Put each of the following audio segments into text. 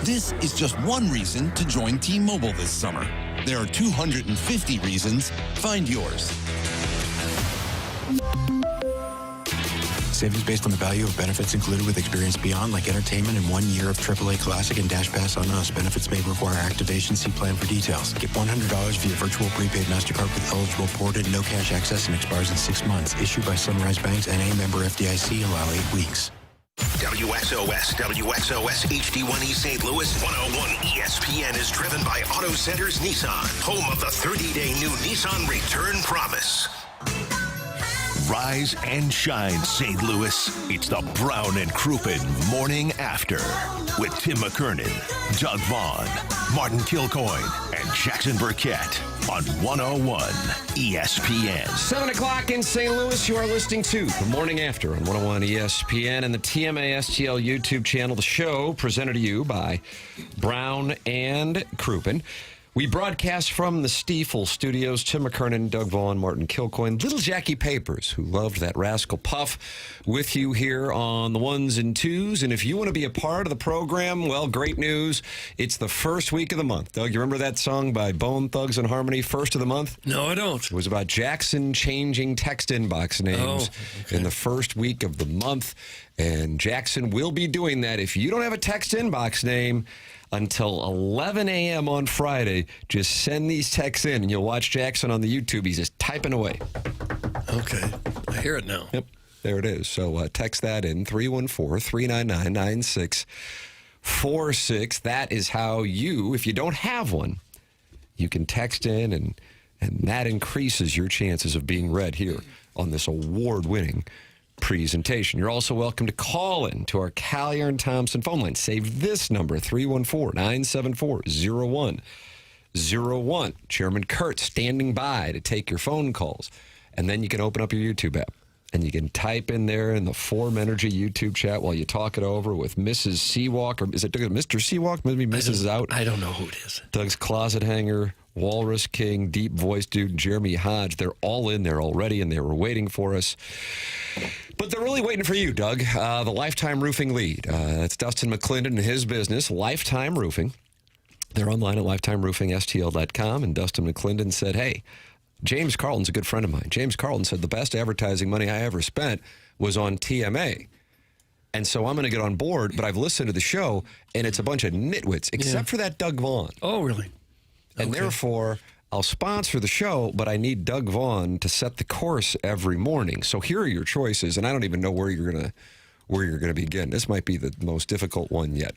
This is just one reason to join T-Mobile this summer. There are 250 reasons. Find yours. Savings based on the value of benefits included with Experience Beyond, like entertainment and 1 year of AAA Classic and Dash Pass on us. Benefits may require activation. See plan for details. Get $100 via virtual prepaid MasterCard with eligible ported, no cash access, and expires in 6 months. Issued by Sunrise Banks, N.A. member FDIC. Allow 8 weeks. WXOS HD1E St. Louis 101 ESPN is driven by Auto Centers Nissan, home of the 30-day new Nissan Return Promise. Rise and shine, St. Louis. It's the Brown and Crouppen Morning After with Tim McKernan, Doug Vaughn, Martin Kilcoyne, and Jackson Burkett on 101 ESPN. 7 o'clock in St. Louis. You are listening to the Morning After on 101 ESPN and the TMA STL YouTube channel. The show presented to you by Brown and Crouppen. We broadcast from the Stiefel studios. Tim McKernan, Doug Vaughn, Martin Kilcoyne, little Jackie Papers, who loved that Rascal Puff, with you here on the ones and twos. And if you want to be a part of the program, well, great news. It's the first week of the month. Doug, you remember that song by Bone Thugs and Harmony, First of the Month? No, I don't. It was about Jackson changing text inbox names in the first week of the month. And Jackson will be doing that. If you don't have a text inbox name until 11 a.m. on Friday, just send these texts in, and you'll watch Jackson on the YouTube. He's just typing away. Okay. I hear it now. Yep. There it is. So text that in, 314-399-9646. That is how you, if you don't have one, you can text in, and that increases your chances of being read here on this award-winning presentation. You're also welcome to call in to our Collier and Thompson phone line. Save this number, 314-974-0101. Chairman Kurt standing by to take your phone calls. And then you can open up your YouTube app, and you can type in there in the Form Energy YouTube chat while you talk it over with Mrs. Seawalk, or is it Mr. Seawalk? Maybe Mrs. is out. I don't know who it is. Doug's Closet Hanger, Walrus King, Deep Voice Dude, Jeremy Hodge. They're all in there already, and they were waiting for us. But they're really waiting for you, Doug. The Lifetime Roofing lead. That's Dustin McClendon and his business, Lifetime Roofing. They're online at lifetimeroofingstl.com, and Dustin McClendon said, hey, James Carlton's a good friend of mine. James Carlton said the best advertising money I ever spent was on TMA. And so I'm going to get on board, but I've listened to the show, and it's a bunch of nitwits, except for that Doug Vaughn. Oh, really? And therefore, I'll sponsor the show, but I need Doug Vaughn to set the course every morning. So here are your choices, and I don't even know where you're gonna begin. This might be the most difficult one yet.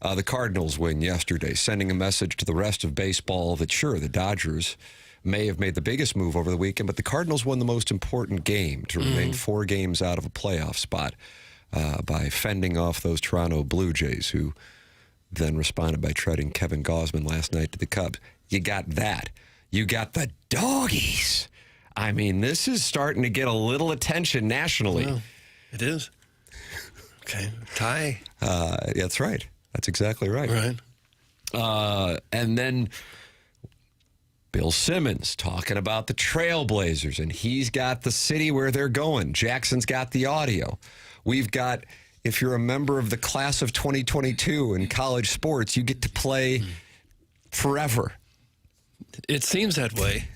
The Cardinals win yesterday, sending a message to the rest of baseball that, sure, the Dodgers may have made the biggest move over the weekend, but the Cardinals won the most important game to remain 4 games out of a playoff spot by fending off those Toronto Blue Jays, who then responded by trading Kevin Gausman last night to the Cubs. You got that. You got the doggies. I mean, this is starting to get a little attention nationally. Well, it is. Okay. Tie. That's right. That's exactly right. Right. And then Bill Simmons talking about the Trailblazers, and he's got the city where they're going. Jackson's got the audio. We've got, if you're a member of the class of 2022 in college sports, you get to play forever. It seems that way.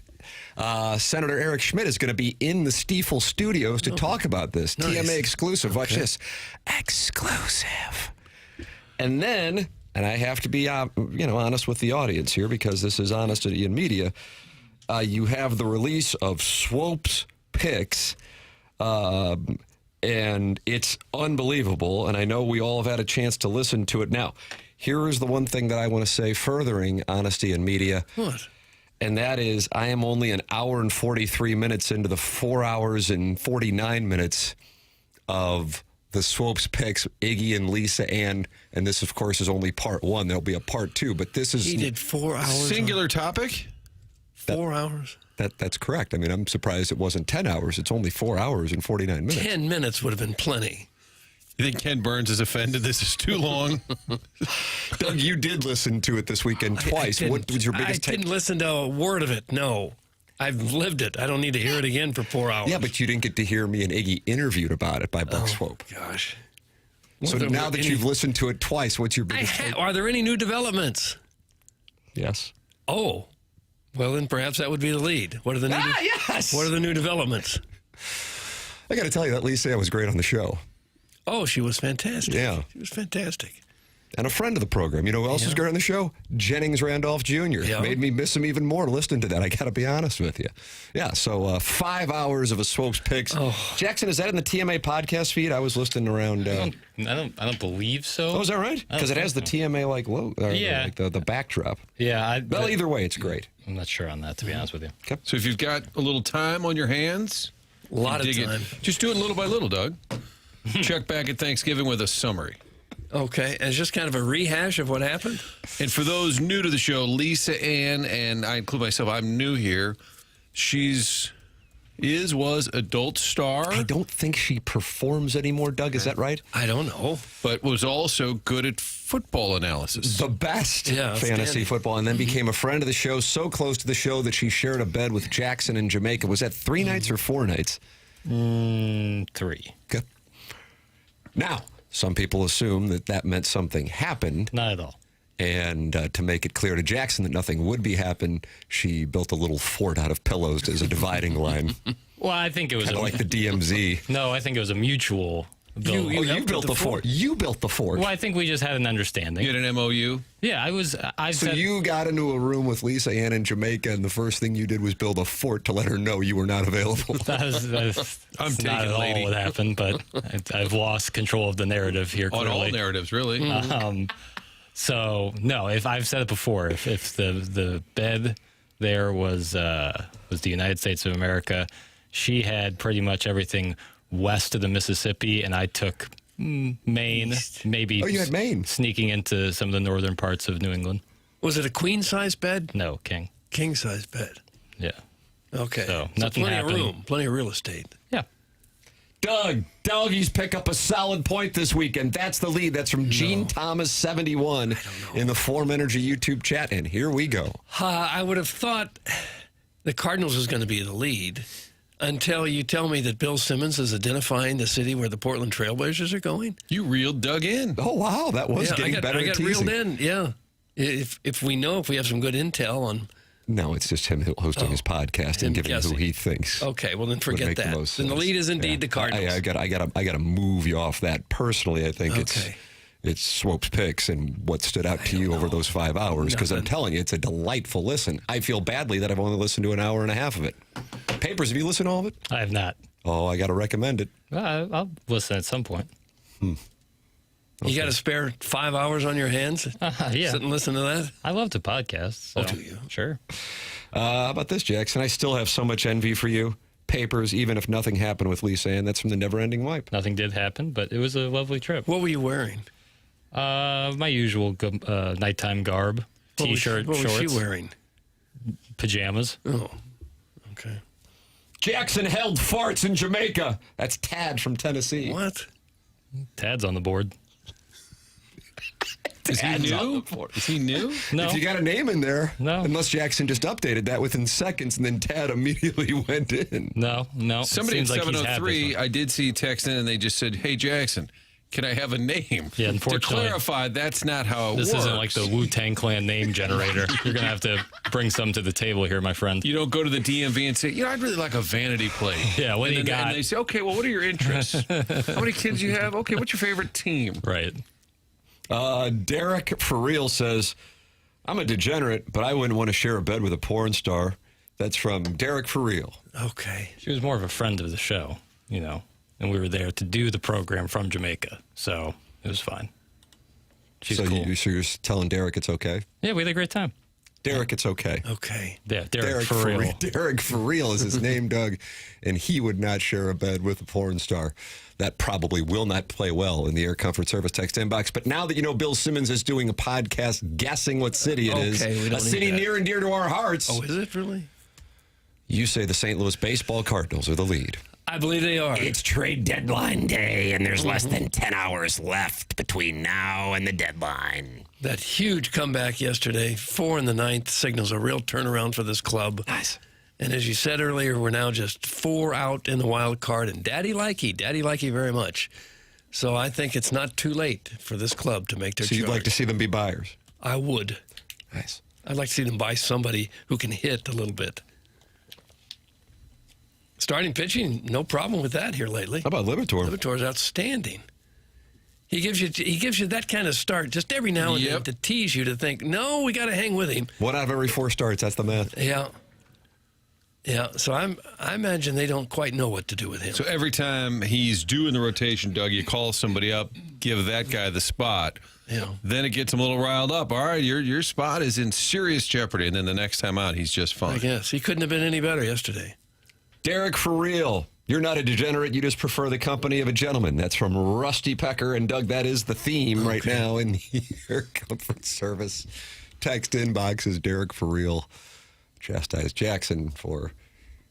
Senator Eric Schmitt is going to be in the Stiefel studios to talk about this. Nice. TMA exclusive. Watch this. Exclusive. And then, and I have to be honest with the audience here because this is honesty in media, you have the release of Swope's picks, and it's unbelievable, and I know we all have had a chance to listen to it. Now, here is the one thing that I want to say furthering honesty in media. What? And that is, I am only an hour and 43 minutes into the 4 hours and 49 minutes of the Swopes picks, Iggy and Lisa, and this, of course, is only part 1. There'll be a part 2, but this is... He did 4 hours. Singular topic? 4 hours? That's correct. I mean, I'm surprised it wasn't 10 hours. It's only 4 hours and 49 minutes. 10 minutes would have been plenty. You think Ken Burns is offended this is too long? Doug, you did listen to it this weekend twice. What was your biggest take? I didn't listen to a word of it, no. I've lived it. I don't need to hear it again for 4 hours. Yeah, but you didn't get to hear me and Iggy interviewed about it by Buck Swope. Gosh. So now that you've listened to it twice, what's your biggest take? Are there any new developments? Yes. Oh, well, then perhaps that would be the lead. What are the new yes! What are the new developments? I got to tell you, that Lisa was great on the show. Oh, she was fantastic. Yeah. She was fantastic. And a friend of the program. You know who else was great on the show? Jennings Randolph Jr. Yeah. Made me miss him even more listening to that. I got to be honest with you. Yeah, so 5 hours of a Swopes Picks. Oh. Jackson, is that in the TMA podcast feed? I was listening around. I don't believe so. Oh, is that right? Because it has the TMA like the backdrop. Yeah. Well, either way, it's great. I'm not sure on that, to be honest with you. Okay. So if you've got a little time on your hands, A lot of dig it. time. Just do it little by little, Doug. Check back at Thanksgiving with a summary. Okay, and it's just kind of a rehash of what happened? And for those new to the show, Lisa Ann, and I include myself, I'm new here. Was adult star, I don't think she performs anymore, Doug. Is that right? I don't know. but was also good at football analysis. The best Yeah, fantasy outstanding. football, and then became a friend of the show, so close to the show that she shared a bed with Jackson in Jamaica. Was that 3 nights or 4 nights? 3. Okay. Now, some people assume that meant something happened. Not at all. And to make it clear to Jackson that nothing would be happen, she built a little fort out of pillows as a dividing line, Well, I think it was kind of like the DMZ. No, I think it was a mutual. build. You built the fort. You built the fort. Well, I think we just had an understanding. You had an MOU? Yeah, I So said you got into a room with Lisa Ann in Jamaica, and the first thing you did was build a fort to let her know you were not available. that's I'm not taking, at all lady. what happened, but I've lost control of the narrative here. On all Clearly. narratives, really. So no, if I've said it before, if the bed there was the United States of America, she had pretty much everything west of the Mississippi, and I took Maine, maybe. Oh, you had Maine. Sneaking into some of the northern parts of New England. Was it a queen-size bed? No, king. King-size bed. Yeah. Okay. So, nothing plenty happened. of room, plenty of real estate. Yeah. Doug, doggies pick up a solid point this weekend. That's the lead. That's from Gene Thomas 71 in the Form Energy YouTube chat. And here we go. I would have thought the Cardinals was going to be the lead until you tell me that Bill Simmons is identifying the city where the Portland Trailblazers are going. You reeled Doug in. Oh, wow. That was getting better I at got teasing. reeled in, yeah. If we have some good intel on... No, it's just him hosting his podcast and giving guessing. who he thinks. Okay, well then would forget make the that. most Then the sense. lead is indeed the Cardinals. I got to move you off that personally. I think Okay. it's Swope's picks and what stood out to you over those 5 hours. Because I'm telling you, it's a delightful listen. I feel badly that I've only listened to an hour and a half of it. Papers, have you listened to all of it? I have not. Oh, I got to recommend it. I'll listen at some point. You got to spare 5 hours on your hands? Yeah. Sit and listen to that? I love to podcast. So. Oh, do you? Sure. How about this, Jackson? I still have so much envy for you. Papers, even if nothing happened with Lisa Ann. That's from the Never Ending Wipe. Nothing did happen, but it was a lovely trip. What were you wearing? My usual nighttime garb, T-shirt, What shorts, was she wearing? pajamas. Oh, okay. Jackson held farts in Jamaica. That's Tad from Tennessee. What? Tad's on the board. Is he new? Is he new? No. If you got a name in there, No. unless Jackson just updated that within seconds, and then Tad immediately went in. No. Somebody It at seems like he's had this 703, one. I did see text in, and they just said, "Hey Jackson, can I have a name?" Yeah, To unfortunately, clarify, that's not how it This works. isn't like the Wu-Tang Clan name generator. You're going to have to bring some to the table here, my friend. You don't go to the DMV and say, I'd really like a vanity plate. Yeah, what do you And then- got? And they say, okay, well, what are your interests? How many kids you have? Okay, what's your favorite team? Right. Derek for real says, I'm a degenerate, but I wouldn't want to share a bed with a porn star. That's from Derek for real. Okay. She was more of a friend of the show, and we were there to do the program from Jamaica, so it was fine. She's so cool. you're telling Derek it's okay? Yeah, we had a great time. Derek, it's okay. Okay. Yeah, Derek for real. Derek for real is his name, Doug, and he would not share a bed with a porn star. That probably will not play well in the Air Comfort Service text inbox. But now that you know Bill Simmons is doing a podcast guessing what city it is, Okay, we don't a need city that. near and dear to our hearts, Oh, is it really? you say the St. Louis Baseball Cardinals are the lead. I believe they are. It's trade deadline day, and there's less than 10 hours left between now and the deadline. That huge comeback yesterday, 4 in the ninth, signals a real turnaround for this club. Nice. And as you said earlier, we're now just 4 out in the wild card. And Daddy likey very much. So I think it's not too late for this club to make their So you'd like to see them be buyers? I would. Nice. I'd like to see them buy somebody who can hit a little bit. Starting pitching, no problem with that here lately. How about Lipitor? Lipitor's outstanding. He gives you that kind of start just every now and then to tease you to think, no, we got to hang with him. 1 out of every 4 starts. That's the math. Yeah. Yeah, so I imagine they don't quite know what to do with him. So every time he's doing the rotation, Doug, you call somebody up, give that guy the spot. Yeah. Then it gets him a little riled up. All right, your spot is in serious jeopardy. And then the next time out, he's just fine. I guess. He couldn't have been any better yesterday. Derek, for real. You're not a degenerate. You just prefer the company of a gentleman. That's from Rusty Pecker. And, Doug, that is the theme right now in the Air Comfort Service text inbox is Derek for real. Chastise Jackson for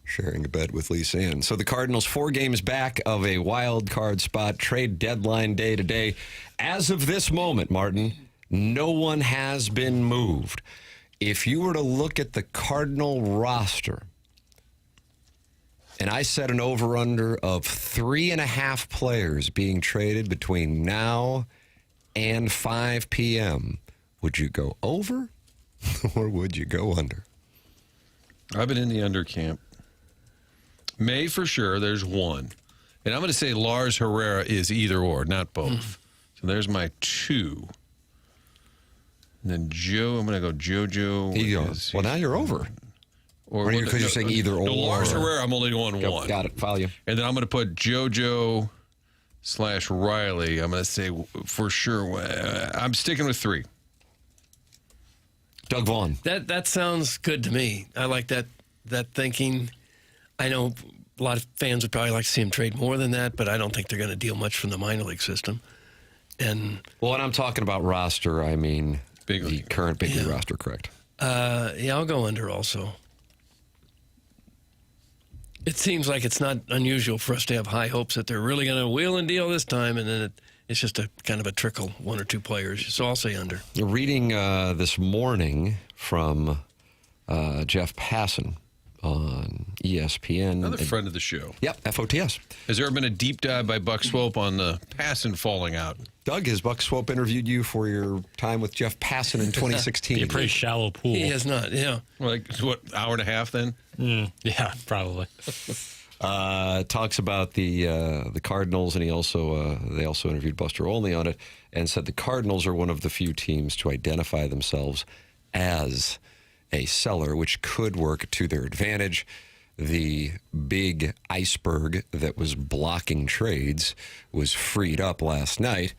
sharing a bed with Lisa Ann. So the Cardinals 4 games back of a wild card spot, trade deadline day today. As of this moment, Martin, no one has been moved. If you were to look at the Cardinal roster, and I set an over-under of 3.5 players being traded between now and 5 p.m., would you go over or would you go under? I've been in the under camp. May for sure, there's 1. And I'm going to say Lars Herrera is either or, not both. So there's my 2. And then Joe, I'm going to go JoJo. Well, now you're over. Or because you're saying either or. No, Lars Herrera, I'm only going 1. Got it. Follow you. And then I'm going to put JoJo / Riley. I'm going to say for sure. I'm sticking with 3. Doug Vaughn. That sounds good to me. I like that thinking. I know a lot of fans would probably like to see him trade more than that, but I don't think they're going to deal much from the minor league system. And when I'm talking about roster, I mean the current big league roster, correct? I'll go under also. It seems like it's not unusual for us to have high hopes that they're really going to wheel and deal this time, and then it's just a kind of a trickle, 1 or 2 players. So I'll say under. Reading this morning from Jeff Passan on ESPN. Another friend of the show. Yep, FOTS. Has there been a deep dive by Buck Swope on the Passan falling out? Doug, has Buck Swope interviewed you for your time with Jeff Passan in 2016? Be a pretty shallow pool. He has not, yeah. Like, what, hour and a half then? Yeah, probably. Talks about the Cardinals, and they also interviewed Buster Olney on it, and said the Cardinals are one of the few teams to identify themselves as a seller, which could work to their advantage. The big iceberg that was blocking trades was freed up last night,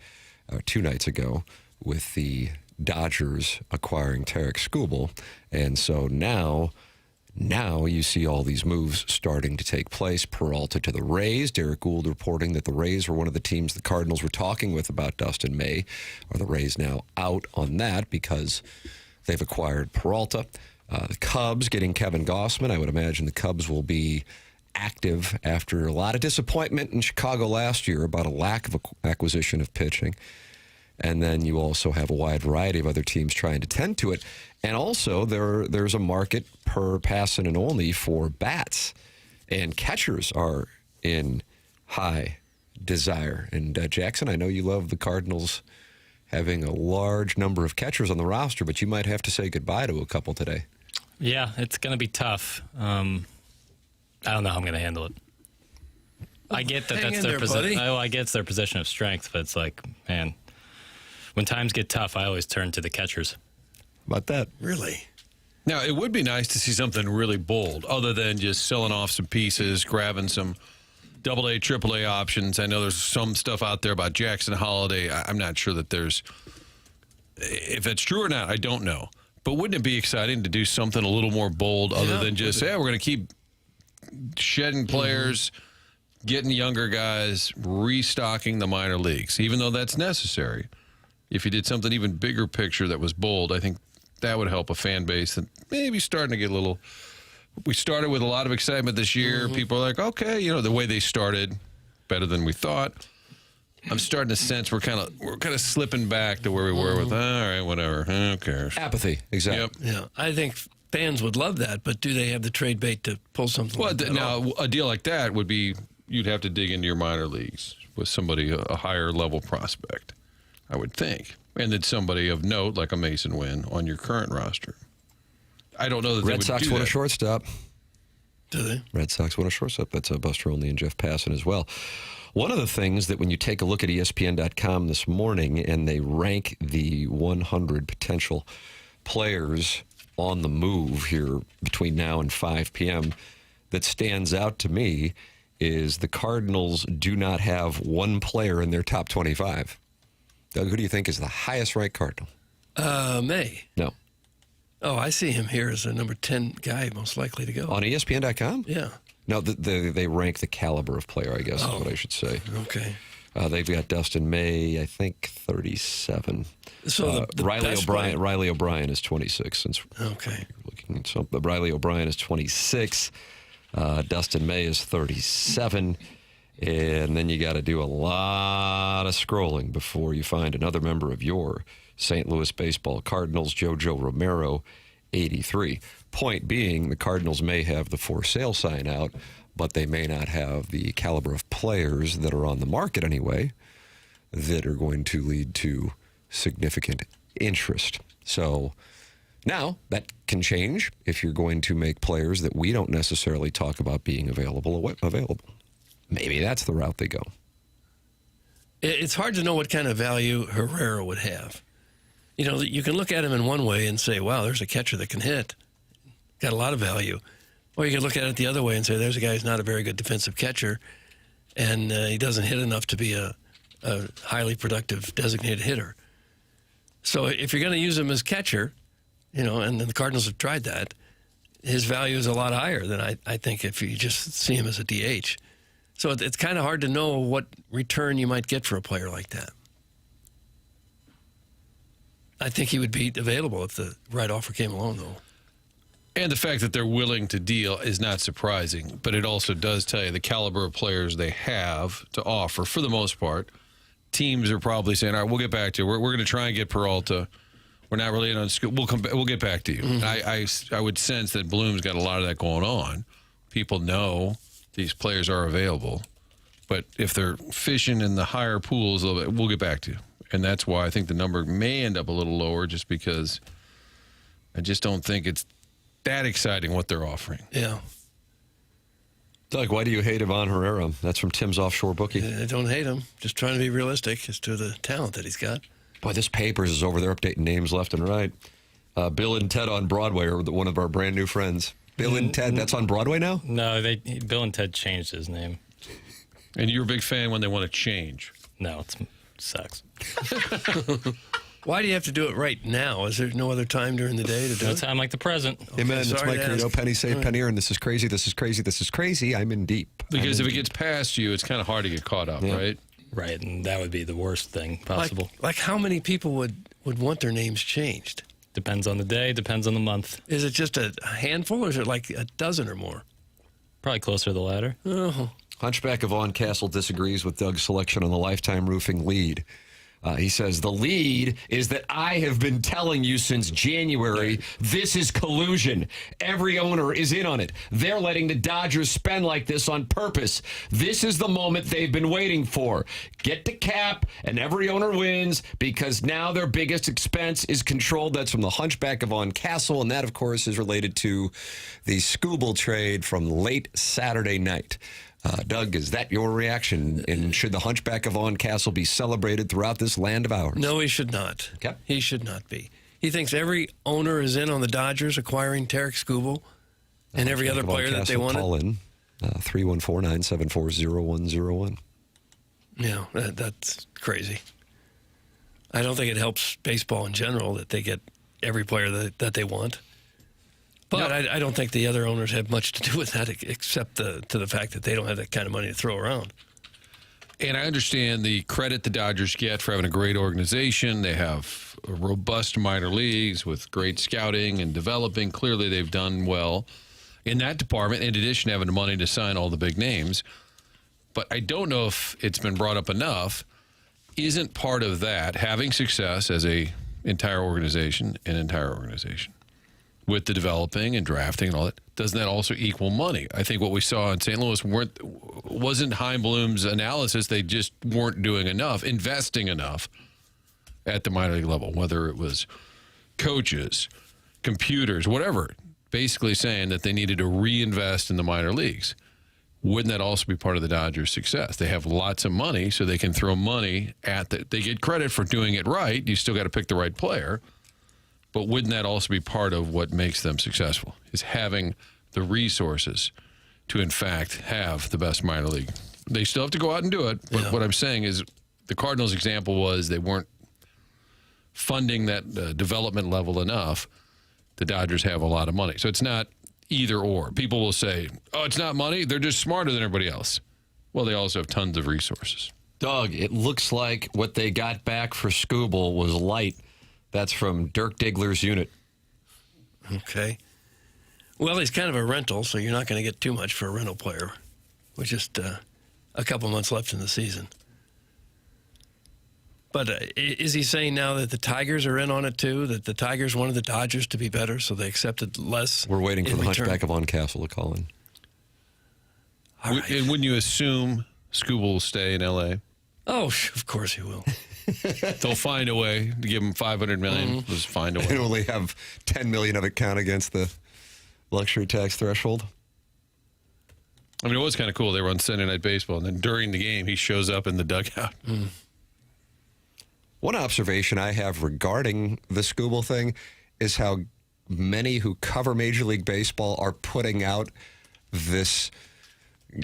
2 nights ago, with the Dodgers acquiring Tarek Skubal, and so now you see all these moves starting to take place. Peralta to the Rays. Derek Gould reporting that the Rays were one of the teams the Cardinals were talking with about Dustin May. Are the Rays now out on that because they've acquired Peralta? The Cubs getting Kevin Gossman. I would imagine the Cubs will be active after a lot of disappointment in Chicago last year about a lack of acquisition of pitching. And then you also have a wide variety of other teams trying to tend to it. And also there's a market per Passan and Olney for bats. And catchers are in high desire. And Jackson, I know you love the Cardinals having a large number of catchers on the roster, but you might have to say goodbye to a couple today. Yeah, it's going to be tough. I don't know how I'm going to handle it. I get that that's their position. I get it's their position of strength, but it's like, man, when times get tough, I always turn to the catchers. About that? Really? Now, it would be nice to see something really bold, other than just selling off some pieces, grabbing some AA, AAA options. I know there's some stuff out there about Jackson Holiday. I'm not sure that there's, if it's true or not, I don't know. But wouldn't it be exciting to do something a little more bold other than just, we're going to keep shedding players, getting younger guys, restocking the minor leagues, even though that's necessary. If you did something even bigger picture that was bold, I think that would help a fan base that maybe starting to get a little. We started with a lot of excitement this year. People are like, okay, the way they started, better than we thought. I'm starting to sense we're kind of slipping back to where we were with, all right, whatever, who cares? Apathy, exactly. Yep. Yeah, I think fans would love that, but do they have the trade bait to pull something like that now, off? a deal like that would be you'd have to dig into your minor leagues with somebody, a higher level prospect, I would think. And then somebody of note, like a Mason Wynn, on your current roster. I don't know that Red Sox won a shortstop. Do they? Red Sox won a shortstop. That's Buster Olney and Jeff Passan as well. One of the things that when you take a look at ESPN.com this morning and they rank the 100 potential players on the move here between now and 5 p.m., that stands out to me is the Cardinals do not have one player in their top 25. Doug, who do you think is the highest ranked Cardinal? May. No. Oh, I see him here as a number 10 guy, most likely to go. On ESPN.com? Yeah. No, they rank the caliber of player, I guess is what I should say. Okay. They've got Dustin May, I think, 37. So the Riley O'Brien is 26. Since okay. We're looking at something. Riley O'Brien is 26. Dustin May is 37. And then you got to do a lot of scrolling before you find another member of your St. Louis baseball Cardinals, JoJo Romero, 83. Point being, the Cardinals may have the for sale sign out, but they may not have the caliber of players that are on the market anyway that are going to lead to significant interest. So now that can change if you're going to make players that we don't necessarily talk about being available. Maybe that's the route they go. It's hard to know what kind of value Herrera would have. You know, you can look at him in one way and say, wow, there's a catcher that can hit. Got a lot of value. Or you can look at it the other way and say, there's a guy who's not a very good defensive catcher, and he doesn't hit enough to be a highly productive designated hitter. So if you're going to use him as catcher, you know, and the Cardinals have tried that, his value is a lot higher than I think if you just see him as a DH. So it's kind of hard to know what return you might get for a player like that. I think he would be available if the right offer came along, though. And the fact that they're willing to deal is not surprising, but it also does tell you the caliber of players they have to offer. For the most part, teams are probably saying, all right, we'll get back to you. We're going to try and get Peralta. We're not really on school. We'll get back to you. Mm-hmm. I would sense that Bloom's got a lot of that going on. People know these players are available, but if they're fishing in the higher pools a little bit, we'll get back to you. And that's why I think the number may end up a little lower, just because I just don't think it's that exciting what they're offering. Yeah. Doug, why do you hate Ivan Herrera? That's from Tim's Offshore Bookie. I don't hate him. Just trying to be realistic as to the talent that he's got. Boy, this Papers is over there updating names left and right. Bill and Ted on Broadway are one of our brand new friends. Bill and Ted, that's on Broadway now? No, Bill and Ted changed his name. And you're a big fan when they want to change. No, it sucks. Why do you have to do it right now? Is there no other time during the day to do it? No time like the present. Amen. That's my credo. Penny saved penny earned. This is crazy. This is crazy. This is crazy. I'm in deep. Because if it gets past you, it's kind of hard to get caught up, right? Right, and that would be the worst thing possible. Like how many people would want their names changed? Depends on the day, depends on the month. Is it just a handful, or is it like a dozen or more? Probably closer to the latter. Oh. Hunchback of Vaughn Castle disagrees with Doug's selection on the Lifetime Roofing lead. He says, the lead is that I have been telling you since January, this is collusion. Every owner is in on it. They're letting the Dodgers spend like this on purpose. This is the moment they've been waiting for. Get to cap, and every owner wins because now their biggest expense is controlled. That's from the Hunchback of Vaughn Castle, and that, of course, is related to the Scooble trade from late Saturday night. Doug, is that your reaction? And should the Hunchback of Vaughn Castle be celebrated throughout this land of ours? No, he should not. Okay. He should not be. He thinks every owner is in on the Dodgers acquiring Tarek Skubal and every other player that they wanted. Call in 314-974-0101. Yeah, that's crazy. I don't think it helps baseball in general that they get every player that they want. But no. I don't think the other owners have much to do with that, except to the fact that they don't have that kind of money to throw around. And I understand the credit the Dodgers get for having a great organization. They have robust minor leagues with great scouting and developing. Clearly, they've done well in that department, in addition to having the money to sign all the big names. But I don't know if it's been brought up enough. Isn't part of that having success as an entire organization? with the developing and drafting and all that, doesn't that also equal money? I think what we saw in St. Louis wasn't Chaim Bloom's analysis. They just weren't doing enough, investing enough at the minor league level, whether it was coaches, computers, whatever, basically saying that they needed to reinvest in the minor leagues. Wouldn't that also be part of the Dodgers' success? They have lots of money, so they can throw money at they get credit for doing it right. You still got to pick the right player. But wouldn't that also be part of what makes them successful, is having the resources to, in fact, have the best minor league? They still have to go out and do it. But what I'm saying is the Cardinals' example was they weren't funding that development level enough. The Dodgers have a lot of money. So it's not either or. People will say, oh, it's not money. They're just smarter than everybody else. Well, they also have tons of resources. Doug, it looks like what they got back for Skubal was light. That's from Dirk Diggler's unit. Okay. Well, he's kind of a rental, so you're not going to get too much for a rental player. With just a couple months left in the season. But is he saying now that the Tigers are in on it too? That the Tigers wanted the Dodgers to be better, so they accepted less? We're waiting for the return? hunchback of Von Castle to call in. All right. And wouldn't you assume Skubal will stay in L.A.? Oh, of course he will. They'll find a way to give him $500 million. Just find a way. And only have $10 million of it count against the luxury tax threshold. I mean, it was kind of cool. They were on Sunday Night Baseball, and then during the game, he shows up in the dugout. One observation I have regarding the Skubal thing is how many who cover Major League Baseball are putting out this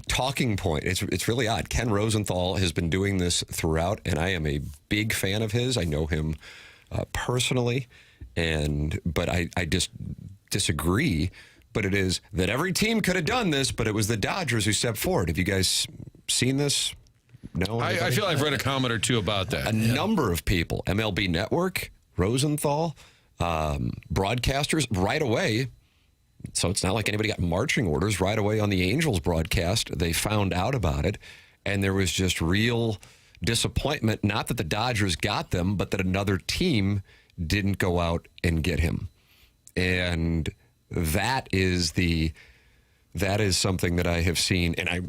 talking point. It's really odd. Ken Rosenthal has been doing this throughout, and I am a big fan of his. I know him personally, but I just disagree. But it is that every team could have done this, but it was the Dodgers who stepped forward. Have you guys seen this? No, I feel I've read a comment or two about that. A number of people, MLB Network, Rosenthal, broadcasters, right away. So it's not like anybody got marching orders. Right away on the Angels broadcast, they found out about it, and there was just real disappointment, not that the Dodgers got them, but that another team didn't go out and get him. And that is something that I have seen, and I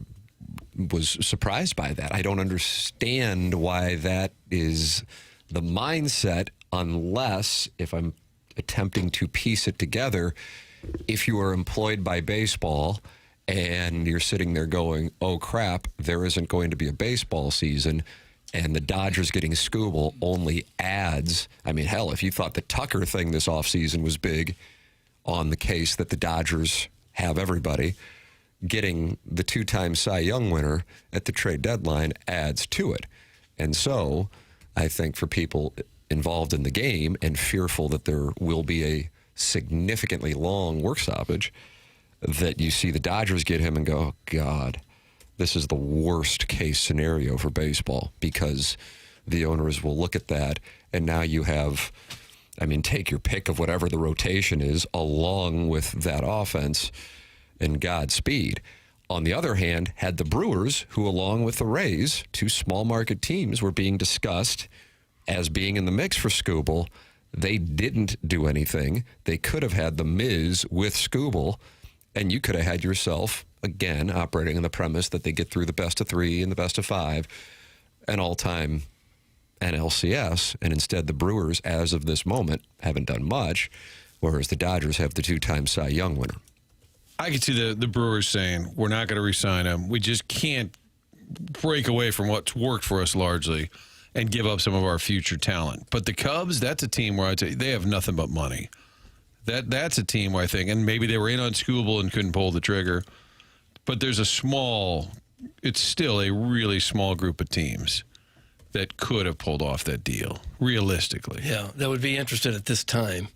was surprised by that. I don't understand why that is the mindset, unless, if I'm attempting to piece it together, if you are employed by baseball and you're sitting there going, oh crap, there isn't going to be a baseball season, and the Dodgers getting Skubal only adds. I mean, hell, if you thought the Tucker thing this offseason was big on the case that the Dodgers have everybody, getting the two-time Cy Young winner at the trade deadline adds to it. And so I think for people involved in the game and fearful that there will be a significantly long work stoppage, that you see the Dodgers get him and go, oh, God, this is the worst case scenario for baseball, because the owners will look at that, and now you have, I mean, take your pick of whatever the rotation is along with that offense, and Godspeed. On the other hand, had the Brewers, who along with the Rays, two small market teams, were being discussed as being in the mix for Skubal, they didn't do anything. They could have had the Miz with Skubal, and you could have had yourself, again, operating on the premise that they get through the best of 3 and the best of 5, an all-time NLCS, and instead the Brewers, as of this moment, haven't done much, whereas the Dodgers have the two-time Cy Young winner. I can see the Brewers saying, we're not going to re-sign him. We just can't break away from what's worked for us largely and give up some of our future talent. But the Cubs, that's a team where I'd say they have nothing but money. That's a team where I think, and maybe they were in on Skubal and couldn't pull the trigger, but there's it's still a really small group of teams that could have pulled off that deal, realistically. Yeah, that would be interested at this time.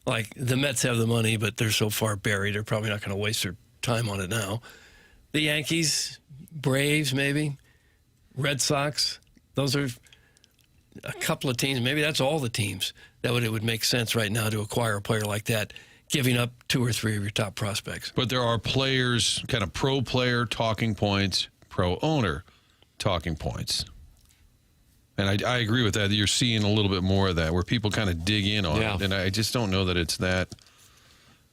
Like, the Mets have the money, but they're so far buried, they're probably not going to waste their time on it now. The Yankees, Braves, maybe, Red Sox, those are a couple of teams. Maybe that's all the teams that it would make sense right now to acquire a player like that, giving up 2 or 3 of your top prospects. But there are players, kind of pro player talking points, pro owner talking points. And I agree with that. You're seeing a little bit more of that, where people kind of dig in on it. And I just don't know that it's that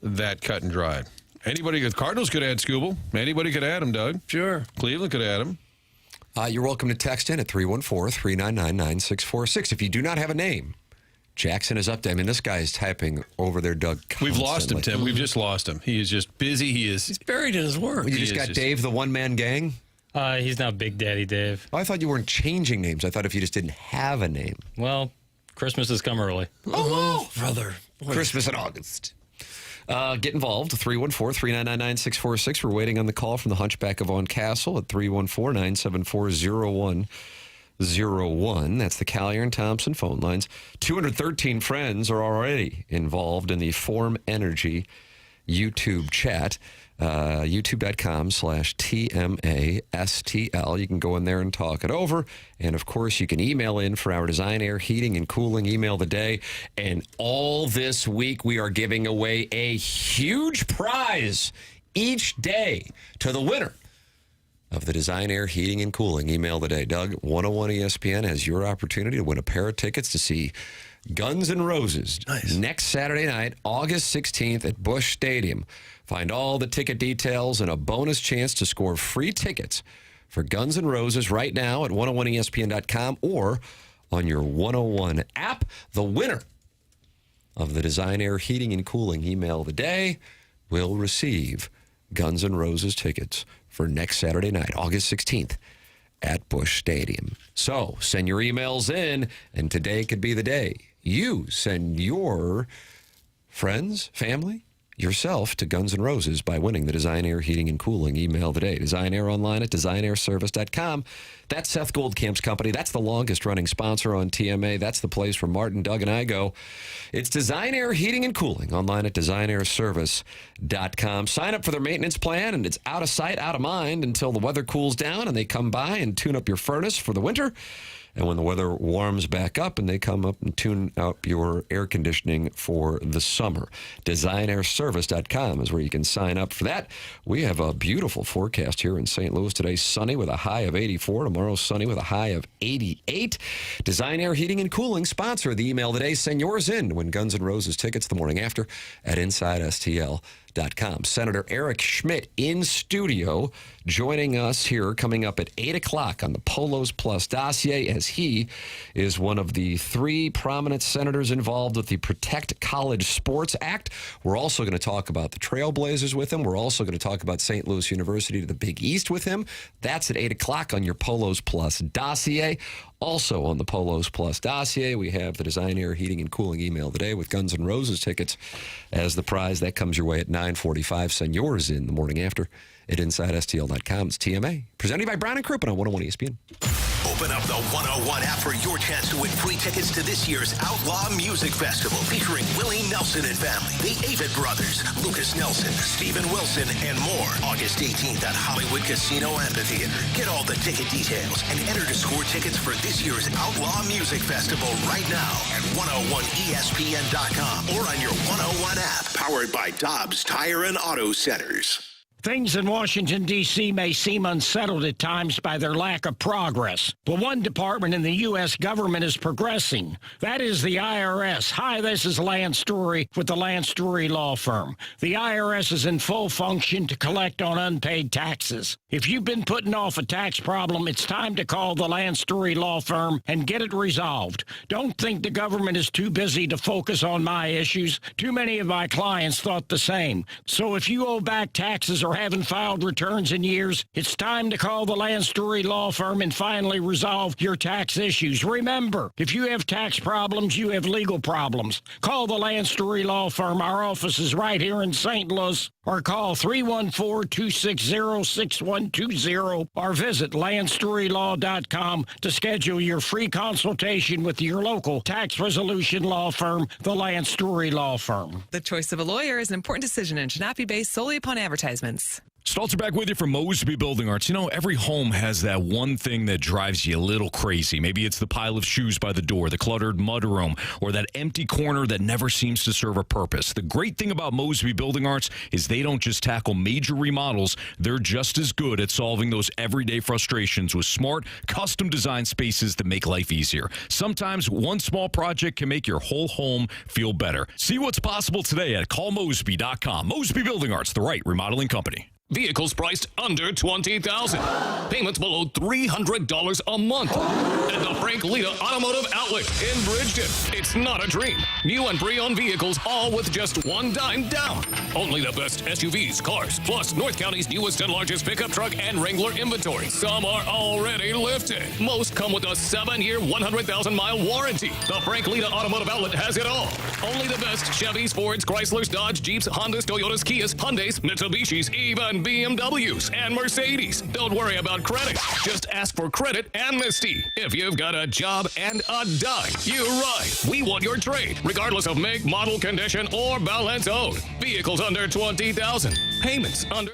that cut and dried. The Cardinals could add Scooble. Anybody could add him, Doug. Sure. Cleveland could add him. You're welcome to text in at 314-399-9646. If you do not have a name, Jackson is up there. I mean, this guy is typing over there, Doug. We've lost him, Tim. We've just lost him. He is just busy. He's buried in his work. You just got Dave, the one-man gang? He's now Big Daddy Dave. Oh, I thought you weren't changing names. I thought if you just didn't have a name. Well, Christmas has come early. Oh, brother. Boy. Christmas in August. Get involved, 314-399-9646. We're waiting on the call from the Hunchback of Vaughn Castle at 314-974-0101. That's the Collier and Thompson phone lines. 213 friends are already involved in the Form Energy YouTube chat. YouTube.com/TMASTL. You can go in there and talk it over. And, of course, you can email in for our Design Air Heating and Cooling Email of the Day. And all this week, we are giving away a huge prize each day to the winner of the Design Air Heating and Cooling Email of the Day. Doug, 101 ESPN has your opportunity to win a pair of tickets to see Guns N' Roses next Saturday night, August 16th at Busch Stadium. Find all the ticket details and a bonus chance to score free tickets for Guns N' Roses right now at 101ESPN.com or on your 101 app. The winner of the Design Air Heating and Cooling Email of the Day will receive Guns N' Roses tickets for next Saturday night, August 16th at Busch Stadium. So send your emails in, and today could be the day you send your friends, family, yourself to Guns N' Roses by winning the Design Air Heating and Cooling Email of the Day. Design Air online at designairservice.com. That's Seth Goldcamp's company. That's the longest-running sponsor on TMA. That's the place where Martin, Doug, and I go. It's Design Air Heating and Cooling online at designairservice.com. Sign up for their maintenance plan, and it's out of sight, out of mind until the weather cools down and they come by and tune up your furnace for the winter. And when the weather warms back up and they come up and tune up your air conditioning for the summer. DesignAirService.com is where you can sign up for that. We have a beautiful forecast here in St. Louis today. Sunny with a high of 84. Tomorrow, sunny with a high of 88. Design Air Heating and Cooling sponsor of the email today. Send yours in to win Guns N' Roses tickets the morning after at InsideSTL.com. Senator Eric Schmitt in studio joining us here coming up at 8 o'clock on the Polos Plus dossier, as he is one of the 3 prominent senators involved with the Protect College Sports Act. We're also going to talk about the Trailblazers with him. We're also going to talk about St. Louis University to the Big East with him. That's at 8 o'clock on your Polos Plus dossier. Also on the Polos Plus dossier, we have the Design Air Heating and Cooling Email today with Guns N' Roses tickets as the prize. That comes your way at 9:45. Send yours in the morning after at InsideSTL.com. It's TMA. Presented by Brown & Crouppen on 101 ESPN. Open up the 101 app for your chance to win free tickets to this year's Outlaw Music Festival featuring Willie Nelson and family, the Avett Brothers, Lucas Nelson, Steven Wilson, and more. August 18th at Hollywood Casino Amphitheater. Get all the ticket details and enter to score tickets for this year's Outlaw Music Festival right now at 101ESPN.com or on your 101 app. Powered by Dobbs Tire and Auto Centers. Things in Washington, D.C. may seem unsettled at times by their lack of progress. But one department in the U.S. government is progressing. That is the IRS. Hi, this is Lance Story with the Lance Story Law Firm. The IRS is in full function to collect on unpaid taxes. If you've been putting off a tax problem, it's time to call the Lance Story Law Firm and get it resolved. Don't think the government is too busy to focus on my issues. Too many of my clients thought the same. So if you owe back taxes or haven't filed returns in years, it's time to call the Lance Story Law Firm and finally resolve your tax issues. Remember, if you have tax problems, you have legal problems. Call the Lance Story Law Firm. Our office is right here in St. Louis. Or call 314-260-6120 or visit LanceStoryLaw.com to schedule your free consultation with your local tax resolution law firm, the Lance Story Law Firm. The choice of a lawyer is an important decision and should not be based solely upon advertisements. Stalter back with you from Mosby Building Arts. You know, every home has that one thing that drives you a little crazy. Maybe it's the pile of shoes by the door, the cluttered mudroom, or that empty corner that never seems to serve a purpose. The great thing about Mosby Building Arts is they don't just tackle major remodels. They're just as good at solving those everyday frustrations with smart, custom-designed spaces that make life easier. Sometimes one small project can make your whole home feel better. See what's possible today at callmosby.com. Mosby Building Arts, the right remodeling company. Vehicles priced under $20,000. Payments below $300 a month. At the Frank Lita Automotive Outlet in Bridgeton. It's not a dream. New and pre-owned vehicles, all with just $1 down. Only the best SUVs, cars, plus North County's newest and largest pickup truck and Wrangler inventory. Some are already lifted. Most come with a 7-year, 100,000-mile warranty. The Frank Lita Automotive Outlet has it all. Only the best Chevys, Fords, Chryslers, Dodge, Jeeps, Hondas, Toyotas, Kias, Hyundais, Mitsubishis, even BMWs and Mercedes. Don't worry about credit. Just ask for credit amnesty. If you've got a job and a dime, you're right. We want your trade, regardless of make, model, condition, or balance owed. Vehicles under $20,000. Payments under...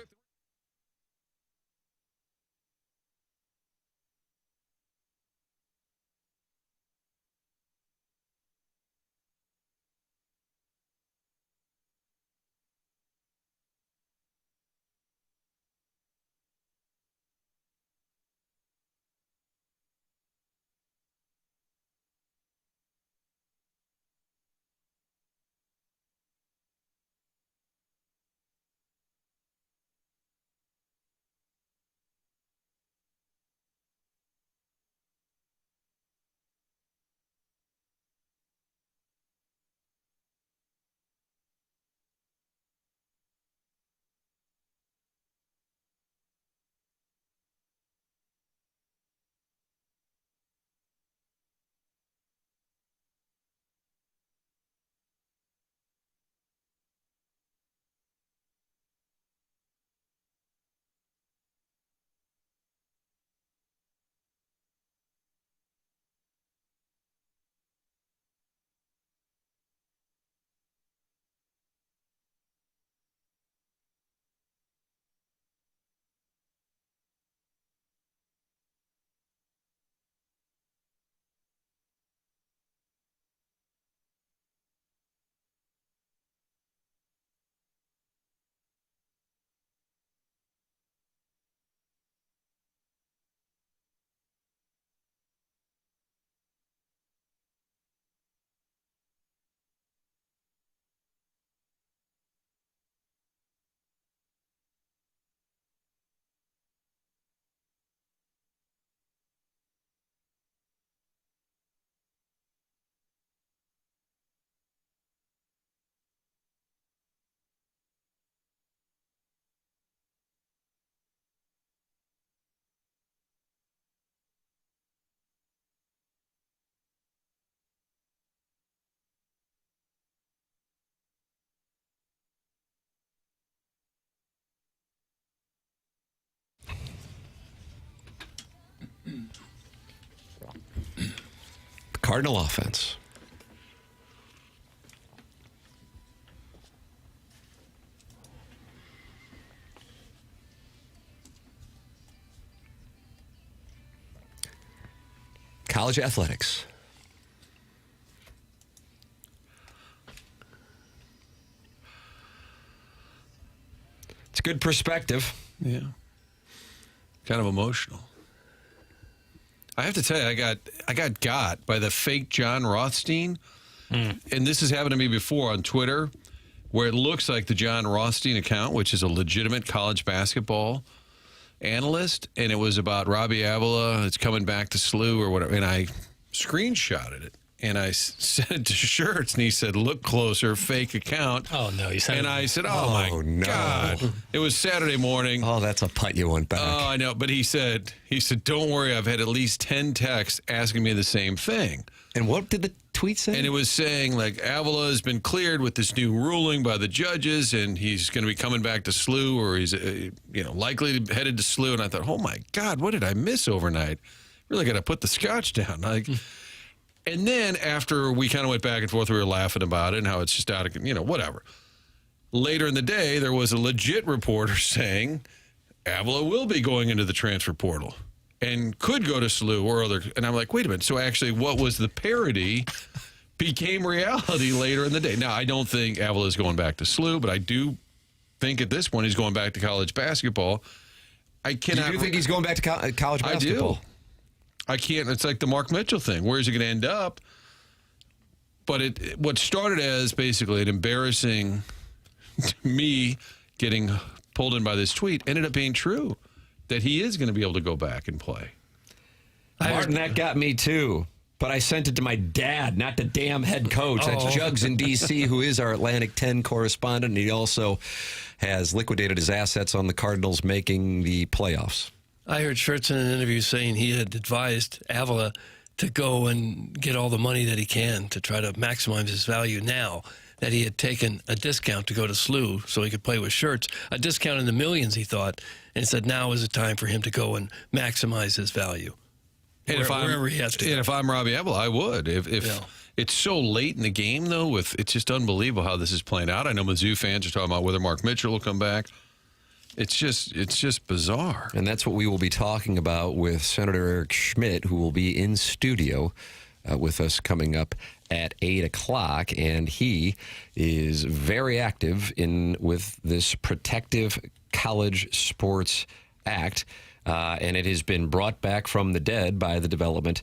Cardinal offense. College athletics. It's a good perspective. Yeah. Kind of emotional. I have to tell you, I got by the fake John Rothstein. And this has happened to me before on Twitter, where it looks like the John Rothstein account, which is a legitimate college basketball analyst, and it was about Robbie Avila. It's coming back to SLU or whatever. And I screenshotted it. And I sent it to Shirts, and he said, "Look closer, fake account." Oh, no. You said and I said, "Oh, my no. God." It was Saturday morning. Oh, that's a putt you went back. Oh, I know. But he said, "Don't worry, I've had at least 10 texts asking me the same thing." And what did the tweet say? And it was saying, like, Avila has been cleared with this new ruling by the judges, and he's going to be coming back to SLU, or he's, likely headed to SLU. And I thought, oh, my God, what did I miss overnight? Really got to put the scotch down. Like, and then after we kind of went back and forth, we were laughing about it and how it's just out of, whatever. Later in the day, there was a legit reporter saying Avila will be going into the transfer portal and could go to SLU or other. And I'm like, wait a minute. So actually, what was the parody became reality later in the day. Now, I don't think Avila is going back to SLU, but I do think at this point he's going back to college basketball. I cannot. You do think he's going back to college basketball? I can't. It's like the Mark Mitchell thing. Where is he going to end up? But what started as basically an embarrassing me getting pulled in by this tweet ended up being true, that he is going to be able to go back and play. Martin, that got me too. But I sent it to my dad, not the damn head coach. That's Jugs in D.C., who is our Atlantic 10 correspondent. And he also has liquidated his assets on the Cardinals making the playoffs. I heard Schurtz in an interview saying he had advised Avila to go and get all the money that he can to try to maximize his value now that he had taken a discount to go to SLU so he could play with Schurtz, a discount in the millions, he thought, and said now is the time for him to go and maximize his value. And wherever he has to go. And if I'm Robbie Avila, I would. If it's so late in the game, though, it's just unbelievable how this is playing out. I know Mizzou fans are talking about whether Mark Mitchell will come back. It's just bizarre. And that's what we will be talking about with Senator Eric Schmitt, who will be in studio with us coming up at 8 o'clock. And he is very active with this Protective College Sports Act. And it has been brought back from the dead by the development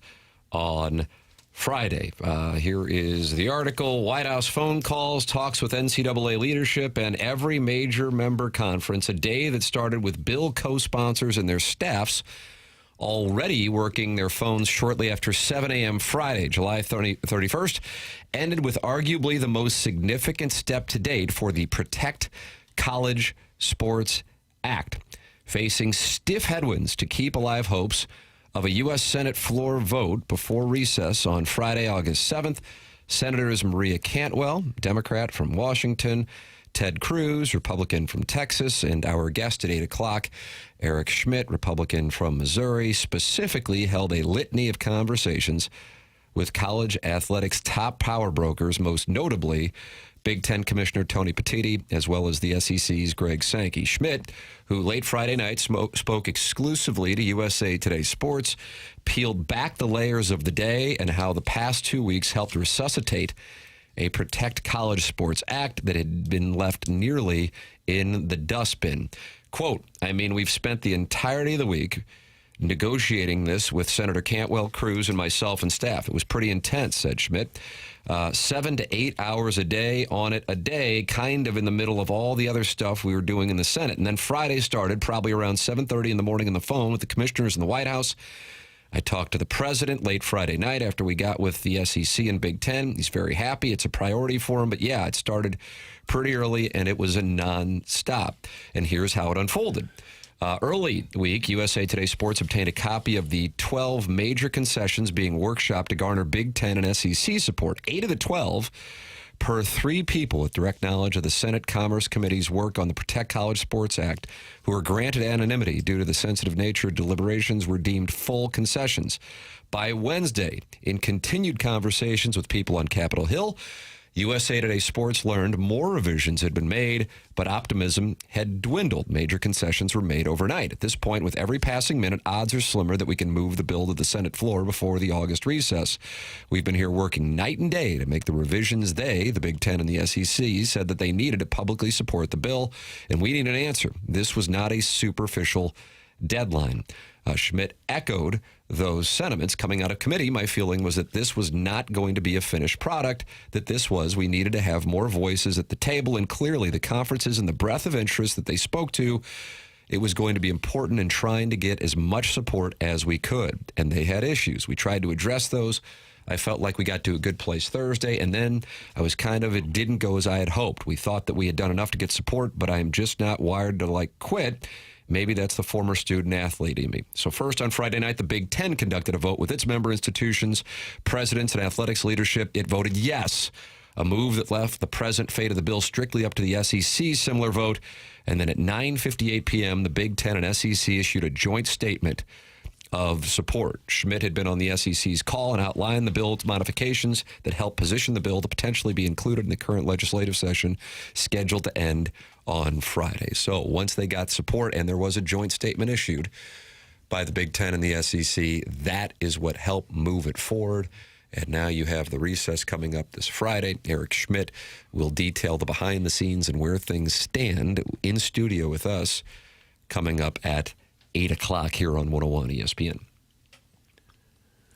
on Friday. Here is the article. White House phone calls, talks with NCAA leadership, and every major member conference. A day that started with bill co-sponsors and their staffs already working their phones shortly after 7 a.m. Friday, July 31st, ended with arguably the most significant step to date for the Protect College Sports Act, facing stiff headwinds to keep alive hopes of a U.S. Senate floor vote before recess on Friday, August 7th. Senators Maria Cantwell, Democrat from Washington, Ted Cruz, Republican from Texas, and our guest at 8 o'clock, Eric Schmitt, Republican from Missouri, specifically held a litany of conversations with college athletics top power brokers, most notably Big Ten Commissioner Tony Petitti, as well as the SEC's Greg Sankey. Schmitt, who late Friday night spoke exclusively to USA Today Sports, peeled back the layers of the day and how the past 2 weeks helped resuscitate a Protect College Sports Act that had been left nearly in the dustbin. Quote, we've spent the entirety of the week negotiating this with Senator Cantwell, Cruz, and myself and staff. It was pretty intense, said Schmitt. 7 to 8 hours a day on it a day, kind of in the middle of all the other stuff we were doing in the Senate. And then Friday started probably around 7:30 in the morning on the phone with the commissioners in the White House. I talked to the president late Friday night after we got with the SEC and Big Ten. He's very happy. It's a priority for him. But yeah, it started pretty early and it was a nonstop. And here's how it unfolded. Early week, USA Today Sports obtained a copy of the 12 major concessions being workshopped to garner Big Ten and SEC support. 8 of the 12 per 3 people with direct knowledge of the Senate Commerce Committee's work on the Protect College Sports Act, who were granted anonymity due to the sensitive nature of deliberations, were deemed full concessions. By Wednesday, in continued conversations with people on Capitol Hill, USA Today Sports learned more revisions had been made, but optimism had dwindled. Major concessions were made overnight. At this point, with every passing minute, odds are slimmer that we can move the bill to the Senate floor before the August recess. We've been here working night and day to make the revisions the Big Ten and the SEC, said that they needed to publicly support the bill, and we need an answer. This was not a superficial deadline. Schmitt echoed those sentiments coming out of committee. My feeling was that this was not going to be a finished product, that we needed to have more voices at the table, and clearly the conferences and the breadth of interest that they spoke to, it was going to be important in trying to get as much support as we could. And they had issues. We tried to address those. I felt like we got to a good place Thursday, and then it didn't go as I had hoped. We thought that we had done enough to get support, but I'm just not wired to quit. Maybe that's the former student athlete in me. So first on Friday night, the Big Ten conducted a vote with its member institutions, presidents, and athletics leadership. It voted yes, a move that left the present fate of the bill strictly up to the SEC's similar vote. And then at 9:58 p.m., the Big Ten and SEC issued a joint statement of support. Schmitt had been on the SEC's call and outlined the bill's modifications that help position the bill to potentially be included in the current legislative session scheduled to end on Friday. So once they got support and there was a joint statement issued by the Big Ten and the SEC, that is what helped move it forward. And now you have the recess coming up this Friday. Eric Schmitt will detail the behind the scenes and where things stand in studio with us coming up at 8 o'clock here on 101 ESPN.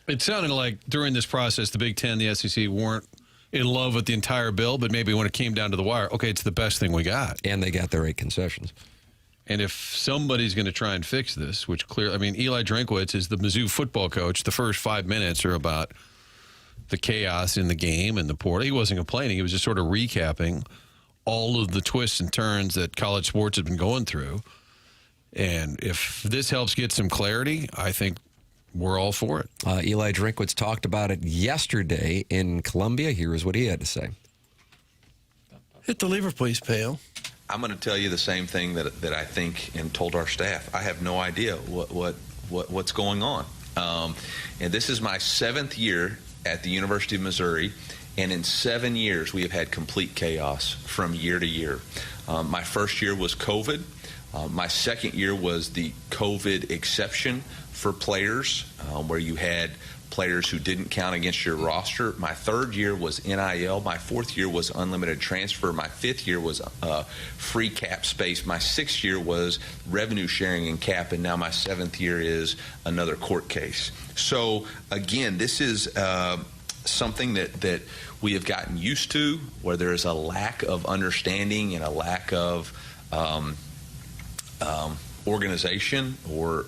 It sounded like during this process, the Big Ten, the SEC weren't in love with the entire bill, but maybe when it came down to the wire, okay, it's the best thing we got. And they got their 8 concessions. And if somebody's going to try and fix this, which clearly, I mean, Eli Drinkwitz is the Mizzou football coach. The first 5 minutes are about the chaos in the game and the portal. He wasn't complaining. He was just sort of recapping all of the twists and turns that college sports have been going through. And if this helps get some clarity, I think we're all for it. Eli Drinkwitz talked about it yesterday in Columbia. Here's what he had to say. Hit the lever, please, Pale. I'm going to tell you the same thing that I think and told our staff. I have no idea what's going on. And this is my 7th year at the University of Missouri, and in 7 years we have had complete chaos from year to year. My first year was COVID. My second year was the COVID exception for players, where you had players who didn't count against your roster. My third year was NIL. My fourth year was unlimited transfer. My fifth year was free cap space. My sixth year was revenue sharing and cap. And now my 7th year is another court case. So, again, this is something that we have gotten used to, where there is a lack of understanding and a lack of organization or,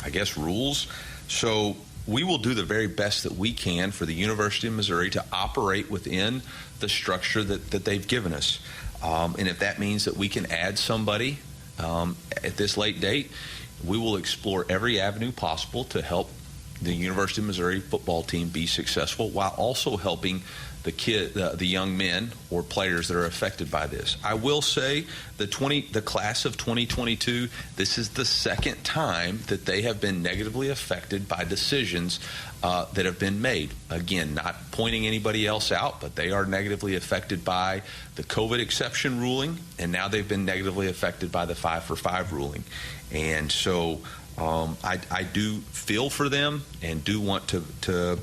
I guess, rules. So we will do the very best that we can for the University of Missouri to operate within the structure that they've given us. And if that means that we can add somebody at this late date, we will explore every avenue possible to help the University of Missouri football team be successful, while also helping the young men or players that are affected by this. I will say the class of 2022, this is the second time that they have been negatively affected by decisions that have been made. Again, not pointing anybody else out, but they are negatively affected by the COVID exception ruling, and now they've been negatively affected by the 5-for-5 ruling. And so I do feel for them and do want to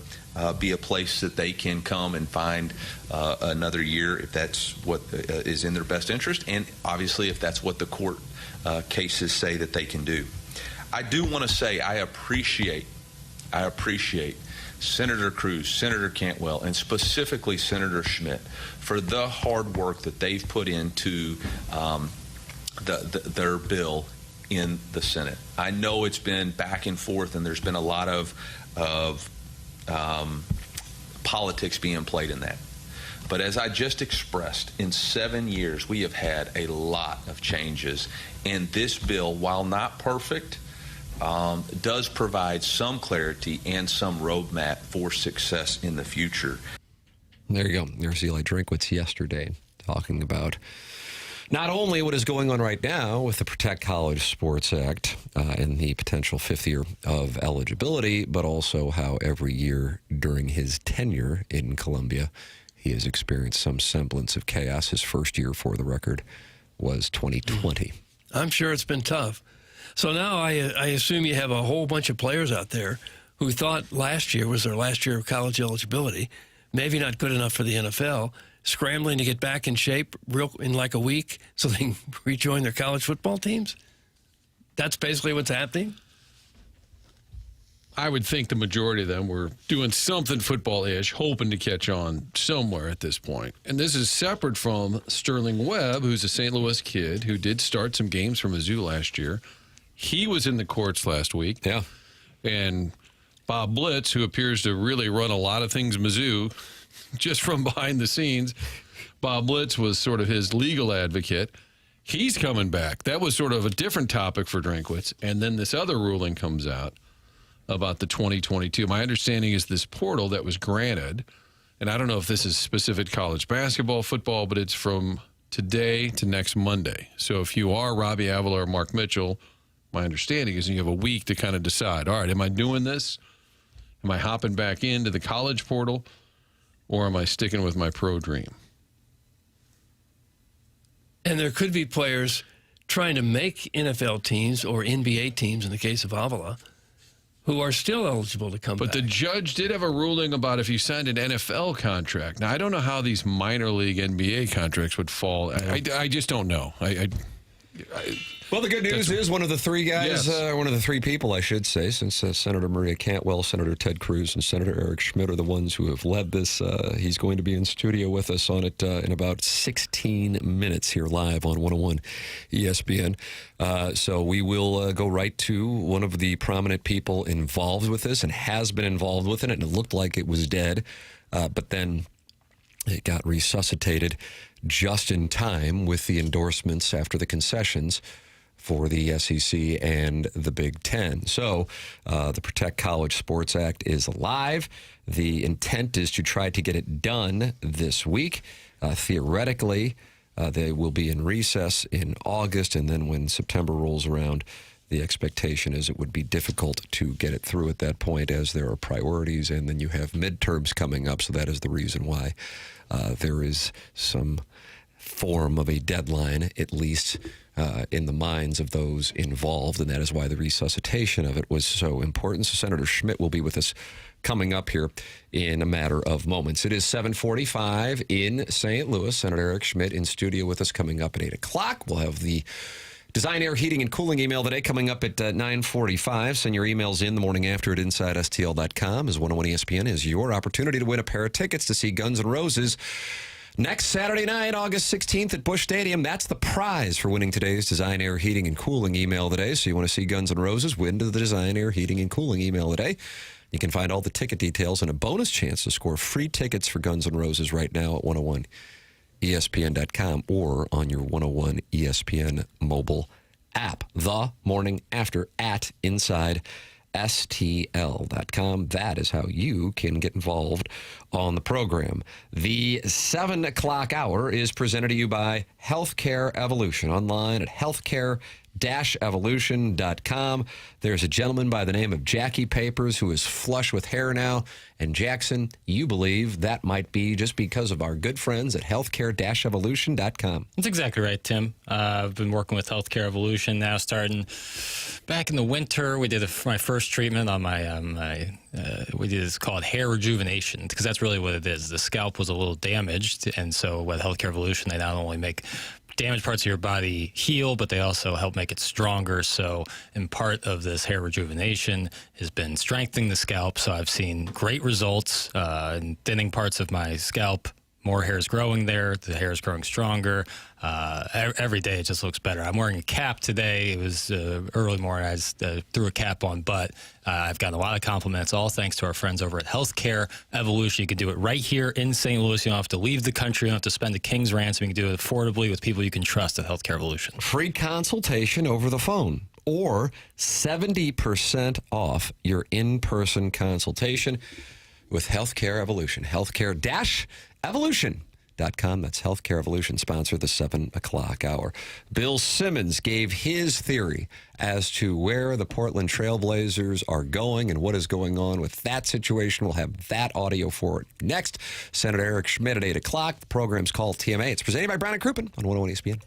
be a place that they can come and find another year if that's what is in their best interest, and obviously if that's what the court cases say that they can do. I do want to say I appreciate Senator Cruz, Senator Cantwell, and specifically Senator Schmitt for the hard work that they've put into their bill in the Senate. I know it's been back and forth, and there's been a lot of politics being played in that. But as I just expressed, in 7 years, we have had a lot of changes. And this bill, while not perfect, does provide some clarity and some roadmap for success in the future. There you go. There's Eli Drinkwitz yesterday talking about not only what is going on right now with the Protect College Sports Act and the potential 5th year of eligibility, but also how every year during his tenure in Columbia, he has experienced some semblance of chaos. His first year, for the record, was 2020. I'm sure it's been tough. So now I assume you have a whole bunch of players out there who thought last year was their last year of college eligibility, maybe not good enough for the NFL, scrambling to get back in shape in like a week so they can rejoin their college football teams? That's basically what's happening? I would think the majority of them were doing something football-ish, hoping to catch on somewhere at this point. And this is separate from Sterling Webb, who's a St. Louis kid who did start some games for Mizzou last year. He was in the courts last week. Yeah. And Bob Blitz, who appears to really run a lot of things Mizzou, just from behind the scenes, Bob Blitz was sort of his legal advocate. He's coming back. That was sort of a different topic for Drinkwitz. And then this other ruling comes out about the 2022. My understanding is this portal that was granted, and I don't know if this is specific college basketball, football, but it's from today to next Monday. So if you are Robbie Avila or Mark Mitchell, my understanding is you have a week to kind of decide, all right, am I doing this? Am I hopping back into the college portal, or am I sticking with my pro dream? And there could be players trying to make NFL teams or NBA teams, in the case of Avila, who are still eligible to come back. But the judge did have a ruling about if you signed an NFL contract. Now, I don't know how these minor league NBA contracts would fall. I just don't know. Well, the good news is one of the three guys, one of the three people, I should say, since Senator Maria Cantwell, Senator Ted Cruz, and Senator Eric Schmitt are the ones who have led this. He's going to be in studio with us on it in about 16 minutes here live on 101 ESPN. So we will go right to one of the prominent people involved with this and has been involved with it, and it looked like it was dead, but then it got resuscitated just in time with the endorsements after the concessions for the SEC and the Big Ten. So the Protect College Sports Act is alive. The intent is to try to get it done this week. Theoretically, they will be in recess in August, and then when September rolls around, the expectation is it would be difficult to get it through at that point, as there are priorities, and then you have midterms coming up, so that is the reason why there is some form of a deadline, at least in the minds of those involved, and that is why the resuscitation of it was so important. So Senator Schmitt will be with us coming up here in a matter of moments. It is 7:45 in St. Louis. Senator Eric Schmitt in studio with us coming up at 8 o'clock. We'll have the Design, Air, Heating, and Cooling email today coming up at 9:45. Send your emails in the morning after at InsideSTL.com, as 101 ESPN is your opportunity to win a pair of tickets to see Guns N' Roses next Saturday night, August 16th at Busch Stadium. That's the prize for winning today's Design, Air, Heating, and Cooling email today. So you want to see Guns N' Roses, win to the Design, Air, Heating, and Cooling email today. You can find all the ticket details and a bonus chance to score free tickets for Guns N' Roses right now at 101ESPN.com or on your 101 ESPN mobile app. The morning after at InsideSTL.com. That is how you can get involved on the program. The 7 o'clock hour is presented to you by Healthcare Evolution, online at healthcare-evolution.com. There's a gentleman by the name of Jackie Papers who is flush with hair now. And Jackson, you believe that might be just because of our good friends at healthcare-evolution.com. That's exactly right, Tim. I've been working with Healthcare Evolution now, starting back in the winter. We did my first treatment on we did this called hair rejuvenation, because that's really what it is. The scalp was a little damaged, and so with Healthcare Evolution, they not only make damaged parts of your body heal, but they also help make it stronger. So, in part of this hair rejuvenation has been strengthening the scalp. So I've seen great results in thinning parts of my scalp. More hair is growing there. The hair is growing stronger. Every day it just looks better. I'm wearing a cap today. It was early morning. I just threw a cap on, but I've gotten a lot of compliments, all thanks to our friends over at Healthcare Evolution. You can do it right here in St. Louis. You don't have to leave the country. You don't have to spend a king's ransom. You can do it affordably with people you can trust at Healthcare Evolution. Free consultation over the phone, or 70% off your in-person consultation with Healthcare Evolution. Healthcare-Evolution.com. That's Healthcare Evolution, sponsor the 7 o'clock hour. Bill Simmons gave his theory as to where the Portland Trailblazers are going and what is going on with that situation. We'll have that audio for it next. Senator Eric Schmitt at 8 o'clock. The program's called TMA. It's presented by Brown and Crouppen on 101 ESPN.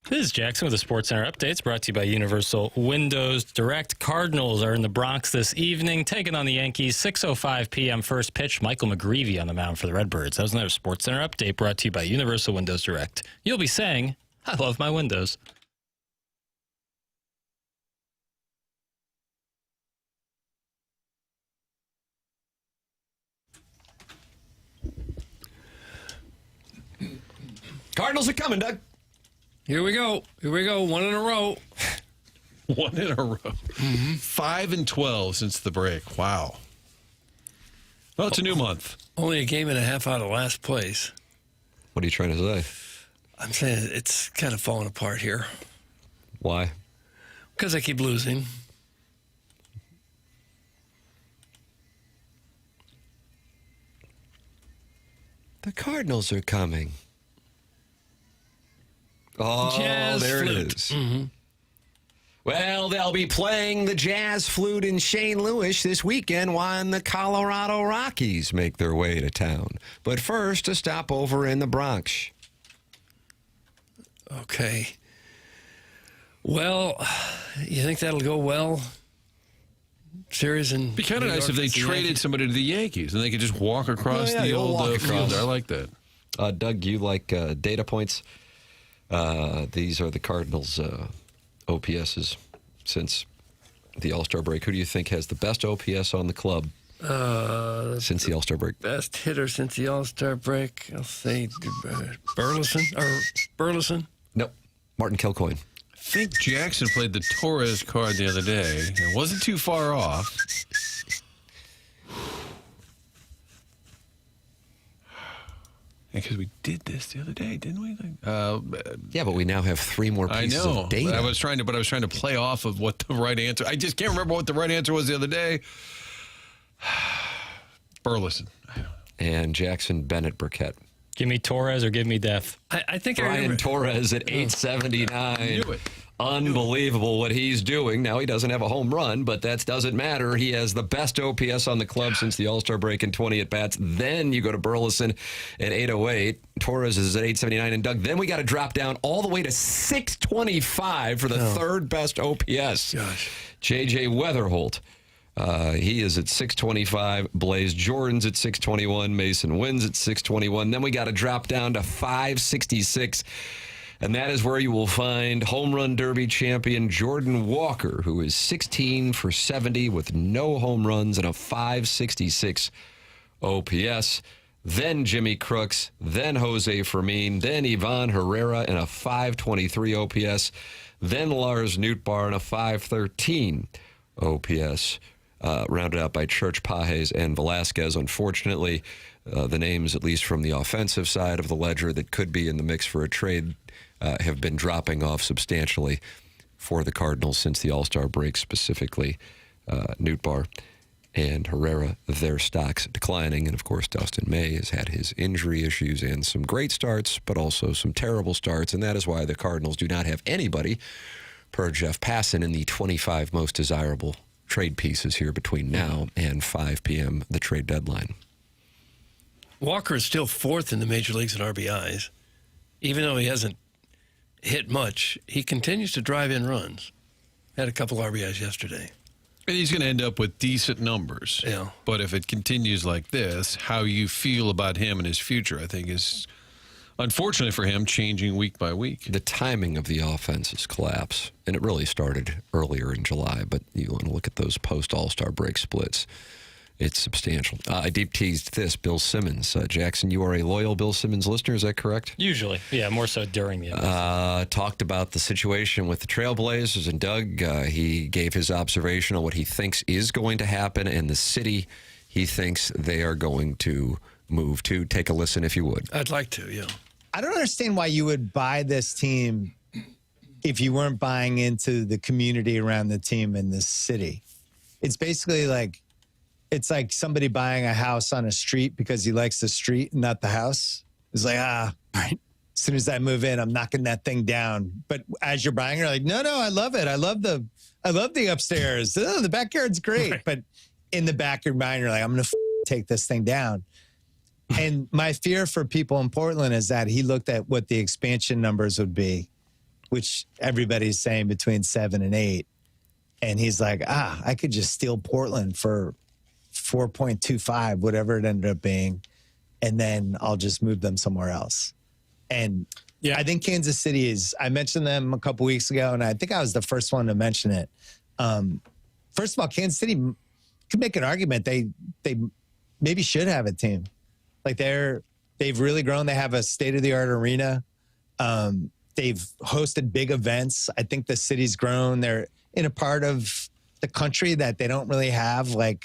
This is Jackson with the Sports Center updates brought to you by Universal Windows Direct. Cardinals are in the Bronx this evening, taking on the Yankees. 6:05 p.m. first pitch. Michael McGreevy on the mound for the Redbirds. That was another Sports Center update brought to you by Universal Windows Direct. You'll be saying, I love my windows. Cardinals are coming, Doug. Here we go. One in a row. One in a row. 5-12 since the break. Wow. Well, it's a new month. Only a game and a half out of last place. What are you trying to say? I'm saying it's kind of falling apart here. Why? Because I keep losing. The Cardinals are coming. Oh, Jazz there flute. it is. Well, they'll be playing the Jazz Flute in St. Louis this weekend while the Colorado Rockies make their way to town. But first, a stopover in the Bronx. Okay. Well, you think that'll go well? Series in It'd be kind of New nice York if they against the traded Yankees? somebody to the Yankees and they could just walk across the they'll old walk field. across. I like that. Doug, you like data points? These are the Cardinals' OPSs since the All-Star break. Who do you think has the best OPS on the club since the All-Star break? Best hitter since the All-Star break, I'll say Burleson. Nope. Martin Kilcoyne. I think Jackson played the Torres card the other day. It wasn't too far off. Because we did this the other day, didn't we? Yeah, but we now have 3 more pieces of data. I was trying to play off of what the right answer. I just can't remember what the right answer was the other day. Burleson. And Jackson Burkett. Give me Torres or give me death. I think I Brian remember. Torres at 879. I knew it. Unbelievable what he's doing. Now, he doesn't have a home run, but that doesn't matter. He has the best OPS on the club since the All-Star break in 20 at-bats. Then you go to Burleson at 808. Torres is at 879. And, Doug, then we got to drop down all the way to 625 for the third best OPS. Gosh. J.J. Weatherholt. He is at 625. Blaze Jordan's at 621. Mason Wynn's at 621. Then we got to drop down to 566. And that is where you will find home run derby champion Jordan Walker, who is 16 for 70 with no home runs and a 566 OPS. Then Jimmy Crooks, then Jose Fermin, then Ivan Herrera and a 523 OPS. Then Lars Nootbaar and a 513 OPS. Rounded out by Church, Pages, and Velasquez. Unfortunately, the names, at least from the offensive side of the ledger, that could be in the mix for a trade have been dropping off substantially for the Cardinals since the All-Star break, specifically Nootbaar and Herrera, their stocks declining. And, of course, Dustin May has had his injury issues and some great starts, but also some terrible starts. And that is why the Cardinals do not have anybody, per Jeff Passan, in the 25 most desirable trade pieces here between now and 5 p.m., the trade deadline. Walker is still 4th in the major leagues in RBIs. Even though he hasn't hit much, he continues to drive in runs. Had a couple RBIs yesterday. And he's going to end up with decent numbers. Yeah. But if it continues like this, how you feel about him and his future, I think, is, unfortunately for him, changing week by week. The timing of the offense's collapse, and it really started earlier in July, but you want to look at those post-All-Star break splits. It's substantial. I deep teased this, Bill Simmons. Jackson, you are a loyal Bill Simmons listener, is that correct? Usually. Yeah, more so during the episode. Talked about the situation with the Trailblazers, and Doug, he gave his observation on what he thinks is going to happen and the city he thinks they are going to move to. Take a listen if you would. I'd like to, yeah. I don't understand why you would buy this team if you weren't buying into the community around the team in this city. It's basically like, it's like somebody buying a house on a street because he likes the street and not the house. It's like, right. As soon as I move in, I'm knocking that thing down. But as you're buying, you're like, no, I love it. I love the upstairs. Oh, the backyard's great. Right. But in the back of your mind, you're like, I'm going to take this thing down. And my fear for people in Portland is that he looked at what the expansion numbers would be which everybody's saying between 7 and 8. And he's like, I could just steal Portland for 4.25, whatever it ended up being, and then I'll just move them somewhere else. And I think Kansas City is, I mentioned them a couple weeks ago, and I think I was the first one to mention it. First of all, Kansas City could make an argument they maybe should have a team. Like they've really grown. They have a state-of-the-art arena. They've hosted big events. I think the city's grown. They're in a part of the country that they don't really have. Like,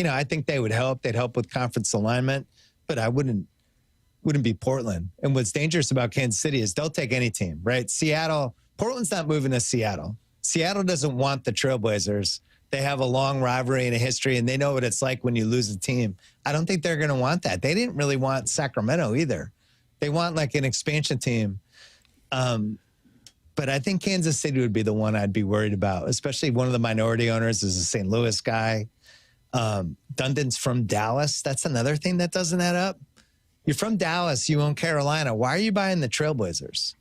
I think they would help. They'd help with conference alignment, but I wouldn't be Portland. And what's dangerous about Kansas City is they'll take any team, right? Portland's not moving to Seattle. Seattle doesn't want the Trailblazers. They have a long rivalry and a history, and they know what it's like when you lose a team. I don't think they're going to want that. They didn't really want Sacramento either. They want like an expansion team. But I think Kansas City would be the one I'd be worried about, especially one of the minority owners is a St. Louis guy. Dundon's from Dallas. That's another thing that doesn't add up. You're from Dallas. You own Carolina. Why are you buying the Trailblazers?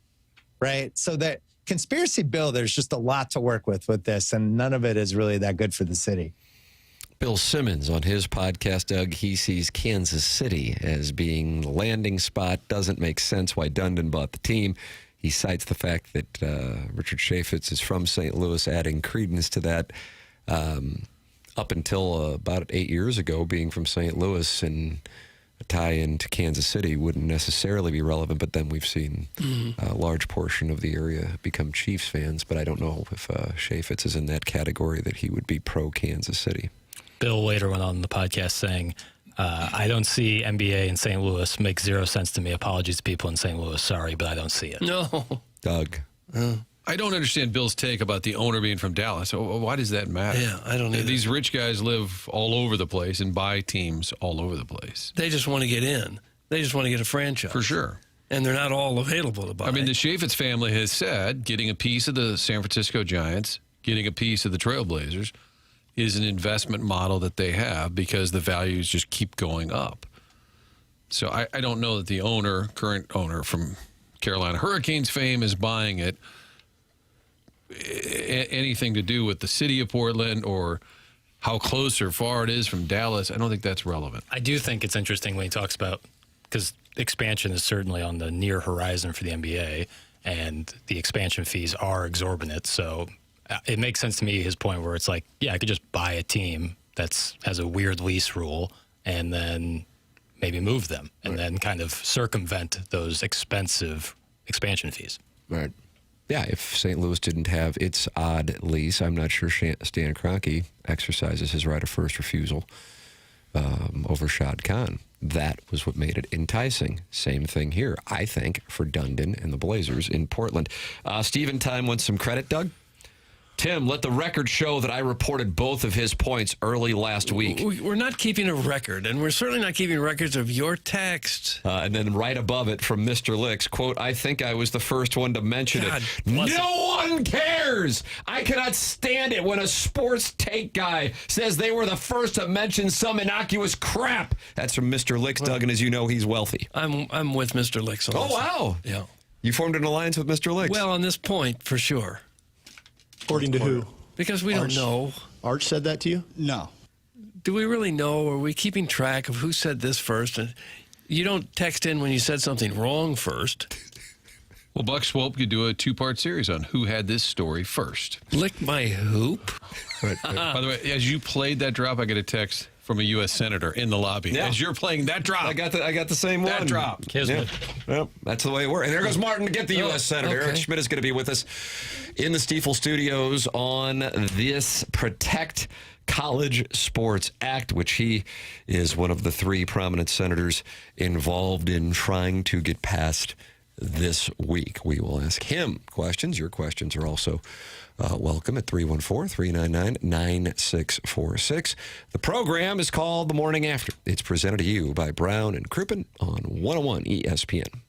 Right? So that conspiracy bill, there's just a lot to work with this, and none of it is really that good for the city. Bill Simmons on his podcast, Doug, he sees Kansas City as being the landing spot. Doesn't make sense why Dundon bought the team. He cites the fact that Richard Chaffetz is from St. Louis, adding credence to that. Up until about 8 years ago, being from St. Louis and a tie-in to Kansas City wouldn't necessarily be relevant, but then we've seen a large portion of the area become Chiefs fans, but I don't know if Chaffetz is in that category that he would be pro-Kansas City. Bill later went on the podcast saying, I don't see NBA in St. Louis. Makes zero sense to me. Apologies to people in St. Louis. Sorry, but I don't see it. No. Doug. I don't understand Bill's take about the owner being from Dallas. Why does that matter? Yeah, I don't either. These rich guys live all over the place and buy teams all over the place. They just want to get in. They just want to get a franchise. For sure. And they're not all available to buy. I mean, the Chaffetz family has said getting a piece of the San Francisco Giants, getting a piece of the Trailblazers is an investment model that they have because the values just keep going up. So I don't know that the current owner from Carolina Hurricanes fame is buying it. Anything to do with the city of Portland or how close or far it is from Dallas, I don't think that's relevant. I do think it's interesting when he talks about, because expansion is certainly on the near horizon for the NBA, and the expansion fees are exorbitant. So it makes sense to me, his point where it's like, yeah, I could just buy a team that has a weird lease rule and then maybe move them and then kind of circumvent those expensive expansion fees. Right. Yeah, if St. Louis didn't have its odd lease, I'm not sure Stan Kroenke exercises his right of first refusal over Shad Khan. That was what made it enticing. Same thing here, I think, for Dundon and the Blazers in Portland. Steven Time wants some credit, Doug? Tim, let the record show that I reported both of his points early last week. We're not keeping a record, and we're certainly not keeping records of your text. And then right above it from Mr. Licks, quote, I think I was the first one to mention it. No one cares! I cannot stand it when a sports take guy says they were the first to mention some innocuous crap. That's from Mr. Licks, Doug, and as you know, he's wealthy. I'm with Mr. Licks on this. Oh, wow. Yeah. You formed an alliance with Mr. Licks? Well, on this point, for sure. According to who? Because we don't know. Arch said that to you? No. Do we really know? Are we keeping track of who said this first? And you don't text in when you said something wrong first. Well, Buck Swope could do a two-part series on who had this story first. Lick my hoop. Right. By the way, as you played that drop, I get a text from a U.S. Senator in the lobby. Yeah. As you're playing that drop. I got the same one. That drop. Yeah. Well, that's the way it works. And there goes Martin to get the U.S. Senator. Okay. Eric Schmitt is going to be with us in the Stiefel Studios on this Protect College Sports Act, which he is one of the three prominent senators involved in trying to get passed this week. We will ask him questions. Your questions are also welcome at 314-399-9646. The program is called The Morning After. It's presented to you by Brown and Crouppen on 101 ESPN.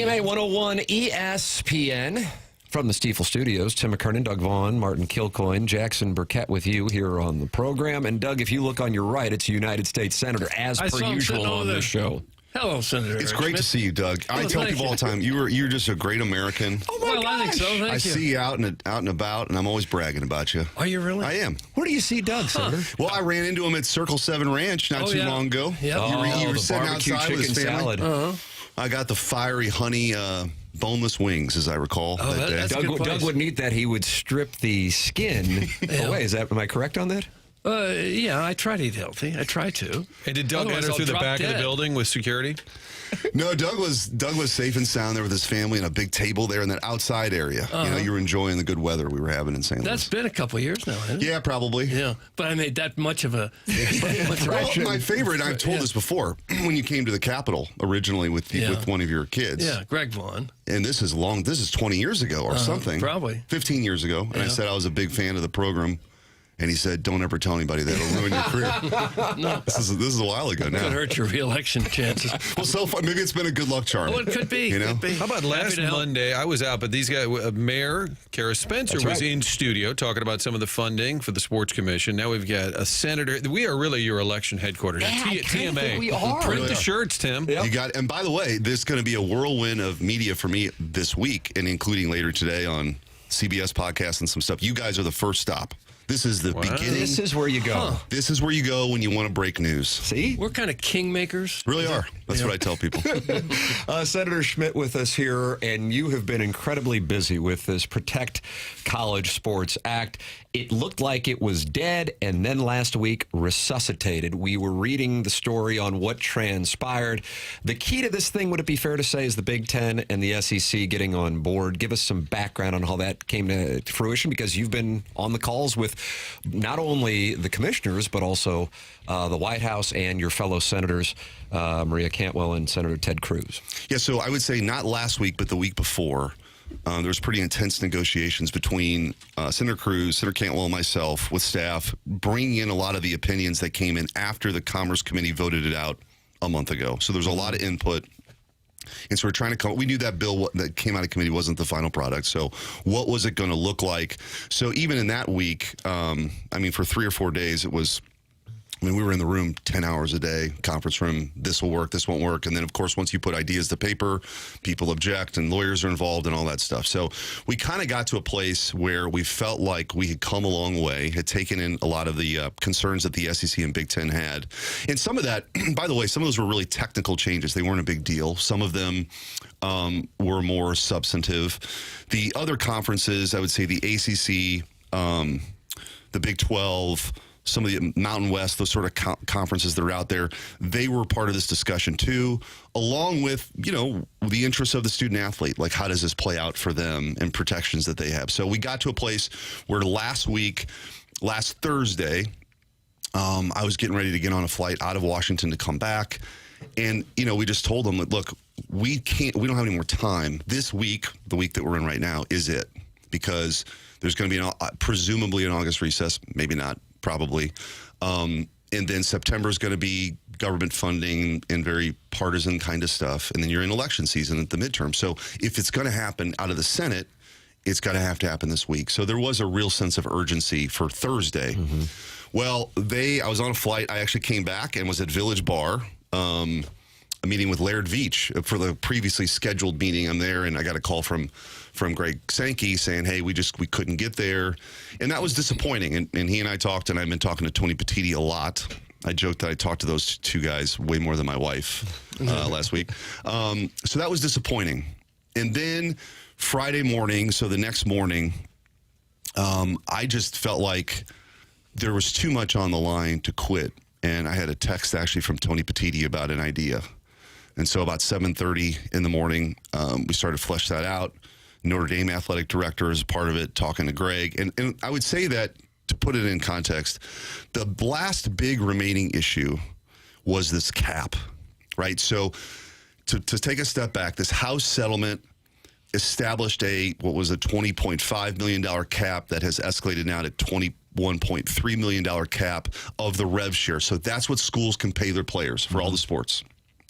EMA 101 ESPN. From the Stiefel Studios, Tim McKernan, Doug Vaughn, Martin Kilcoyne, Jackson Burkett with you here on the program. And Doug, if you look on your right, it's a United States Senator, as per usual on this show. Hello, Senator. It's great to see you, Doug. I tell people all the time, you're just a great American. Oh my gosh. I think so. Thank I you. see you out and about, and I'm always bragging about you. Are you really? I am. Where do you see Doug, Senator? Well, I ran into him at Circle 7 Ranch not too long ago. Yep. You were the sitting barbecue outside with his chicken family. salad. I got the fiery honey boneless wings, as I recall. Oh, that day. that's a good place. Doug wouldn't eat that. He would strip the skin away. Am I correct on that? Yeah, I try to eat healthy. I try to. Hey, did Doug Otherwise, enter I'll through the drop back of the dead. building with security? No, Doug was safe and sound there with his family in a big table there in that outside area. You know, you were enjoying the good weather we were having in St. Louis. That's been a couple of years now, hasn't it? Yeah, probably. Yeah, but I made that much of a Well, my favorite, I've told this before, when you came to the Capitol originally with one of your kids. Yeah, Greg Vaughn. And this is 20 years ago or something. Probably. 15 years ago. And I said I was a big fan of the program. And he said, "Don't ever tell anybody that. It'll ruin your career." No. This is a while ago now. Could hurt your re-election chances. Well, so far, maybe it's been a good luck charm. Oh, it could be. You know? Could be. How about last Monday? I was out, but these guys, Mayor Kara Spencer was in studio talking about some of the funding for the Sports Commission. Now we've got a senator. We are really your election headquarters. TMA. We are. Print the shirts, Tim. You got. And by the way, there's going to be a whirlwind of media for me this week, and including later today on CBS podcast and some stuff. You guys are the first stop. This is the beginning. This is where you go. This is where you go when you want to break news. See? We're kind of kingmakers. Really are. That's what I tell people. Senator Schmitt with us here, and you have been incredibly busy with this Protect College Sports Act. It looked like it was dead, and then last week resuscitated. We were reading the story on what transpired. The key to this thing, would it be fair to say, is the Big Ten and the SEC getting on board. Give us some background on how that came to fruition, because you've been on the calls with not only the commissioners, but also the White House and your fellow senators, Maria Cantwell and Senator Ted Cruz. Yeah, so I would say not last week, but the week before. There was pretty intense negotiations between Senator Cruz, Senator Cantwell, and myself with staff, bringing in a lot of the opinions that came in after the Commerce Committee voted it out a month ago. So there's a lot of input. And so we're trying to come. We knew that bill that came out of committee wasn't the final product. So what was it going to look like? So even in that week, for 3 or 4 days, it was. We were in the room 10 hours a day, conference room, this will work, this won't work. And then, of course, once you put ideas to paper, people object and lawyers are involved and all that stuff. So we kind of got to a place where we felt like we had come a long way, had taken in a lot of the concerns that the SEC and Big Ten had. And some of that, by the way, some of those were really technical changes. They weren't a big deal. Some of them were more substantive. The other conferences, I would say the ACC, the Big 12, some of the Mountain West, those sort of conferences that are out there, they were part of this discussion too, along with, the interests of the student athlete. Like, how does this play out for them and protections that they have? So we got to a place where last Thursday, I was getting ready to get on a flight out of Washington to come back. And, we just told them that, look, we don't have any more time. This week, the week that we're in right now, is it. Because there's going to be presumably an August recess, maybe not. Probably. And then September is going to be government funding and very partisan kind of stuff. And then you're in election season at the midterm. So if it's going to happen out of the Senate, it's got to happen this week. So there was a real sense of urgency for Thursday. Mm-hmm. Well, I was on a flight. I actually came back and was at Village Bar, a meeting with Laird Veach for the previously scheduled meeting. I'm there, and I got a call from Greg Sankey saying, hey, we couldn't get there. And that was disappointing. And he and I talked, and I've been talking to Tony Petitti a lot. I joked that I talked to those two guys way more than my wife last week. So that was disappointing. And then Friday morning, so the next morning, I just felt like there was too much on the line to quit. And I had a text actually from Tony Petitti about an idea. And so about 7:30 in the morning, we started to flesh that out. Notre Dame athletic director is a part of it, talking to Greg. And I would say that, to put it in context, the last big remaining issue was this cap, right? So to take a step back, this House settlement established what was a $20.5 million cap that has escalated now to $21.3 million cap of the rev share. So that's what schools can pay their players for all the sports,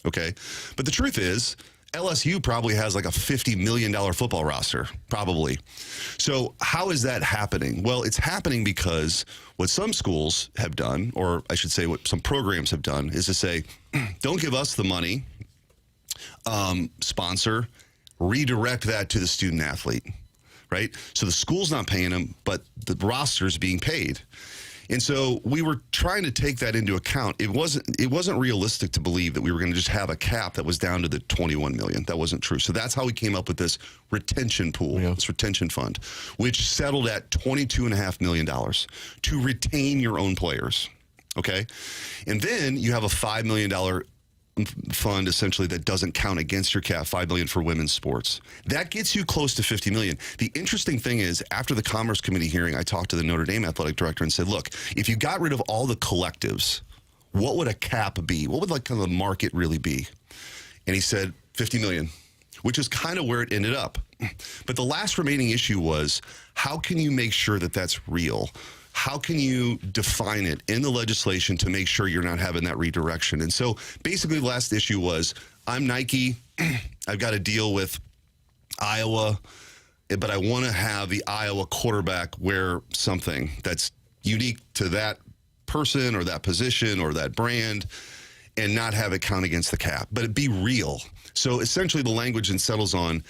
okay? But the truth is, LSU probably has like a $50 million football roster, probably. So how is that happening? Well, it's happening because what some schools have done, or I should say what some programs have done, is to say, don't give us the money, sponsor, redirect that to the student athlete, right? So the school's not paying them, but the roster's being paid. And so we were trying to take that into account. It wasn't realistic to believe that we were going to just have a cap that was down to the 21 million. That wasn't true. So that's how we came up with this retention pool, this retention fund, which settled at $22.5 million to retain your own players. Okay. And then you have a $5 million fund essentially that doesn't count against your cap, $5 million for women's sports. That gets you close to $50 million. The interesting thing is, after the Commerce Committee hearing, I talked to the Notre Dame athletic director and said, look, if you got rid of all the collectives, what would a cap be? What would like kind of the market really be? And he said 50 million, which is kind of where it ended up. But the last remaining issue was, how can you make sure that that's real? How can you define it in the legislation to make sure you're not having that redirection? And so basically the last issue was, I'm Nike, I've got to deal with Iowa, but I want to have the Iowa quarterback wear something that's unique to that person or that position or that brand and not have it count against the cap, but it be real. So essentially the language then settles on,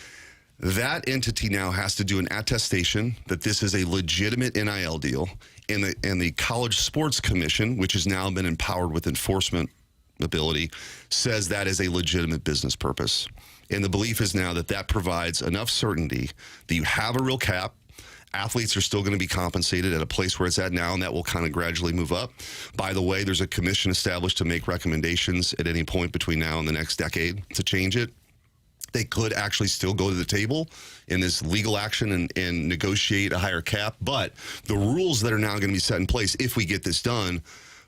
that entity now has to do an attestation that this is a legitimate NIL deal, and the College Sports Commission, which has now been empowered with enforcement ability, says that is a legitimate business purpose. And the belief is now that that provides enough certainty that you have a real cap. Athletes are still going to be compensated at a place where it's at now, and that will kind of gradually move up. By the way, there's a commission established to make recommendations at any point between now and the next decade to change it. They could actually still go to the table in this legal action and negotiate a higher cap. But the rules that are now going to be set in place, if we get this done,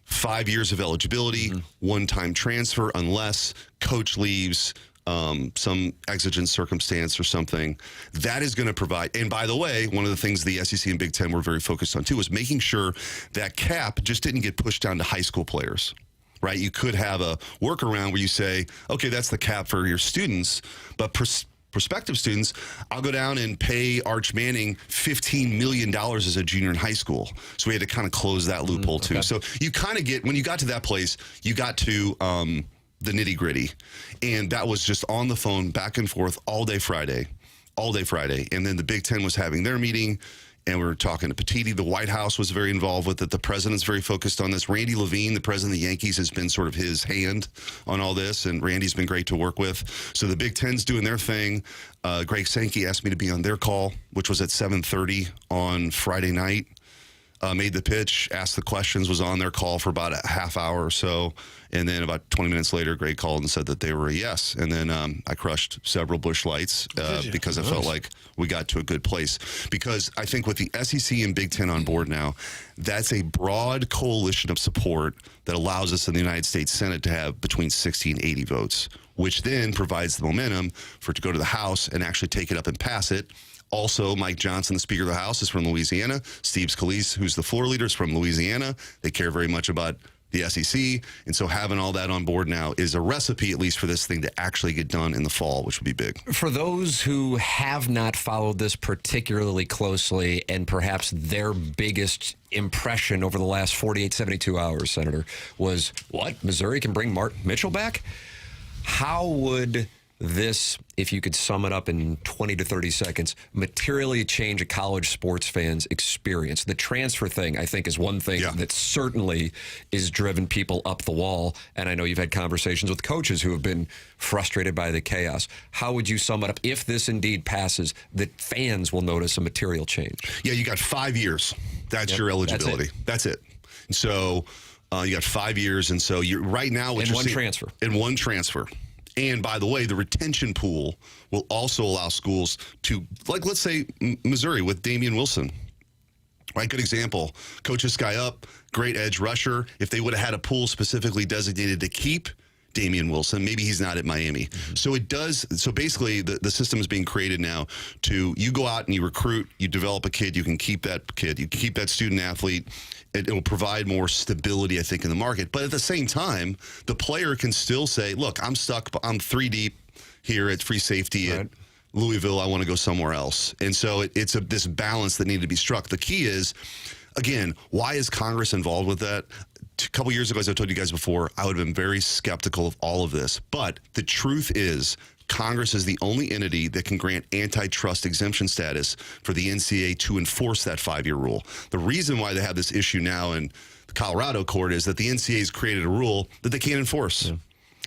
5 years of eligibility, one-time transfer unless coach leaves, some exigent circumstance or something, that is going to provide. And by the way, one of the things the SEC and Big Ten were very focused on too was making sure that cap just didn't get pushed down to high school players. Right? You could have a workaround where you say, okay, that's the cap for your students, but prospective students, I'll go down and pay Arch Manning $15 million as a junior in high school. So we had to kind of close that loophole too. So you kind of get, when you got to that place, you got to the nitty gritty. And that was just on the phone, back and forth all day Friday. And then the Big Ten was having their meeting. And we were talking to Petiti. The White House was very involved with it. The president's very focused on this. Randy Levine, the president of the Yankees, has been sort of his hand on all this, and Randy's been great to work with. So the Big Ten's doing their thing. Greg Sankey asked me to be on their call, which was at 7:30 on Friday night. Made the pitch, asked the questions, was on their call for about a half hour or so. And then about 20 minutes later, Greg called and said that they were a yes. And then I crushed several Busch Lights because I felt like we got to a good place. Because I think with the SEC and Big Ten on board now, that's a broad coalition of support that allows us in the United States Senate to have between 60 and 80 votes, which then provides the momentum for it to go to the House and actually take it up and pass it. Also, Mike Johnson, the Speaker of the House, is from Louisiana. Steve Scalise, who's the floor leader, is from Louisiana. They care very much about the SEC. And so having all that on board now is a recipe, at least for this thing to actually get done in the fall, which would be big. For those who have not followed this particularly closely and perhaps their biggest impression over the last 48, 72 hours, Senator, was, what, Missouri can bring Mark Mitchell back? How would this, if you could sum it up in 20 to 30 seconds, materially change a college sports fan's experience? The transfer thing, I think, is one thing that certainly is driven people up the wall. And I know you've had conversations with coaches who have been frustrated by the chaos. How would you sum it up if this indeed passes, that fans will notice a material change? Yeah, you got 5 years. That's your eligibility. That's it. And so you got 5 years. And so you're right now. In one transfer. In one transfer. And by the way, the retention pool will also allow schools to, like, let's say Missouri with Damian Wilson, right? Good example. Coach this guy up, great edge rusher. If they would have had a pool specifically designated to keep Damian Wilson, maybe he's not at Miami. So it does. So basically the system is being created now to, you go out and you recruit, you develop a kid, you can keep that kid, you can keep that student athlete. It will provide more stability, I think, in the market. But at the same time, the player can still say, look, I'm stuck, I'm 3 deep here at free safety at Louisville. I want to go somewhere else. And so it's this balance that needed to be struck. The key is, again, why is Congress involved with that? A couple years ago, as I told you guys before, I would have been very skeptical of all of this. But the truth is, Congress is the only entity that can grant antitrust exemption status for the NCAA to enforce that 5-year rule. The reason why they have this issue now in the Colorado court is that the NCAA has created a rule that they can't enforce. Yeah.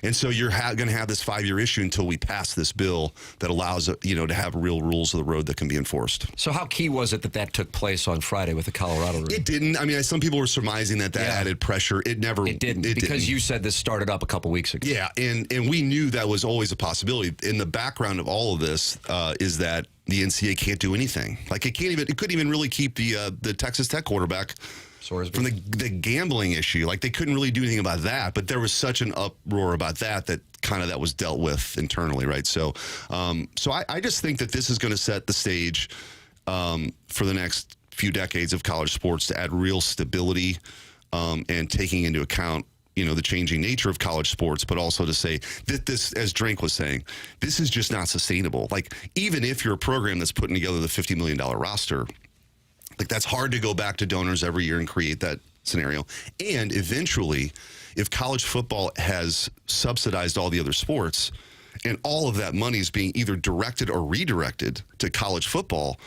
And so you're going to have this 5-year issue until we pass this bill that allows, to have real rules of the road that can be enforced. So how key was it that took place on Friday with the Colorado rule? It didn't. I mean, some people were surmising that added pressure. It didn't. Because you said this started up a couple weeks ago. Yeah, and we knew that was always a possibility. In the background of all of this is that the NCAA can't do anything. Like it couldn't even really keep the Texas Tech quarterback from the gambling issue. Like they couldn't really do anything about that, but there was such an uproar about that was dealt with internally, right? So I just think that this is going to set the stage for the next few decades of college sports to add real stability and taking into account the changing nature of college sports, but also to say that this, as Drink was saying, this is just not sustainable. Like even if you're a program that's putting together the $50 million roster, like that's hard to go back to donors every year and create that scenario. And eventually, if college football has subsidized all the other sports and all of that money is being either directed or redirected to college football,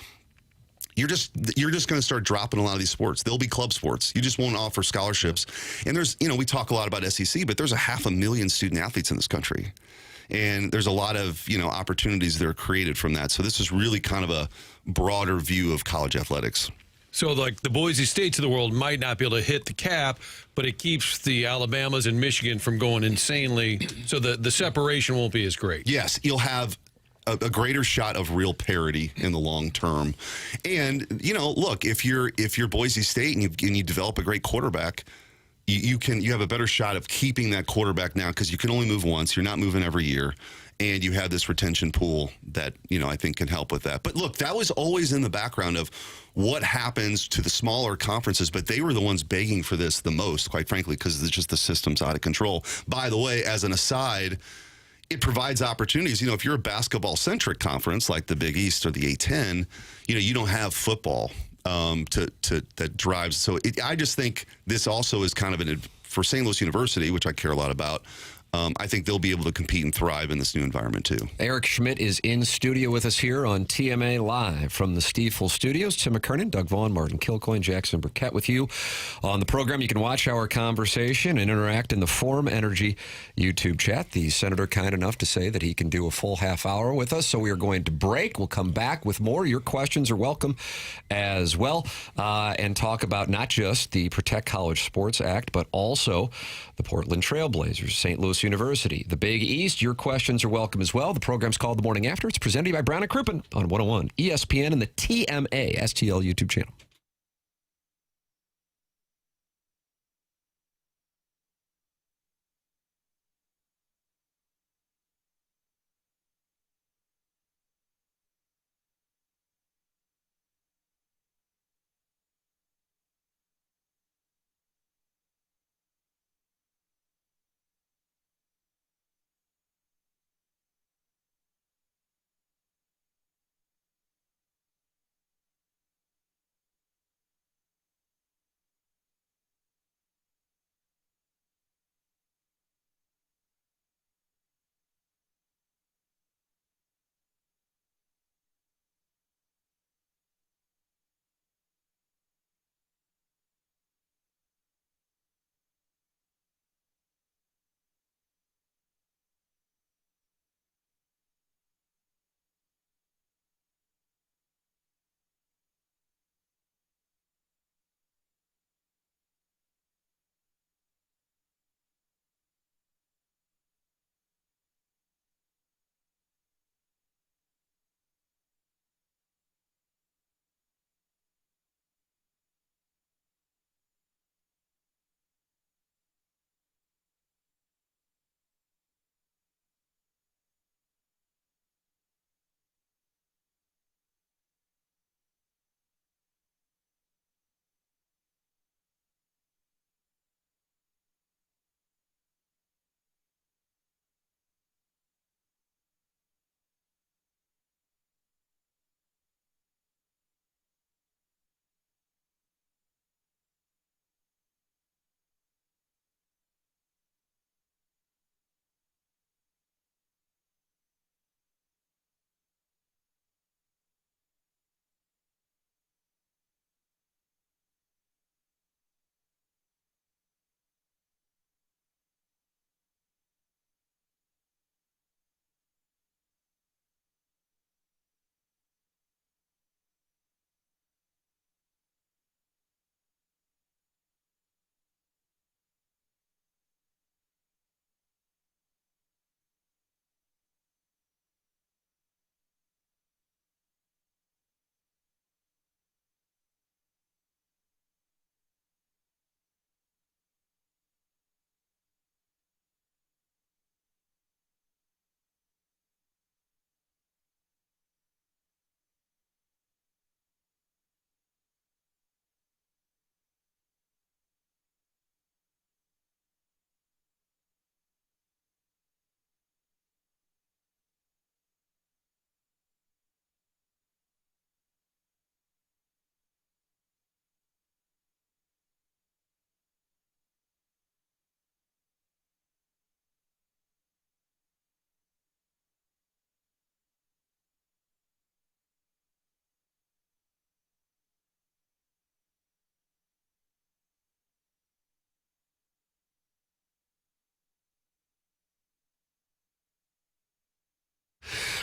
you're just going to start dropping a lot of these sports. They'll be club sports. You just won't offer scholarships. And there's, we talk a lot about SEC, but there's 500,000 student athletes in this country. And there's a lot of, opportunities that are created from that. So this is really kind of a broader view of college athletics. So, like, the Boise States of the world might not be able to hit the cap, but it keeps the Alabamas and Michigan from going insanely, so the separation won't be as great. Yes, you'll have a greater shot of real parity in the long term. And, look, if you're Boise State and you develop a great quarterback, you have a better shot of keeping that quarterback now because you can only move once. You're not moving every year. And you have this retention pool that, I think can help with that. But look, that was always in the background of what happens to the smaller conferences, but they were the ones begging for this the most, quite frankly, because it's just the system's out of control. By the way, as an aside, it provides opportunities. If you're a basketball-centric conference like the Big East or the A-10, you don't have football that drives. So I just think this also is kind of for St. Louis University, which I care a lot about, I think they'll be able to compete and thrive in this new environment, too. Eric Schmitt is in studio with us here on TMA Live from the Stiefel Studios. Tim McKernan, Doug Vaughn, Martin Kilcoyne, Jackson Burkett with you on the program. You can watch our conversation and interact in the Forum Energy YouTube chat. The senator kind enough to say that he can do a full half hour with us, so we are going to break. We'll come back with more. Your questions are welcome as well, and talk about not just the Protect College Sports Act, but also the Portland Trailblazers, St. Louis University, the Big East. Your questions are welcome as well. The program's called The Morning After. It's presented to you by Brown & Crouppen on 101 ESPN and the TMA STL YouTube channel.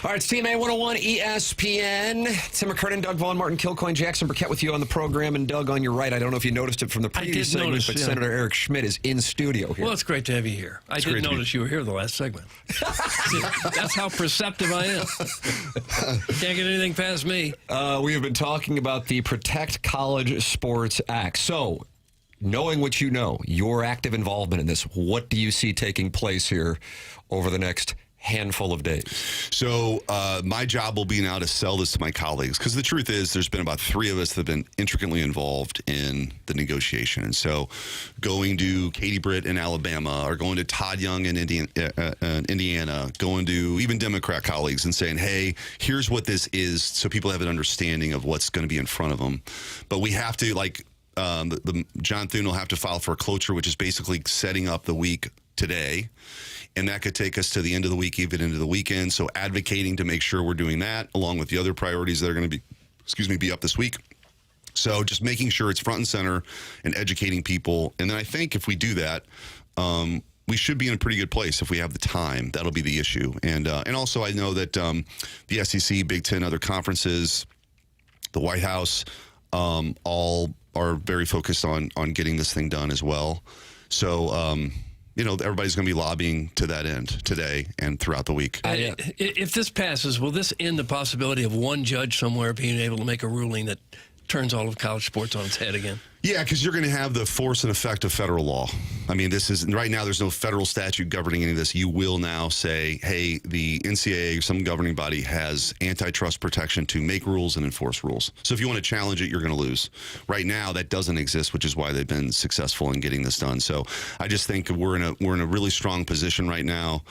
All right, it's TMA 101 ESPN. Tim McKernan, Doug Vaughn, Martin Kilcoyne, Jackson Burkett with you on the program. And Doug, on your right, I don't know if you noticed it from the previous segment, notice, but yeah. Senator Eric Schmitt is in studio here. Well, it's great to have you here. I did notice you were here the last segment. See, that's how perceptive I am. Can't get anything past me. We have been talking about the Protect College Sports Act. So, knowing what you know, your active involvement in this, what do you see taking place here over the next handful of days? So my job will be now to sell this to my colleagues, because the truth is there's been about 3 of us that have been intricately involved in the negotiation. And so going to Katie Britt in Alabama, or going to Todd Young in Indiana, going to even Democrat colleagues and saying, hey, here's what this is, so people have an understanding of what's going to be in front of them. But we have to, like, the John Thune will have to file for a cloture, which is basically setting up the week today. And that could take us to the end of the week, even into the weekend. So advocating to make sure we're doing that, along with the other priorities that are going to be up this week. So just making sure it's front and center and educating people. And then I think if we do that, we should be in a pretty good place if we have the time. That'll be the issue. And also I know that the SEC, Big Ten, other conferences, the White House, all are very focused on getting this thing done as well. So, everybody's going to be lobbying to that end today and throughout the week. If this passes, will this end the possibility of one judge somewhere being able to make a ruling that turns all of college sports on its head again? Yeah, because you're going to have the force and effect of federal law. I mean, this is right now, there's no federal statute governing any of this. You will now say, hey, the NCAA, some governing body, has antitrust protection to make rules and enforce rules. So if you want to challenge it, you're going to lose. Right now, that doesn't exist, which is why they've been successful in getting this done. So I just think we're in a really strong position right now.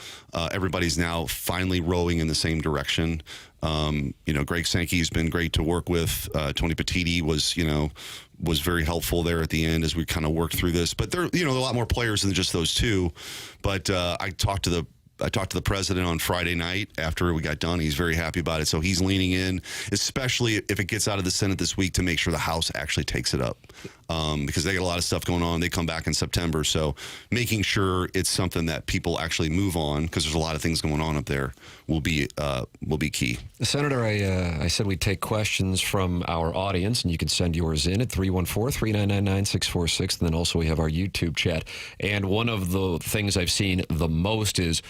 Everybody's now finally rowing in the same direction. Greg Sankey's been great to work with. Tony Petiti was very helpful there at the end as we kind of worked through this. But there are a lot more players than just those two. But I talked to the president on Friday night after we got done. He's very happy about it. So he's leaning in, especially if it gets out of the Senate this week, to make sure the House actually takes it up. Because they got a lot of stuff going on. They come back in September. So making sure it's something that people actually move on, because there's a lot of things going on up there, will be key. Senator, I said we'd take questions from our audience, and you can send yours in at 314-399-9646. And then also we have our YouTube chat. And one of the things I've seen the most is,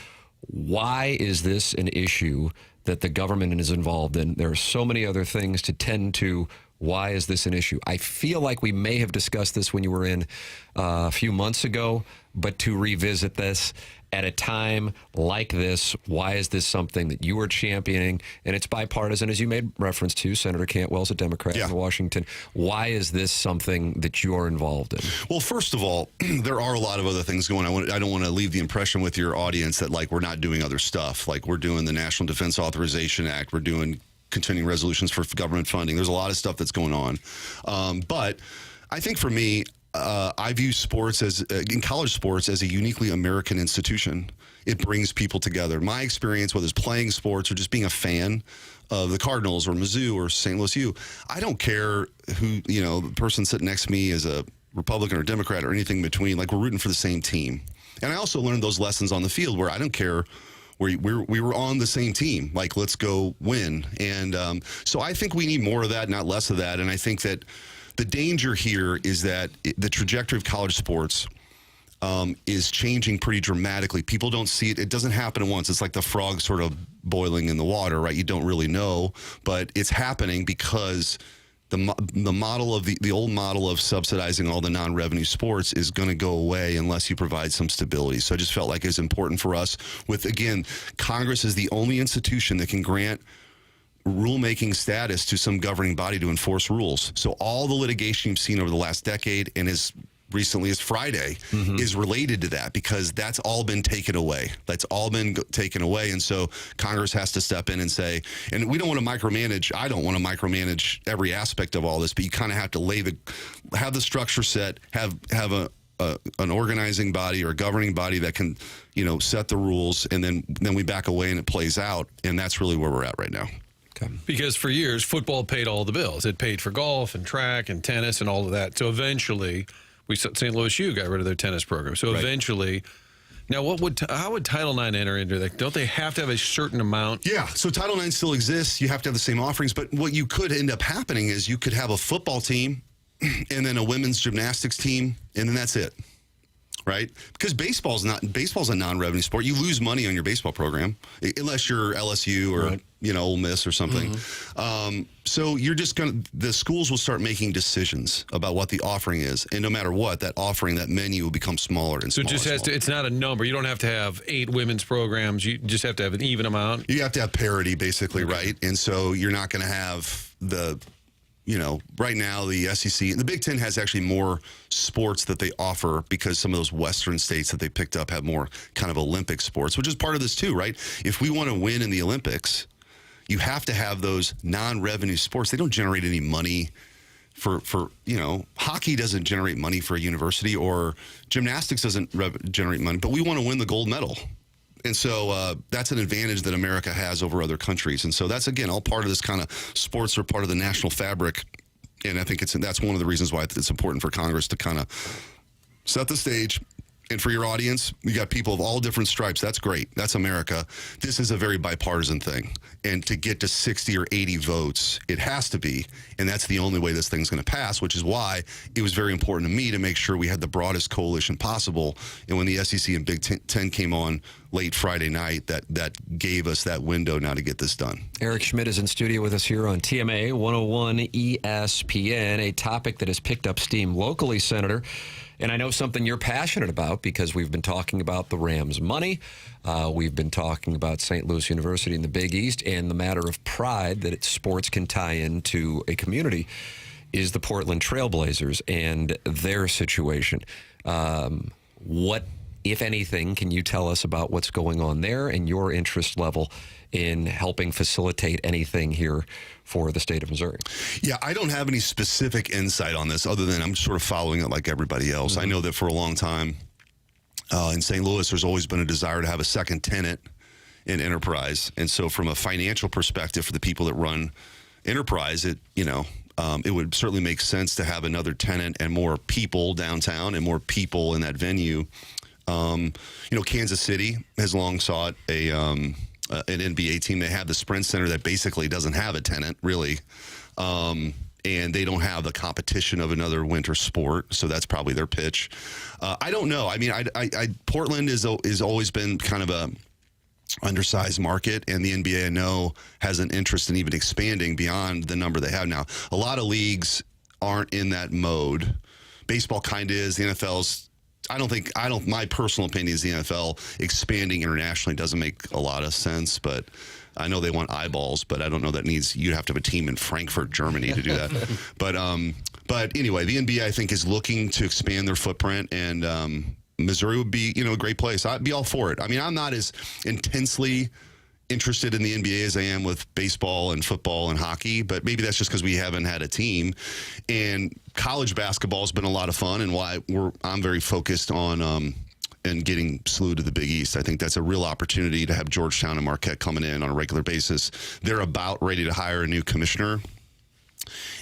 why is this an issue that the government is involved in? There are so many other things to tend to. Why is this an issue? I feel like we may have discussed this when you were in a few months ago, but to revisit this at a time like this, why is this something that you are championing? And it's bipartisan, as you made reference to. Senator Cantwell's a Democrat in Washington. Why is this something that you are involved in? Well, first of all, there are a lot of other things going on. I don't want to leave the impression with your audience that, like, we're not doing other stuff. Like, we're doing the National Defense Authorization Act. We're doing continuing resolutions for government funding. There's a lot of stuff that's going on. But I think for me, I view sports in college sports as a uniquely American institution. It brings people together. My experience, whether it's playing sports or just being a fan of the Cardinals or Mizzou or St. Louis U, I don't care who, the person sitting next to me is a Republican or Democrat or anything in between. Like, we're rooting for the same team. And I also learned those lessons on the field, where I don't care. We were on the same team. Like, let's go win. And so I think we need more of that, not less of that. And I think that the danger here is that the trajectory of college sports is changing pretty dramatically. People don't see it. It doesn't happen at once. It's like the frog sort of boiling in the water, right? You don't really know, but it's happening because the model of the old model of subsidizing all the non-revenue sports is going to go away unless you provide some stability. So I just felt like it was important for us again, Congress is the only institution that can grant rulemaking status to some governing body to enforce rules. So all the litigation you've seen over the last decade, and as recently as Friday, is related to that, because that's all been taken away. That's all been taken away. And so Congress has to step in and say, and we don't want to micromanage. I don't want to micromanage every aspect of all this, but you kind of have to have the structure set, have an organizing body or a governing body that can, set the rules, and then we back away and it plays out. And that's really where we're at right now. Because for years, football paid all the bills. It paid for golf and track and tennis and all of that. So eventually, St. Louis U got rid of their tennis program. So eventually, Now, how would Title IX enter into that? Don't they have to have a certain amount? Yeah, so Title IX still exists. You have to have the same offerings, but what you could end up happening is you could have a football team and then a women's gymnastics team, and then that's it, right? Because baseball's a non-revenue sport. You lose money on your baseball program unless you're LSU or Ole Miss or something. So you're just the schools will start making decisions about what the offering is, and no matter what, that offering, that menu will become smaller and smaller. So it just has to. It's not a number. You don't have to have 8 women's programs. You just have to have an even amount. You have to have parity, basically, right? And so you're not going to have right now the SEC, the Big Ten has actually more sports that they offer because some of those Western states that they picked up have more kind of Olympic sports, which is part of this too, right? If we want to win in the Olympics, you have to have those non-revenue sports. They don't generate any money for hockey doesn't generate money for a university, or gymnastics doesn't generate money, but we want to win the gold medal. And so that's an advantage that America has over other countries. And so that's, again, all part of this kind of sports are part of the national fabric. And I think that's one of the reasons why it's important for Congress to kind of set the stage. And for your audience, you got people of all different stripes. That's great. That's America. This is a very bipartisan thing. And to get to 60 or 80 votes, it has to be. And that's the only way this thing's going to pass, which is why it was very important to me to make sure we had the broadest coalition possible. And when the SEC and Big Ten came on late Friday night, that gave us that window now to get this done. Eric Schmitt is in studio with us here on TMA 101 ESPN, a topic that has picked up steam locally, Senator. And I know something you're passionate about because we've been talking about the Rams' money. We've been talking about St. Louis University in the Big East, and the matter of pride that sports can tie into a community is the Portland Trailblazers and their situation. What, if anything, can you tell us about what's going on there and your interest level in helping facilitate anything here for the state of Missouri? Yeah, I don't have any specific insight on this other than I'm sort of following it like everybody else. I know that for a long time in St. Louis, there's always been a desire to have a second tenant in Enterprise. And so from a financial perspective for the people that run Enterprise, it would certainly make sense to have another tenant and more people downtown and more people in that venue. Kansas City has long sought an NBA team. They have the Sprint Center that basically doesn't have a tenant, really. And they don't have the competition of another winter sport, so that's probably their pitch. I don't know. I mean, Portland is always been kind of a undersized market, and the NBA, I know, has an interest in even expanding beyond the number they have now. A lot of leagues aren't in that mode. Baseball kind of is. The NFL's my personal opinion is the NFL expanding internationally doesn't make a lot of sense, but I know they want eyeballs, but I don't know you'd have to have a team in Frankfurt, Germany to do that. But anyway, the NBA, I think, is looking to expand their footprint, and Missouri would be, a great place. I'd be all for it. I mean, I'm not as intensely interested in the NBA as I am with baseball and football and hockey, but maybe that's just because we haven't had a team. And college basketball has been a lot of fun, and why I'm very focused on and getting SLU to the Big East. I think that's a real opportunity to have Georgetown and Marquette coming in on a regular basis. They're about ready to hire a new commissioner.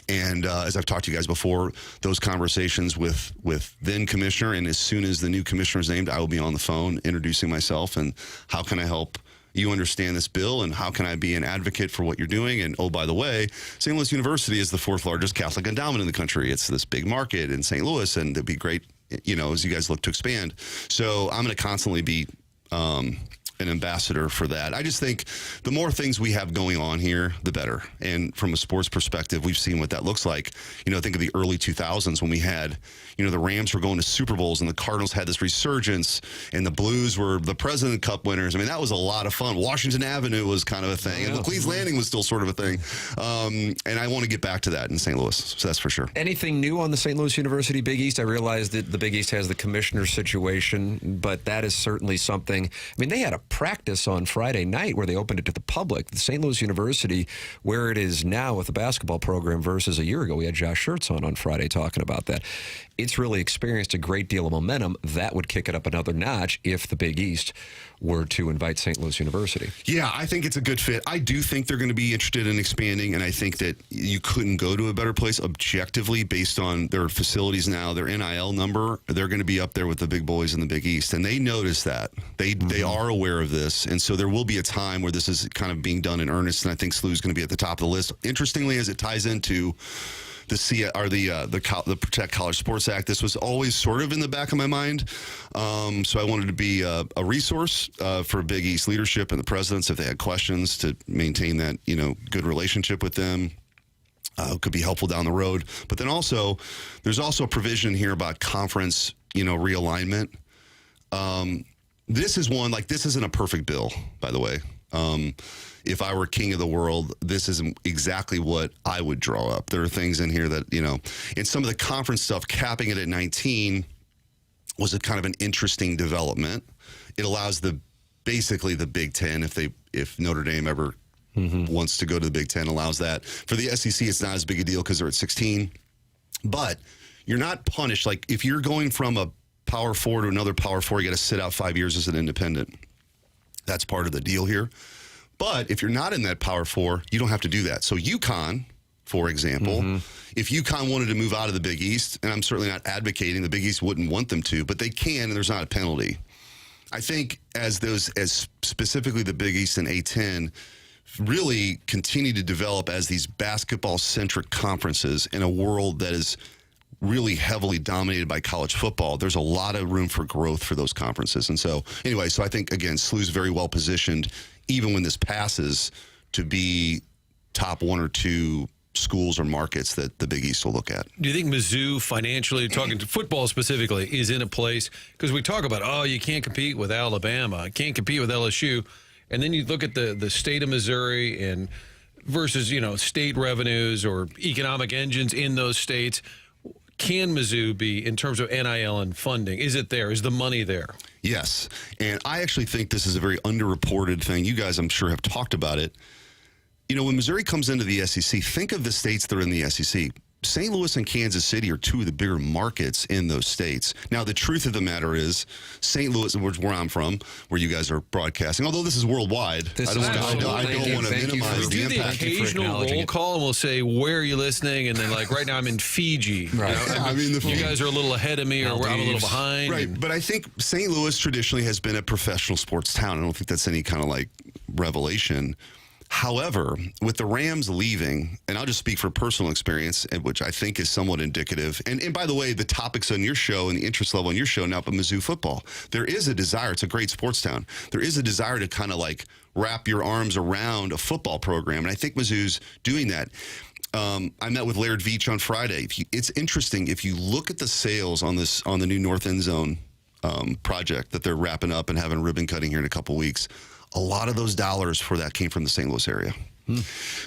And as I've talked to you guys before, those conversations with then commissioner, and as soon as the new commissioner is named, I will be on the phone introducing myself and how can I help you understand this bill, and how can I be an advocate for what you're doing? And oh, by the way, St. Louis University is the 4th largest Catholic endowment in the country. It's this big market in St. Louis, and it'd be great, as you guys look to expand. So I'm going to constantly be an ambassador for that. I just think the more things we have going on here, the better. And from a sports perspective, we've seen what that looks like. Think of the early 2000s when we had, the Rams were going to Super Bowls and the Cardinals had this resurgence and the Blues were the President Cup winners. I mean, that was a lot of fun. Washington Avenue was kind of a thing, and the Queen's Landing was still sort of a thing. And I want to get back to that in St. Louis, so that's for sure. Anything new on the St. Louis University Big East? I realize that the Big East has the commissioner situation, but that is certainly something. I mean, they had a practice on Friday night where they opened it to the public. The St. Louis University, where it is now with the basketball program versus a year ago, we had Josh Schertz on Friday talking about that. It's really experienced a great deal of momentum. That would kick it up another notch if the Big East were to invite St. Louis University. Yeah, I think it's a good fit. I do think they're going to be interested in expanding, and I think that you couldn't go to a better place objectively based on their facilities now, their NIL number. They're going to be up there with the big boys in the Big East, and they notice that. They are aware of this, and so there will be a time where this is kind of being done in earnest, and I think SLU's going to be at the top of the list. Interestingly, as it ties into the Protect College Sports Act, this was always sort of in the back of my mind. So I wanted to be a resource for Big East leadership and the presidents if they had questions to maintain that, good relationship with them. Could be helpful down the road. But then also, there's also a provision here about conference, realignment. This is one, this isn't a perfect bill, by the way. If I were king of the world, this isn't exactly what I would draw up. There are things in here that, in some of the conference stuff, capping it at 19 was a kind of an interesting development. It allows basically the Big Ten, if Notre Dame ever wants to go to the Big Ten, allows that. For the SEC, it's not as big a deal because they're at 16. But you're not punished. Like, if you're going from a Power 4 to another Power 4, you got to sit out 5 years as an independent. That's part of the deal here. But if you're not in that Power 4, you don't have to do that. So UConn, for example, if UConn wanted to move out of the Big East, and I'm certainly not advocating the Big East wouldn't want them to, but they can, and there's not a penalty. I think as specifically the Big East and A10 really continue to develop as these basketball-centric conferences in a world that is really heavily dominated by college football, there's a lot of room for growth for those conferences. And so, anyway, I think, again, SLU's very well positioned, even when this passes, to be top 1 or 2 schools or markets that the Big East will look at. Do you think Mizzou financially, talking to football specifically, is in a place, because we talk about, you can't compete with Alabama, can't compete with LSU, and then you look at the state of Missouri and versus, state revenues or economic engines in those states. Can Mizzou be, in terms of NIL and funding, is it there? Is the money there? Yes. And I actually think this is a very underreported thing. You guys, I'm sure, have talked about it. When Missouri comes into the SEC, think of the states that are in the SEC. St. Louis and Kansas City are 2 of the bigger markets in those states. Now, the truth of the matter is, St. Louis, where I'm from, where you guys are broadcasting, although this is worldwide, I don't want to minimize the impact. The occasional roll call, and we'll say, where are you listening? And then, right now I'm in Fiji. Right. You guys are a little ahead of me, or I'm a little behind. Right, but I think St. Louis traditionally has been a professional sports town. I don't think that's any kind of revelation. However, with the Rams leaving, and I'll just speak for personal experience, which I think is somewhat indicative, and by the way, the topics on your show and the interest level on your show now, but Mizzou football, there is a desire, it's a great sports town, there is a desire to kind of wrap your arms around a football program, and I think Mizzou's doing that. I met with Laird Veach on Friday. It's interesting, if you look at the sales on the new North End Zone project that they're wrapping up and having ribbon cutting here in a couple weeks, a lot of those dollars for that came from the St. Louis area.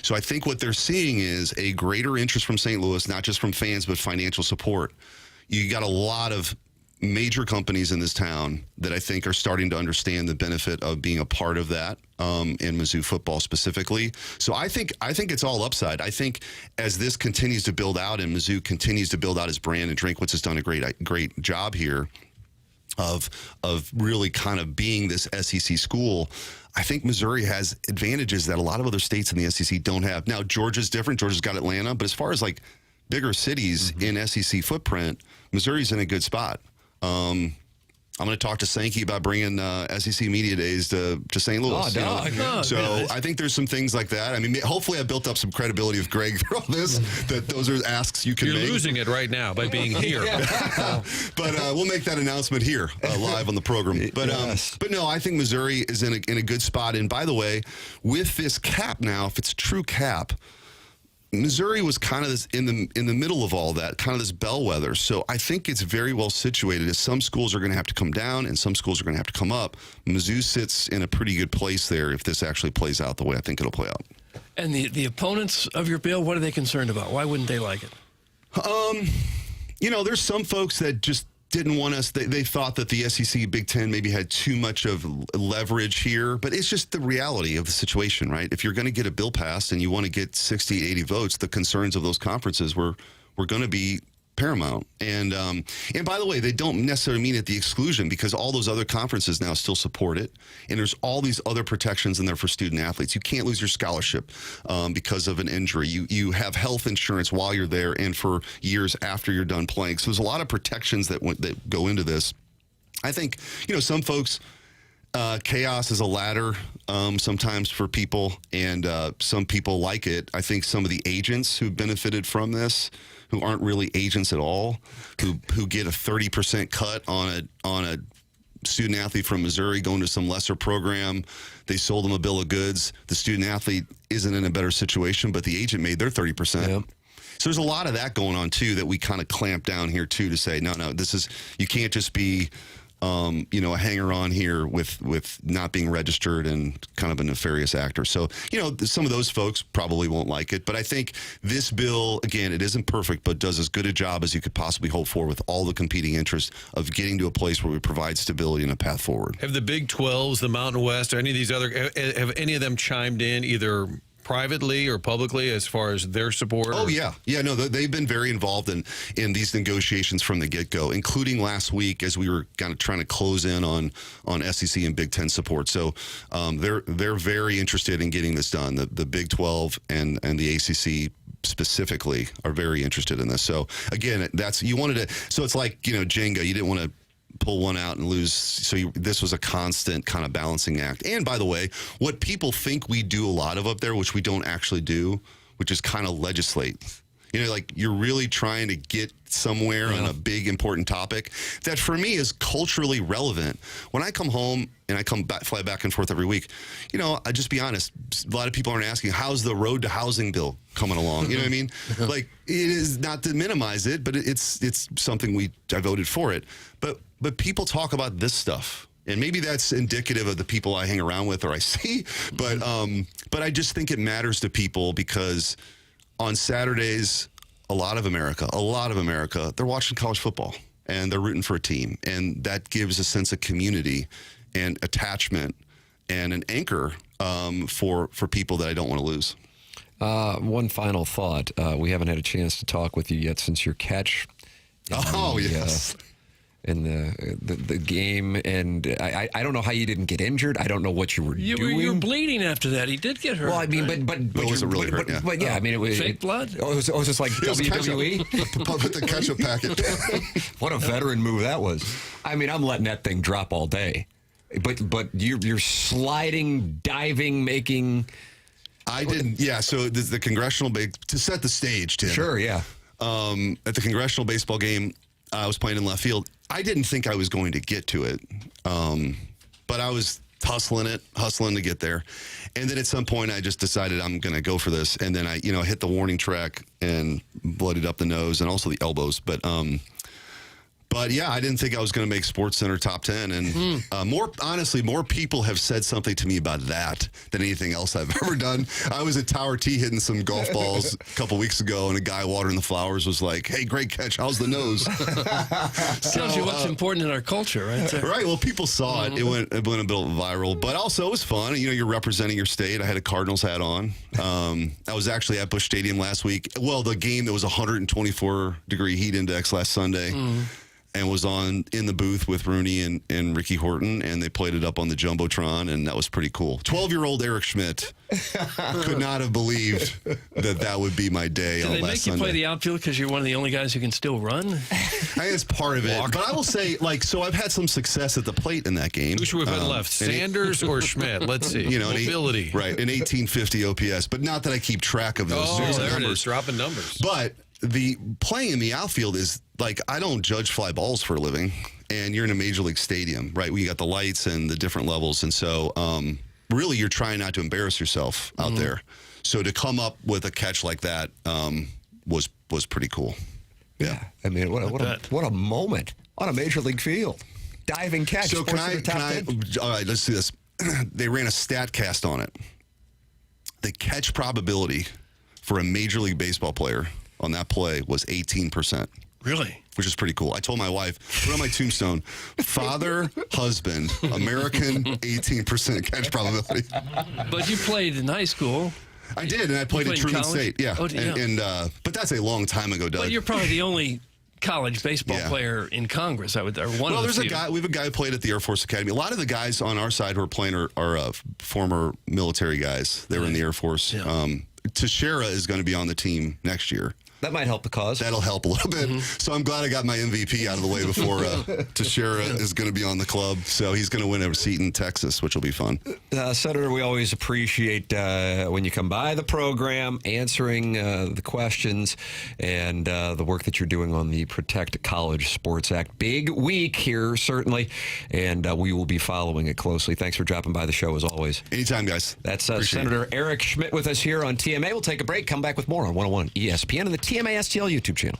So I think what they're seeing is a greater interest from St. Louis, not just from fans, but financial support. You got a lot of major companies in this town that I think are starting to understand the benefit of being a part of that in Mizzou football specifically. So I think it's all upside. I think as this continues to build out and Mizzou continues to build out his brand, and Drinkwitz has done a great job here of really kind of being this SEC school, I think Missouri has advantages that a lot of other states in the SEC don't have. Now, Georgia's different. Georgia's got Atlanta. But as far as bigger cities in SEC footprint, Missouri's in a good spot. I'm going to talk to Sankey about bringing SEC Media Days to St. Louis. So I think there's some things like that. I mean, hopefully I built up some credibility with Greg through all this, that those are asks you can make. You're losing it right now by being here. But we'll make that announcement here live on the program. But no, I think Missouri is in a good spot. And by the way, with this cap now, if it's a true cap, Missouri was kind of in the middle of all that, kind of this bellwether. So I think it's very well situated. As some schools are going to have to come down and some schools are going to have to come up, Mizzou sits in a pretty good place there if this actually plays out the way I think it'll play out. And the opponents of your bill, what are they concerned about? Why wouldn't they like it? There's some folks that just didn't want us. They thought that the SEC, Big Ten maybe had too much of leverage here, but it's just the reality of the situation, right? If you're going to get a bill passed and you want to get 60, 80 votes, the concerns of those conferences were going to be paramount. And by the way, they don't necessarily mean at the exclusion, because all those other conferences now still support it. And there's all these other protections in there for student athletes. You can't lose your scholarship because of an injury. You have health insurance while you're there and for years after you're done playing. So there's a lot of protections that go into this. I think, some folks, chaos is a ladder sometimes for people, and some people like it. I think some of the agents who benefited from this, who aren't really agents at all, who get a 30% cut on a student athlete from Missouri going to some lesser program. They sold them a bill of goods. The student athlete isn't in a better situation, but the agent made their 30%. Yep. So there's a lot of that going on too, that we kind of clamp down here too, to say, no, you can't just be a hanger-on here with not being registered and kind of a nefarious actor. So, some of those folks probably won't like it. But I think this bill, again, it isn't perfect, but does as good a job as you could possibly hope for, with all the competing interests of getting to a place where we provide stability and a path forward. Have the Big 12s, the Mountain West, or any of these have any of them chimed in either privately or publicly as far as their support? Oh, yeah. Yeah, no, they've been very involved in these negotiations from the get-go, including last week as we were kind of trying to close in on SEC and Big Ten support. So they're very interested in getting this done. The Big 12 and the ACC specifically are very interested in this. So, again, so it's like, Jenga, you didn't want to pull one out and lose. So this was a constant kind of balancing act. And by the way, what people think we do a lot of up there, which we don't actually do, which is kind of legislate. Like you're really trying to get somewhere on a big important topic that for me is culturally relevant. When I come home and I fly back and forth every week, I just be honest, a lot of people aren't asking, how's the road to housing bill coming along? You know what I mean? Like, it is not to minimize it, but it's something I voted for it. But people talk about this stuff. And maybe that's indicative of the people I hang around with or I see. But I just think it matters to people, because on Saturdays, a lot of America, they're watching college football and they're rooting for a team. And that gives a sense of community and attachment and an anchor for people that I don't want to lose. One final thought. We haven't had a chance to talk with you yet since your catch. Yes. In the game, and I don't know how you didn't get injured. I don't know what you were doing. You were bleeding after that. He did get hurt. Well, I mean, right? but it wasn't really hurt. Yeah. But yeah, I mean, it was fake blood. It was just like WWE. Put the ketchup packet. What a veteran move that was. I mean, I'm letting that thing drop all day. But you're sliding, diving, making. I didn't. Yeah. So the congressional to set the stage, Tim. Sure. Yeah. At the congressional baseball game, I was playing in left field. I didn't think I was going to get to it, but I was hustling to get there. And then at some point, I just decided I'm going to go for this. And then I hit the warning track and bloodied up the nose and also the elbows. But yeah, I didn't think I was going to make SportsCenter top 10. And more people have said something to me about that than anything else I've ever done. I was at Tower T hitting some golf balls a couple weeks ago, and a guy watering the flowers was like, "Hey, great catch. How's the nose?" Tells you what's important in our culture, right? Right. Well, people saw it. It went a bit viral, but also it was fun. You're representing your state. I had a Cardinals hat on. I was actually at Busch Stadium last week. Well, the game that was 124-degree heat index last Sunday. And was in the booth with Rooney and Ricky Horton, and they played it up on the Jumbotron, and that was pretty cool. 12-year-old Eric Schmitt could not have believed that would be my day on last Sunday. Did they make you play the outfield because you're one of the only guys who can still run? I think it's part of it. But I will say, so I've had some success at the plate in that game. Who should we have had left, Sanders or Schmitt? Let's see. Mobility. Right, an 1850 OPS, but not that I keep track of those there numbers. It is, dropping numbers. But the playing in the outfield is, I don't judge fly balls for a living, and you're in a major league stadium, right? We got the lights and the different levels, and so really you're trying not to embarrass yourself out there. So to come up with a catch like that was pretty cool. Yeah. I mean, what a moment on a major league field. Diving catch. So can I all right, let's do this. They ran a StatCast on it. The catch probability for a Major League Baseball player on that play was 18%. Really? Which is pretty cool. I told my wife, put on my tombstone, father, husband, American, 18% catch probability. But you played in high school. I did, and I played at Truman State. Yeah. Oh, But that's a long time ago, Doug. But you're probably the only college baseball player in Congress, or one of the few. We have a guy who played at the Air Force Academy. A lot of the guys on our side who are playing are former military guys. They were in the Air Force. Yeah. Teixeira is going to be on the team next year. That might help the cause. That'll help a little bit. So I'm glad I got my MVP out of the way before Teixeira is going to be on the club. So he's going to win a seat in Texas, which will be fun. Senator, we always appreciate when you come by the program, answering the questions, and the work that you're doing on the Protect College Sports Act. Big week here, certainly, and we will be following it closely. Thanks for dropping by the show, as always. Anytime, guys. That's Senator Eric Schmitt with us here on TMA. We'll take a break, come back with more on 101 ESPN and the TMA STL YouTube channel.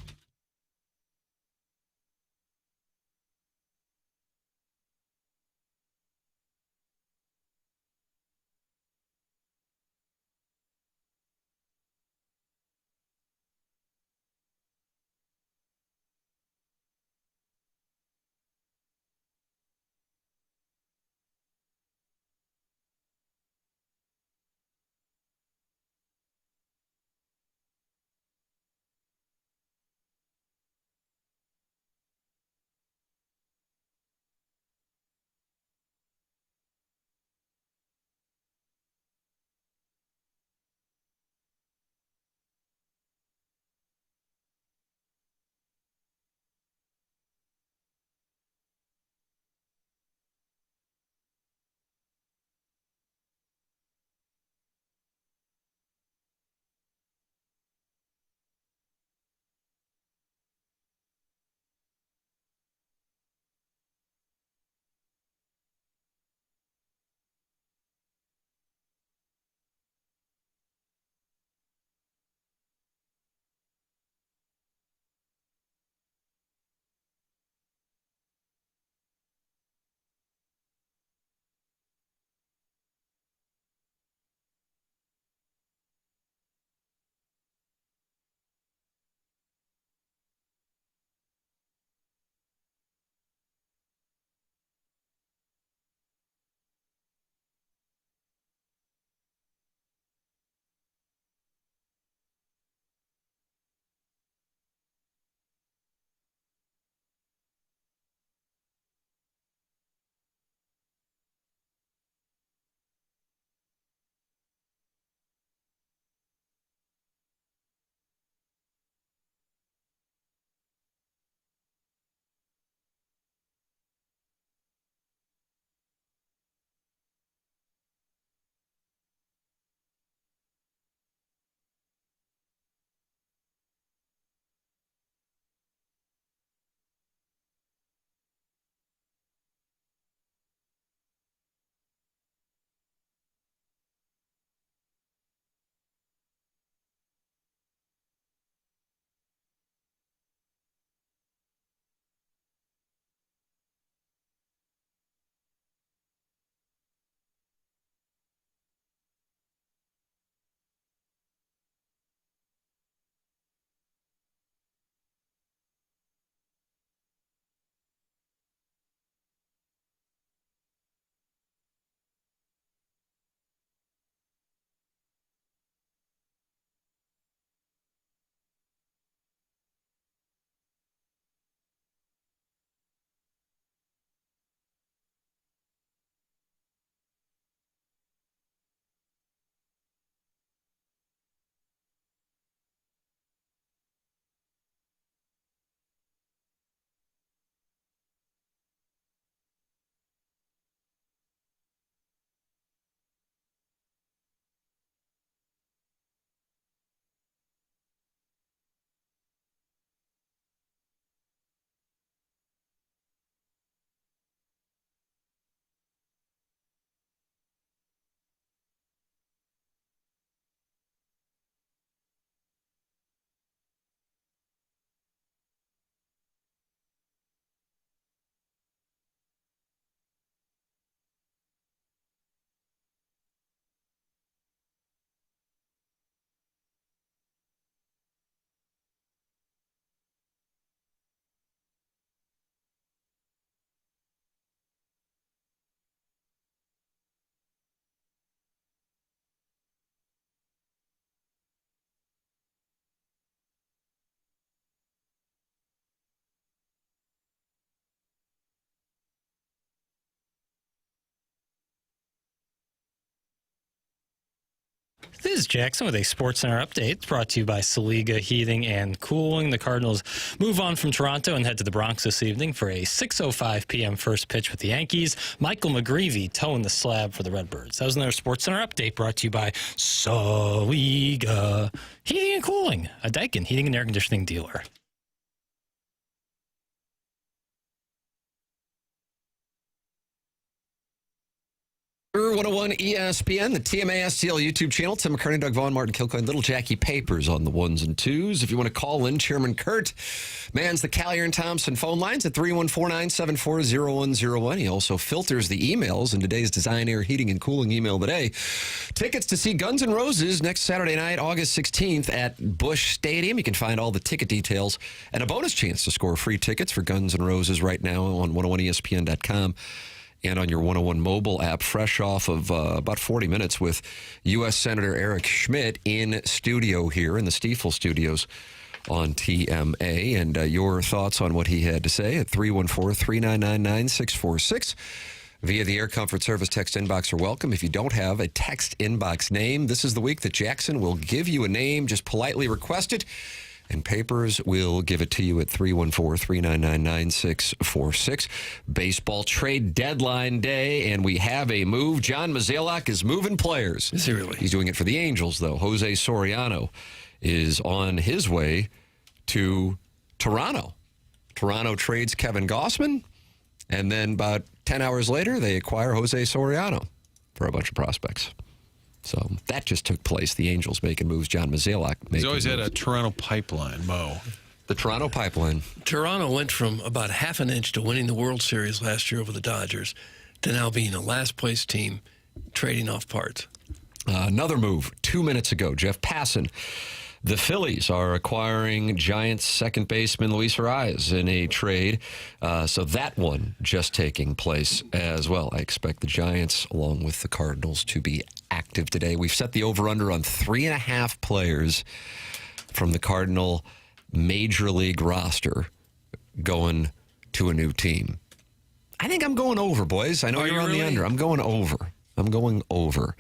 This is Jackson with a Sports Center update. It's brought to you by Saliga Heating and Cooling. The Cardinals move on from Toronto and head to the Bronx this evening for a 6:05 p.m. first pitch with the Yankees. Michael McGreevy toeing the slab for the Redbirds. That was another Sports Center update brought to you by Saliga Heating and Cooling, a Daikin heating and air conditioning dealer. 101 ESPN, the TMA STL YouTube channel. Tim McKernan, Doug Vaughn, Martin Kilcoyne, Little Jackie Papers on the ones and twos. If you want to call in, Chairman Kurt mans the Callier and Thompson phone lines at 314-974-0101. He also filters the emails in today's Design Air Heating and Cooling email today. Tickets to see Guns N' Roses next Saturday night, August 16th at Busch Stadium. You can find all the ticket details and a bonus chance to score free tickets for Guns N' Roses right now on 101ESPN.com. And on your 101 mobile app, fresh off of about 40 minutes with U.S. Senator Eric Schmitt in studio here in the Stiefel studios on TMA. And your thoughts on what he had to say at 314-399-9646. Via the Air Comfort Service text inbox are welcome. If you don't have a text inbox name, this is the week that Jackson will give you a name. Just politely request it. And Papers will give it to you at 314-399-9646. Baseball trade deadline day, and we have a move. John Mozeliak is moving players. Is he really? He's doing it for the Angels, though. Jose Soriano is on his way to Toronto. Toronto trades Kevin Gausman, and then about 10 hours later, they acquire Jose Soriano for a bunch of prospects. So that just took place. The Angels making moves. John Mozeliak making He's always moves. had a Toronto pipeline, Mo. The Toronto pipeline. Toronto went from about half an inch to winning the World Series last year over the Dodgers to now being a last-place team trading off parts. Another move 2 minutes ago. Jeff Passan. The Phillies are acquiring Giants second baseman Luis Arias in a trade. So that one just taking place as well. I expect the Giants, along with the Cardinals, to be active today. We've set the over-under on 3.5 players from the Cardinal Major League roster going to a new team. I think I'm going over, boys. I know you're on the under. I'm going over.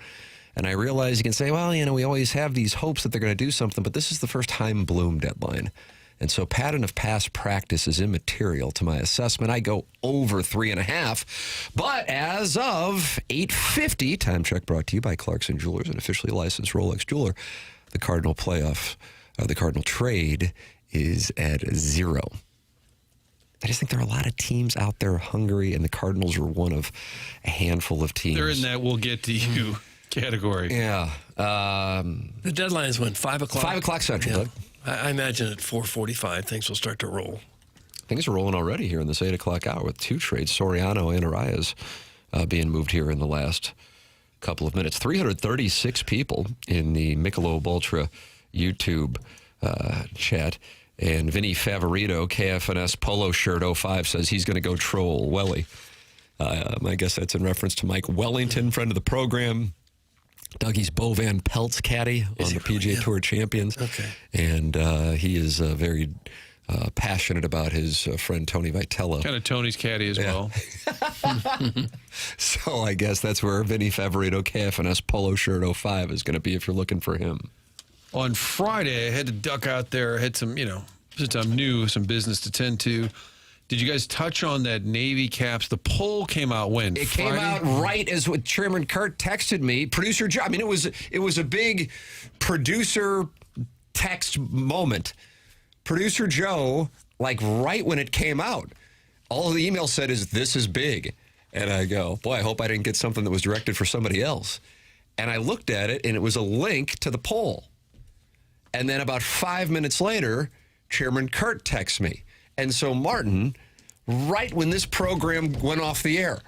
And I realize you can say, well, we always have these hopes that they're going to do something, but this is the first Chaim Bloom deadline. And so pattern of past practice is immaterial to my assessment. I go over 3.5. But as of 8:50, time check brought to you by Clarkson Jewelers, an officially licensed Rolex jeweler, the Cardinal trade is at 0. I just think there are a lot of teams out there hungry, and the Cardinals are one of a handful of teams. They're in that we'll get to you category. Yeah. The deadline is when? 5 o'clock? 5 o'clock Central, Doug. I imagine at 4:45 things will start to roll. Things are rolling already here in this 8 o'clock hour with 2 trades, Soriano and Arias, being moved here in the last couple of minutes. 336 people in the Michelob Ultra YouTube chat. And Vinny Favorito, KFNS Polo Shirt 05, says he's going to go troll Welly. I guess that's in reference to Mike Wellington, friend of the program. Dougie's Bo Van Pelt's caddy on the PGA Tour Champions. Okay. And he is very passionate about his friend Tony Vitello. Kind of Tony's caddy as well. So I guess that's where Vinny Favorito, KFNS Polo Shirt 05 is going to be if you're looking for him. On Friday, I had to duck out there. I had some, since I'm new, some business to tend to. Did you guys touch on that Navy caps? The poll came out when? It Friday? came out right as what Chairman Kurt texted me. Producer Joe. I mean, it was a big producer text moment. Producer Joe, like right when it came out, all the email said is, "This is big," and I go, "Boy, I hope I didn't get something that was directed for somebody else." And I looked at it, and it was a link to the poll. And then about 5 minutes later, Chairman Kurt texts me. And so, Martin, right when this program went off the air,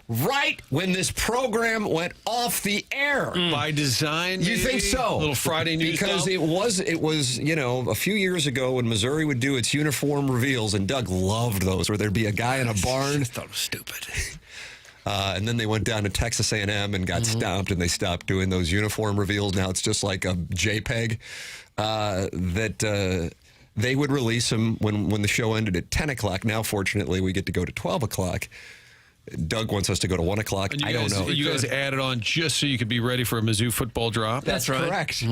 by design, you think so? A little Friday news because it was a few years ago when Missouri would do its uniform reveals, and Doug loved those, where there'd be a guy in a barn. I thought it was stupid. And then they went down to Texas A&M and got stomped, and they stopped doing those uniform reveals. Now it's just like a JPEG that they would release them when the show ended at 10 o'clock. Now, fortunately, we get to go to 12 o'clock. Doug wants us to go to 1 o'clock. I don't know. You guys added on just so you could be ready for a Mizzou football drop? That's correct.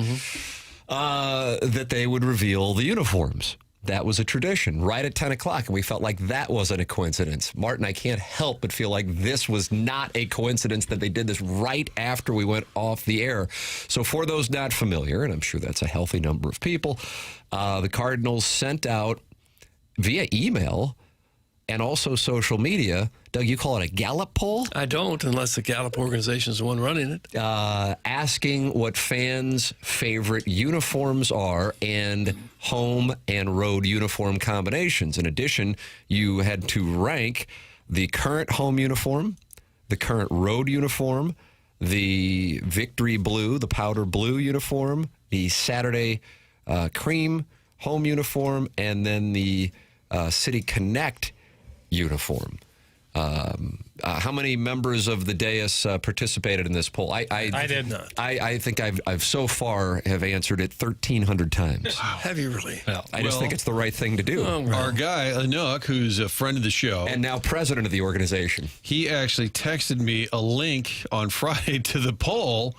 That they would reveal the uniforms. That was a tradition right at 10 o'clock, and we felt like that wasn't a coincidence. Martin, I can't help but feel like this was not a coincidence that they did this right after we went off the air. So for those not familiar, and I'm sure that's a healthy number of people, the Cardinals sent out via email and also social media. Doug, you call it a Gallup poll? I don't, unless the Gallup organization is the one running it. Asking what fans' favorite uniforms are and home and road uniform combinations. In addition, you had to rank the current home uniform, the current road uniform, the victory blue, the powder blue uniform, the Saturday cream home uniform, and then the City Connect uniform. How many members of the dais participated in this poll? I did not. I think I've so far have answered it 1,300 times. Have you really? I just think it's the right thing to do. Our guy, Anook, who's a friend of the show. And now president of the organization. He actually texted me a link on Friday to the poll.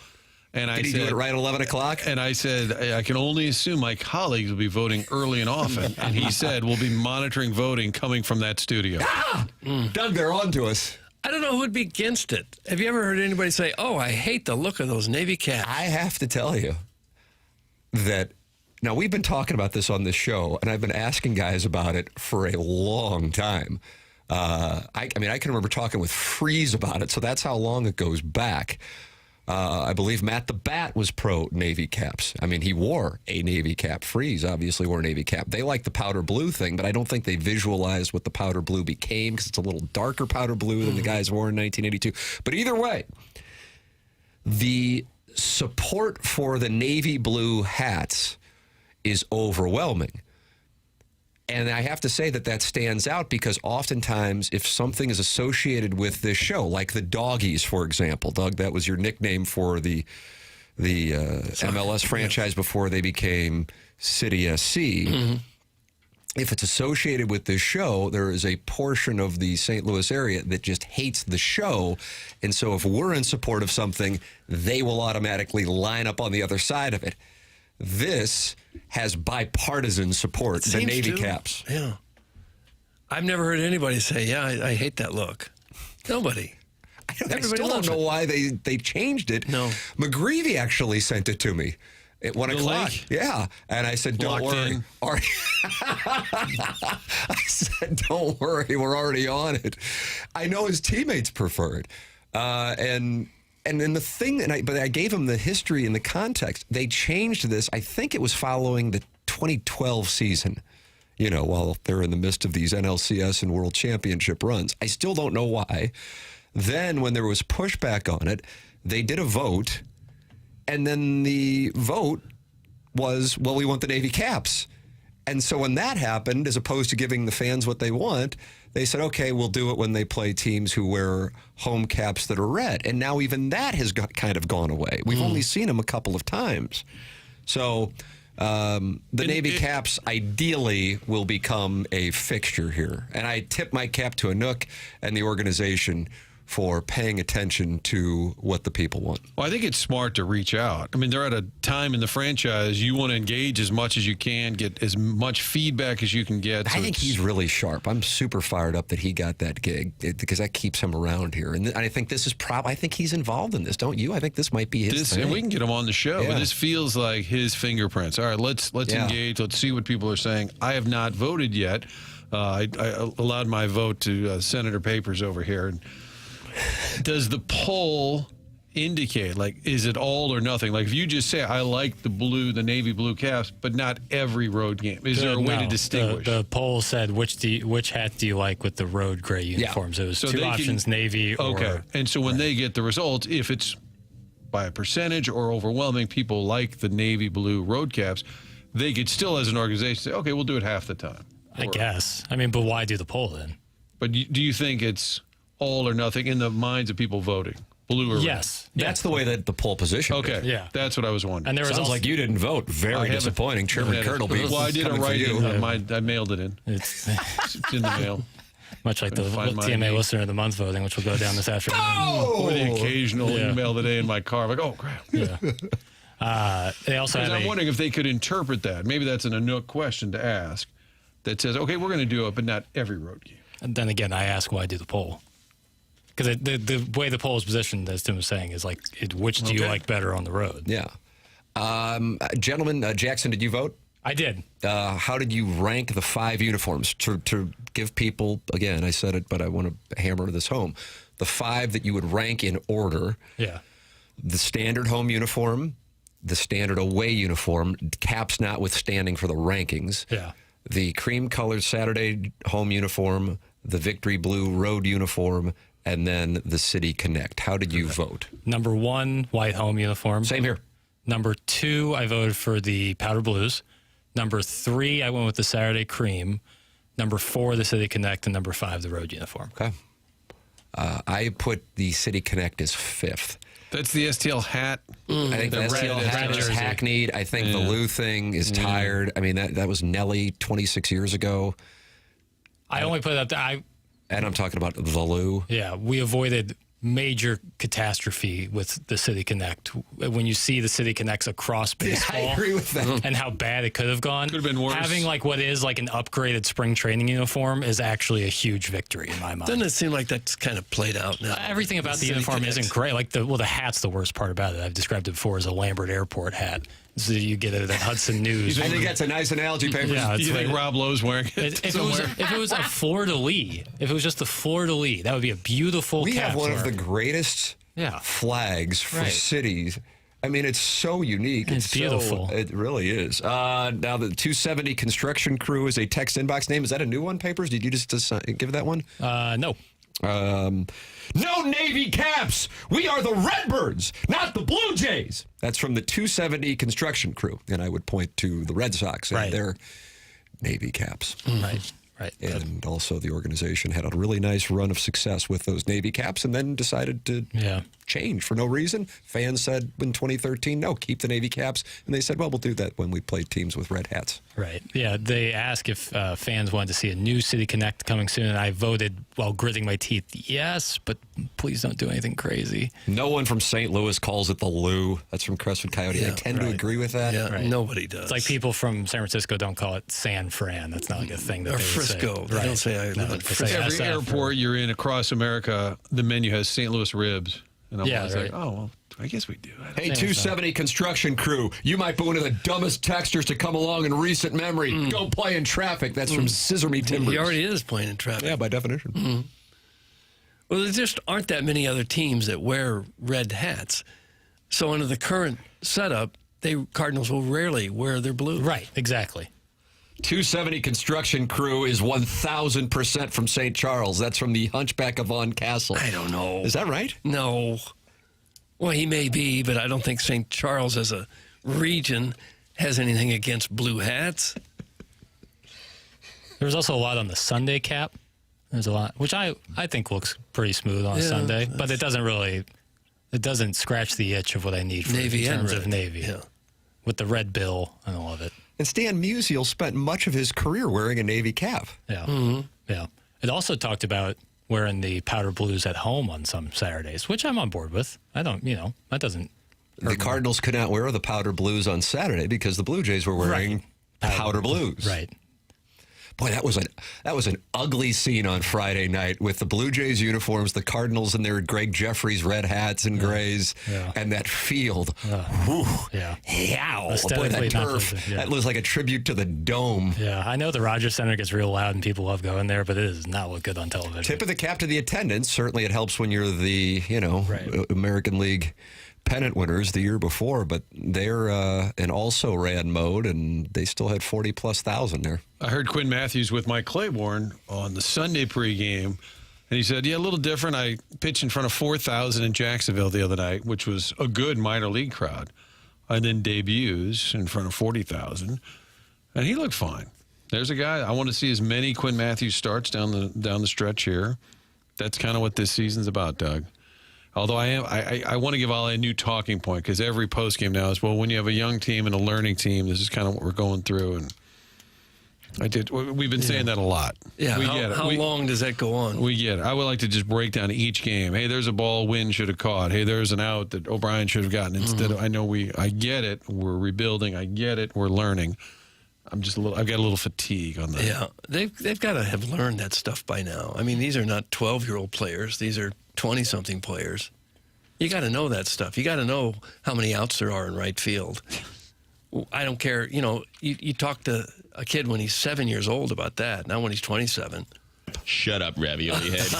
And Did he do it right at 11 o'clock? And I said, I can only assume my colleagues will be voting early and often. And he said, we'll be monitoring voting coming from that studio. Doug, they're on to us. I don't know who would be against it. Have you ever heard anybody say, oh, I hate the look of those Navy caps? I have to tell you that, now we've been talking about this on this show, and I've been asking guys about it for a long time. I mean, I can remember talking with Freeze about it, so that's how long it goes back. I believe Matt the Bat was pro Navy caps. I mean, he wore a Navy cap. Freeze obviously wore a Navy cap. They like the powder blue thing, but I don't think they visualized what the powder blue became because it's a little darker powder blue than the guys wore in 1982. But either way, the support for the navy blue hats is overwhelming. And I have to say that stands out because oftentimes if something is associated with this show, like the Doggies, for example, Doug, that was your nickname for the MLS franchise before they became City SC. Mm-hmm. If it's associated with this show, there is a portion of the St. Louis area that just hates the show. And so if we're in support of something, they will automatically line up on the other side of it. This has bipartisan support, the Navy caps. Yeah. I've never heard anybody say, yeah, I hate that look. Nobody. I still don't know why they changed it. No. McGreevy actually sent it to me at 1 o'clock. Yeah. And I said, don't worry. I said, don't worry. We're already on it. I know his teammates prefer it. And then the thing, but I gave him the history and the context. They changed this. I think it was following the 2012 season, you know, while they're in the midst of these NLCS and World Championship runs. I still don't know why. Then when there was pushback on it, they did a vote. And then the vote was, well, we want the Navy caps. And so when that happened, as opposed to giving the fans what they want, they said, okay, we'll do it when they play teams who wear home caps that are red. And now even that has kind of gone away. We've only seen them a couple of times. So the Navy caps ideally will become a fixture here. And I tip my cap to Anook and the organization for paying attention to what the people want. Well, I think it's smart to reach out. I mean, they're at a time in the franchise you want to engage as much as you can, get as much feedback as you can get. I think he's really sharp. I'm super fired up that he got that gig because that keeps him around here. And I think this is I think he's involved in this, don't you? I think this might be his thing. And we can get him on the show, but this feels like his fingerprints. All right, let's engage. Let's see what people are saying. I have not voted yet. I allowed my vote to Senator Papers over here. And does the poll indicate, like, is it all or nothing? Like, if you just say, I like the navy blue caps, but not every road game, is there a way to distinguish? The poll said, which hat do you like with the road gray uniforms? It was two options, navy or... Okay, and so when they get the results, if it's by a percentage or overwhelming, people like the navy blue road caps, they could still, as an organization, say, okay, we'll do it half the time. I guess. I mean, but why do the poll then? But do you think it's all or nothing in the minds of people voting, blue or red? Yes. That's the way that the poll position. Okay. Yeah. That's what I was wondering. And there was Sounds like you didn't vote. Very disappointing. Chairman Colonel. Well, I did it right. I mailed it in. It's in the mail. Much like the Find my TMA name. Listener of the Month voting, which will go down this afternoon. Or the occasional email today in my car. Like, oh, crap. Yeah. They also have I'm wondering if they could interpret that. Maybe that's an Anook question to ask that says, okay, we're going to do it, but not every road game. And then again, I ask why do the poll? Because the way the poll is positioned, as Tim was saying, is like, which do you like better on the road? Yeah. Gentlemen, Jackson, did you vote? I did. How did you rank the 5 uniforms to give people, again, I said it, but I want to hammer this home, the 5 that you would rank in order? Yeah. The standard home uniform, the standard away uniform, caps notwithstanding for the rankings. Yeah. The cream-colored Saturday home uniform, the Victory Blue road uniform, and then the City Connect. How did you vote? Number 1, white home uniform. Same here. Number 2, I voted for the powder blues. Number 3, I went with the Saturday cream. Number 4, the City Connect, and number 5, the road uniform. Okay. I put the City Connect as 5th. That's the STL hat. I think the STL hat is hackneyed. I think the Lou thing is tired. I mean, that was Nelly 26 years ago. I only put it up to... And I'm talking about the Lou. Yeah, we avoided major catastrophe with the City Connect. When you see the City Connects across baseball, I agree with that. And how bad it could have gone. Could have been worse. Having like what is like an upgraded spring training uniform is actually a huge victory in my mind. Doesn't it seem like that's kind of played out now? Everything about the uniform isn't great. Like the hat's the worst part about it. I've described it before as a Lambert Airport hat. So you get it at Hudson News. I think that's a nice analogy, Papers. Yeah, you think Rob Lowe's wearing it? If it was a fleur-de-lis, if it was just a fleur-de-lis, that would be a beautiful We cap have one of the wearing. greatest flags for cities. I mean, it's so unique. It's beautiful. It really is. Now, the 270 construction crew is a text inbox name. Is that a new one, Papers? Did you just give that one? No. No Navy caps. We are the Redbirds, not the Blue Jays. That's from the 270 construction crew. And I would point to the Red Sox and their Navy caps. Right. And also the organization had a really nice run of success with those Navy caps and then decided to change for no reason. Fans said in 2013, no, keep the Navy caps. And they said, well, we'll do that when we play teams with red hats. Right. Yeah, they asked if fans wanted to see a new City Connect coming soon, and I voted while gritting my teeth, yes, but please don't do anything crazy. No one from St. Louis calls it the Lou. That's from Crestwood Coyote. I tend to agree with that. Yeah, nobody does. It's like people from San Francisco don't call it San Fran. That's not like a thing that or they Frisco. would say. They don't say I live in Frisco. Every airport you're in across America, the menu has St. Louis ribs. And I'm always like, oh, well, I guess we do. Hey, 270 construction crew, you might be one of the dumbest texters to come along in recent memory. Go play in traffic. That's from Scissor Me Timbers. He already is playing in traffic. Yeah, by definition. Well, there just aren't that many other teams that wear red hats. So under the current setup, Cardinals will rarely wear their blue. Right, exactly. 270 construction crew is 1,000% from St. Charles. That's from the Hunchback of Vaughn Castle. I don't know. Is that right? No. Well, he may be, but I don't think St. Charles as a region has anything against blue hats. There's also a lot on the Sunday cap. There's a lot, which I think looks pretty smooth on a Sunday, but it doesn't scratch the itch of what I need for Navy in terms and of red. Navy. Yeah. With the red bill and all of it. And Stan Musial spent much of his career wearing a Navy cap. Yeah. Yeah. It also talked about wearing the powder blues at home on some Saturdays, which I'm on board with. I don't, that doesn't. The Cardinals could not wear the powder blues on Saturday because the Blue Jays were wearing powder blues. Right. Boy, that was an ugly scene on Friday night with the Blue Jays uniforms, the Cardinals in their Greg Jeffries red hats and grays, and that field. Whew. Yeah. Yow. Boy, that turf. That looks like a tribute to the Dome. Yeah, I know the Rogers Center gets real loud and people love going there, but it does not look good on television. Tip of the cap to the attendants. Certainly it helps when you're the, American League pennant winners the year before, but they're in also-ran mode, and they still had 40-plus thousand there. I heard Quinn Mathews with Mike Claiborne on the Sunday pregame, and he said, a little different. I pitched in front of 4,000 in Jacksonville the other night, which was a good minor league crowd, and then debuts in front of 40,000, and he looked fine. There's a guy. I want to see as many Quinn Mathews starts down the stretch here. That's kind of what this season's about, Doug. Although I want to give Ollie a new talking point because every postgame now is, well, when you have a young team and a learning team, this is kind of what we're going through. And I did. We've been saying that a lot. Yeah. We get it. How long does that go on? We get it. I would like to just break down each game. Hey, there's a ball Wynn should have caught. Hey, there's an out that O'Brien should have gotten instead of. I get it. We're rebuilding. I get it. We're learning. I've got a little fatigue on that. Yeah, they've got to have learned that stuff by now. I mean, these are not 12-year-old players. These are 20-something players. You got to know that stuff. You got to know how many outs there are in right field. I don't care. You talk to a kid when he's 7 years old about that, not when he's 27. Shut up, ravioli head.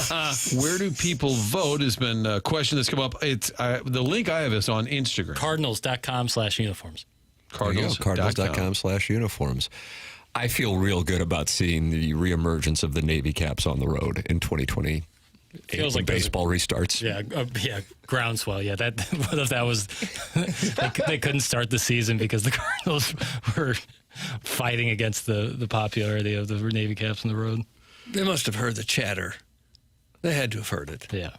Where do people vote has been a question that's come up. It's the link I have is on Instagram. Cardinals.com/uniforms. Cardinals.com/uniforms. I feel real good about seeing the reemergence of the Navy caps on the road in 2020. Feels like baseball restarts. Yeah, groundswell. Yeah, that what if that was they couldn't start the season because the Cardinals were fighting against the popularity of the Navy caps on the road. They must have heard the chatter. They had to have heard it. Yeah.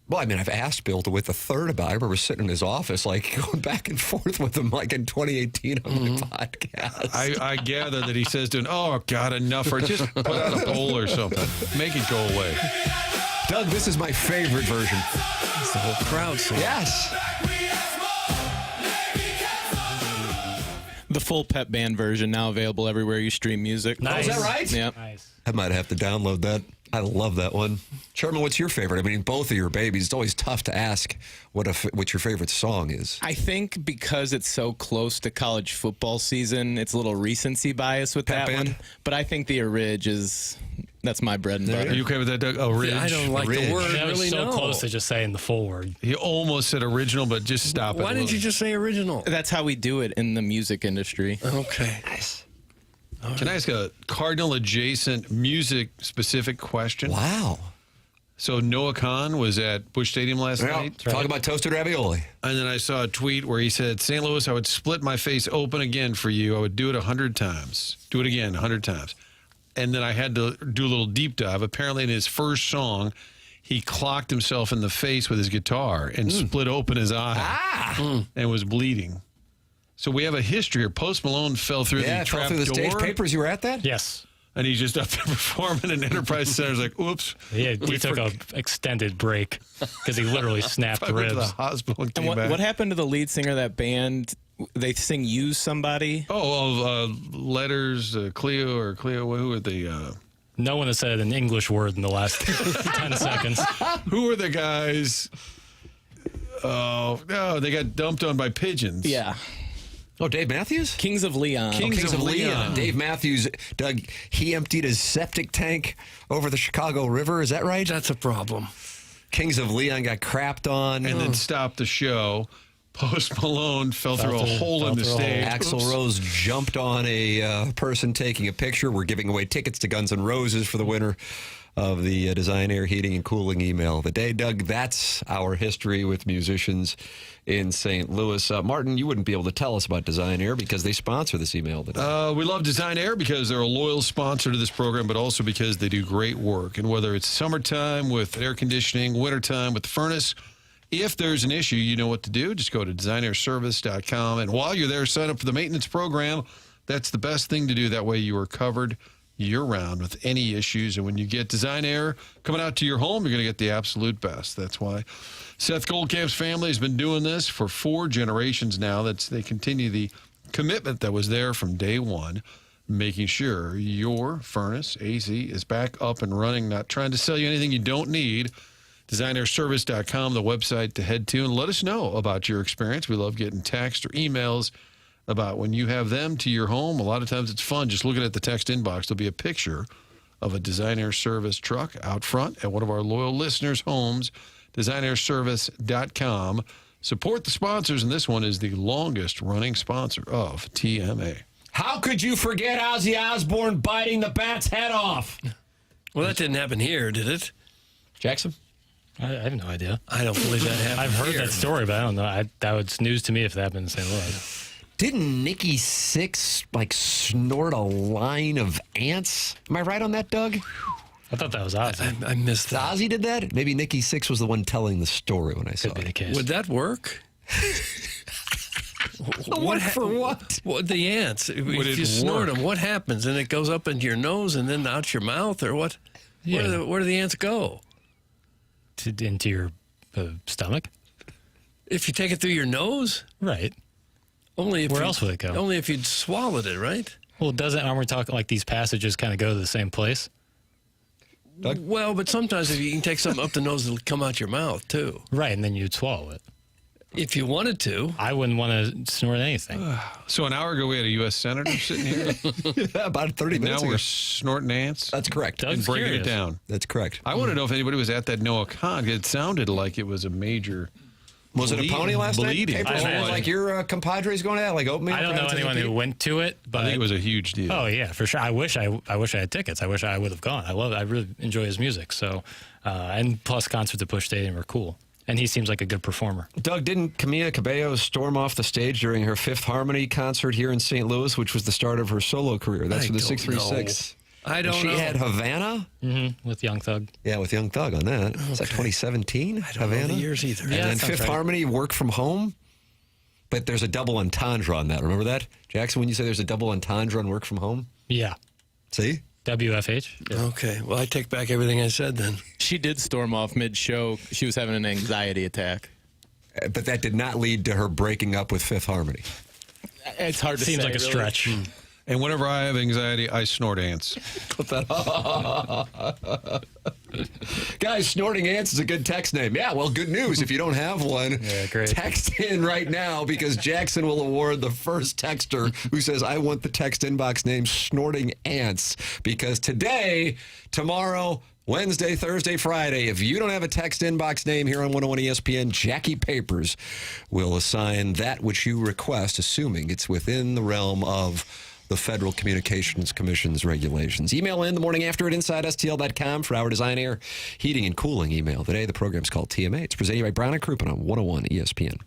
Well, I mean, I've asked Bill with the third about it. I remember sitting in his office, like, going back and forth with him, like, in 2018 on the podcast. I gather that he says to him, oh, God, enough. Or just put out a poll or something. Make it go away. Doug, this is my favorite version. It's the whole crowd singing. Yes. The full Pep Band version now available everywhere you stream music. Nice. Oh, is that right? Yeah. Nice. I might have to download that. I love that one. Sherman, what's your favorite? I mean, both of your babies. It's always tough to ask what your favorite song is. I think because it's so close to college football season, it's a little recency bias with Pep that Band? one. But I think the Ridge that's my bread and butter. Are you okay with that, Doug? Oh, Ridge. I don't like Ridge. the word. That was Really, so no. close to just saying the full word. He almost said original, but just stop it. Why didn't you just say original? That's how we do it in the music industry. Okay. Nice. Can I ask a Cardinal-adjacent, music-specific question? Wow. So Noah Khan was at Busch Stadium last night. Talk about toasted ravioli. And then I saw a tweet where he said, St. Louis, I would split my face open again for you. I would do it 100 times. Do it again 100 times. And then I had to do a little deep dive. Apparently in his first song, he clocked himself in the face with his guitar and split open his eye and was bleeding. So we have a history here. Post Malone fell through the trap through the door. stage papers. You were at that? Yes. And he's just up there performing, and Enterprise Center's like, oops. Yeah, he took an extended break because he literally snapped I went to the ribs. hospital and came And back. what happened to the lead singer of that band? They sing Use Somebody. Letters, Cleo, who are the... No one has said an English word in the last 10 seconds. Who are the guys? Oh, no, they got dumped on by pigeons. Yeah. Oh, Dave Matthews? Kings of Leon. Kings of Leon. Dave Matthews, Doug, he emptied his septic tank over the Chicago River. Is that right? That's a problem. Kings of Leon got crapped on. And then stopped the show. Post Malone fell through a hole in the stage. Axl Rose jumped on a person taking a picture. We're giving away tickets to Guns N' Roses for the winner of the Design Air Heating and Cooling email of the day. Doug, that's our history with musicians in St. Louis. Martin, you wouldn't be able to tell us about Design Air because they sponsor this email today. We love Design Air because they're a loyal sponsor to this program, but also because they do great work. And whether it's summertime with air conditioning, wintertime with the furnace, if there's an issue, you know what to do. Just go to designairservice.com. And while you're there, sign up for the maintenance program. That's the best thing to do. That way you are covered year-round with any issues. And when you get Design Air coming out to your home, you're going to get the absolute best. That's why Seth Goldcamp's family has been doing this for 4 generations now. They continue the commitment that was there from day one, making sure your furnace, AC, is back up and running, not trying to sell you anything you don't need. DesignerService.com, the website to head to, and let us know about your experience. We love getting text or emails about when you have them to your home. A lot of times it's fun just looking at the text inbox. There'll be a picture of a Design Air Service truck out front at one of our loyal listeners' homes, DesignerService.com. Support the sponsors, and this one is the longest-running sponsor of TMA. How could you forget Ozzy Osbourne biting the bat's head off? Well, that didn't happen here, did it? Jackson? I have no idea. I don't believe that happened. I've heard here. that story, but I don't know. That was news to me if that happened in St. Louis. Didn't Nikki Sixx snort a line of ants? Am I right on that, Doug? I thought that was Ozzy. I missed that. Ozzy did that? Maybe Nikki Sixx was the one telling the story when I saw Could be the it. case. Would that work? For what? What the ants? If it you snort work? them, what happens? And it goes up into your nose and then out your mouth, or what? Where do the ants go? Into your stomach. If you take it through your nose, Right. only if Where else would it go? Only if you'd swallowed it, right? Well, aren't we talking like these passages kind of go to the same place? Well, but sometimes if you can take something up the nose, it'll come out your mouth too. Right, and then you'd swallow it. If you wanted to. I wouldn't want to snort anything. So an hour ago, we had a U.S. Senator sitting here. About 30 minutes Now ago. we're snorting ants. That's correct. And breaking it down. That's correct. I want to know if anybody was at that Noah Con. It sounded like it was a major. Was it a pony last bleeding. night? Papers were like your compadres going to that, like oatmeal? I don't know anyone who went to it, but I think it was a huge deal. Oh yeah, for sure. I wish I had tickets. I wish I would have gone. I really enjoy his music. So, and plus concerts at Busch Stadium are cool. And he seems like a good performer. Doug, didn't Camila Cabello storm off the stage during her Fifth Harmony concert here in St. Louis, which was the start of her solo career? That's for the 636. I don't she know. She had Havana? Mm-hmm, with Young Thug. Yeah, with Young Thug on that. Is that 2017? I don't know the years either. And then Fifth Harmony, Work From Home. But there's a double entendre on that. Remember that? Jackson, when you say there's a double entendre on Work From Home? Yeah. See? WFH. Yeah. Okay. Well, I take back everything I said then. She did storm off mid-show. She was having an anxiety attack. But that did not lead to her breaking up with Fifth Harmony. It's hard to say. Seems like a really. stretch. And whenever I have anxiety, I snort ants. Guys, snorting ants is a good text name. Yeah, well, good news. If you don't have one, great. Text in right now because Jackson will award the first texter who says, I want the text inbox name Snorting Ants. Because today, tomorrow, Wednesday, Thursday, Friday, if you don't have a text inbox name here on 101 ESPN, Jackie Papers will assign that which you request, assuming it's within the realm of the Federal Communications Commission's regulations. Email in the morning after at InsideSTL.com for our Design Air Heating and Cooling email. Today, the program's called TMA. It's presented by Brown & Crouppen on 101 ESPN.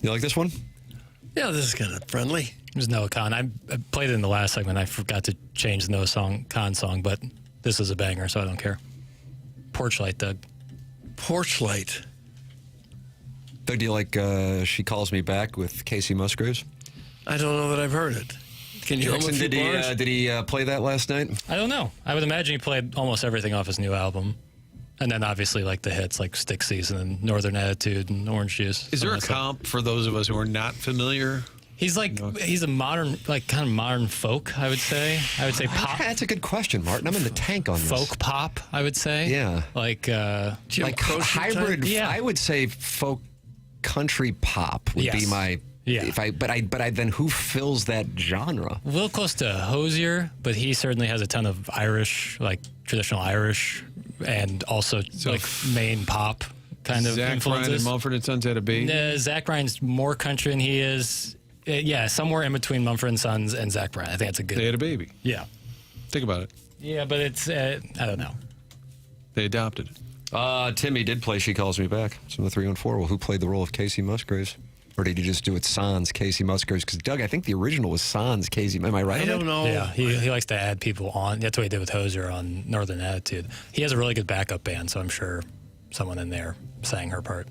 You like this one? Yeah, this is kind of friendly. There's Noah Khan. I played it in the last segment. I forgot to change the Noah Khan song, but this is a banger, so I don't care. Porch Light, Doug. Porch Light. Doug, do you like She Calls Me Back with Casey Musgraves? I don't know that I've heard it. Can you Jackson, did he play that last night? I don't know. I would imagine he played almost everything off his new album. And then obviously like the hits like Stick Season and Northern Attitude and Orange Juice. Is there a comp for those of us who are not familiar? He's a modern, like kind of modern folk, I would say. I would say pop. That's a good question, Martin. I'm in the tank on this. Folk pop, I would say. Yeah. Like hybrid. Yeah. I would say folk country pop would be my. Yeah. But I then who fills that genre? A little close to Hozier, but he certainly has a ton of Irish, like traditional Irish, and also like Maine pop kind of Zach influences. Bryan and Mumford & Sons had a baby? Zach Bryan's more country than he is. Yeah, somewhere in between Mumford & Sons and Zach Bryan. I think that's a good... They had a baby. Yeah. Think about it. Yeah, but it's... I don't know. They adopted it. Timmy did play She Calls Me Back. It's in the 314. Well, who played the role of Casey Musgraves? Or did he just do it sans Casey Musgraves? Because, Doug, I think the original was sans Casey. Am I right? I don't know. Yeah, he likes to add people on. That's what he did with Hozier on Northern Attitude. He has a really good backup band, so I'm sure someone in there sang her part.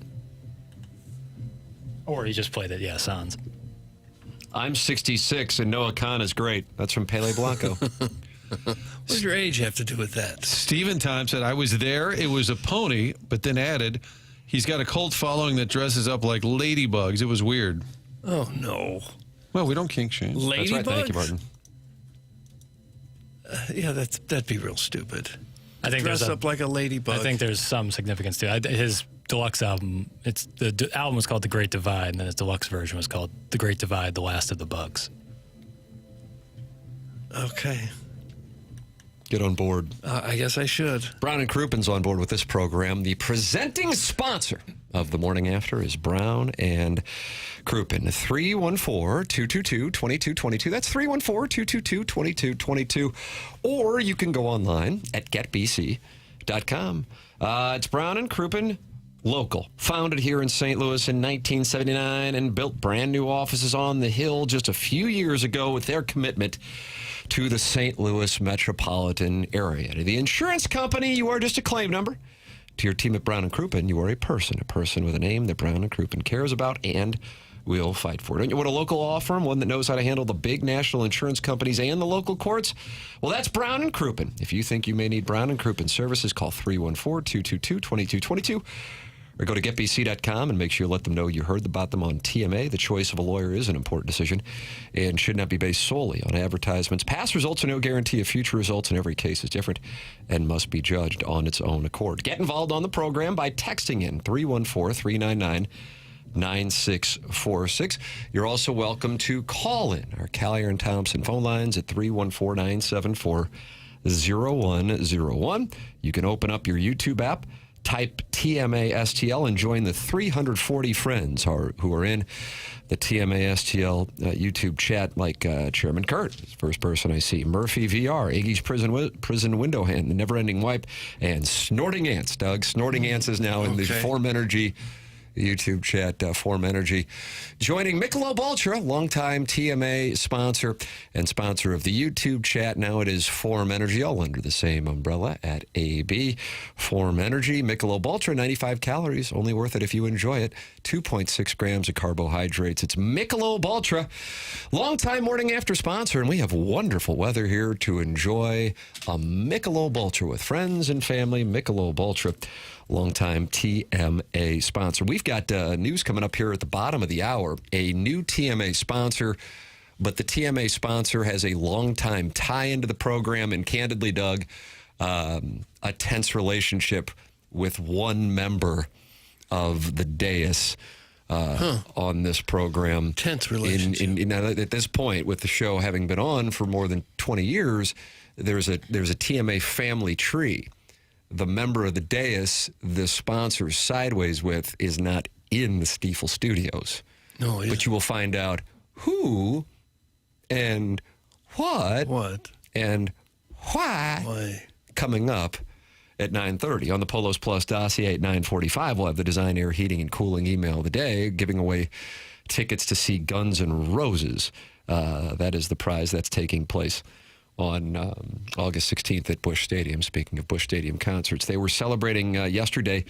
Or he just played it, yeah, sans. I'm 66 and Noah Khan is great. That's from Pele Blanco. What does your age have to do with that? Stephen Time said, I was there. It was a pony, but then added, he's got a cult following that dresses up like ladybugs. It was weird. Oh, no. Well, we don't kink shame. Ladybugs? That's right. Thank you, Martin. Yeah, that'd be real stupid. I think Dress up like a ladybug. I think there's some significance to it. His deluxe album, the album was called The Great Divide, and then his deluxe version was called The Great Divide, The Last of the Bugs. Okay. Get on board. I guess I should. Brown and Croupen's on board with this program. The presenting sponsor of the Morning After is Brown and Croupen. 314-222-2222. That's 314-222-2222. Or you can go online at getbc.com. It's Brown and Croupen local. Founded here in St. Louis in 1979 and built brand new offices on the Hill just a few years ago with their commitment to the St. Louis metropolitan area. To the insurance company, you are just a claim number. To your team at Brown and Croupen, you are a person with a name that Brown and Croupen cares about and will fight for. Don't you want a local law firm, one that knows how to handle the big national insurance companies and the local courts? Well, that's Brown and Croupen. If you think you may need Brown and Croupen services, call 314-222-2222. Or go to getbc.com and make sure you let them know you heard about them on TMA. The choice of a lawyer is an important decision and should not be based solely on advertisements. Past results are no guarantee of future results, and every case is different and must be judged on its own accord. Get involved on the program by texting in 314-399-9646. You're also welcome to call in our Callier and Thompson phone lines at 314-974-0101. You can open up your YouTube app, type TMA STL, and join the 340 friends who are in the TMA STL YouTube chat, like Chairman Kurt, first person I see, Murphy VR, Iggy's prison window hand, the never-ending wipe, and Snorting Ants. Doug, Snorting Ants is now in the Form Energy YouTube chat, Form Energy. Joining Michelob Ultra, longtime TMA sponsor and sponsor of the YouTube chat. Now it is Form Energy, all under the same umbrella at AB. Form Energy, Michelob Ultra, 95 calories, only worth it if you enjoy it. 2.6 grams of carbohydrates. It's Michelob Ultra, longtime Morning After sponsor, and we have wonderful weather here to enjoy a Michelob Ultra with friends and family. Michelob Ultra, longtime TMA sponsor. We've got news coming up here at the bottom of the hour. A new TMA sponsor, but the TMA sponsor has a longtime tie into the program, and candidly, Doug, a tense relationship with one member of the dais on this program. Tense relationship. At this point, with the show having been on for more than 20 years, there's a TMA family tree. The member of the dais the sponsor's sideways with is not in the Stiefel studios. No, but you will find out who and what and why coming up at 9:30 on the Polos Plus dossier. At 9:45, we'll have the Design, Air, Heating, and Cooling email of the day, giving away tickets to see Guns N' Roses. That is the prize that's taking place on August 16th at Busch Stadium. Speaking of Busch Stadium concerts, they were celebrating yesterday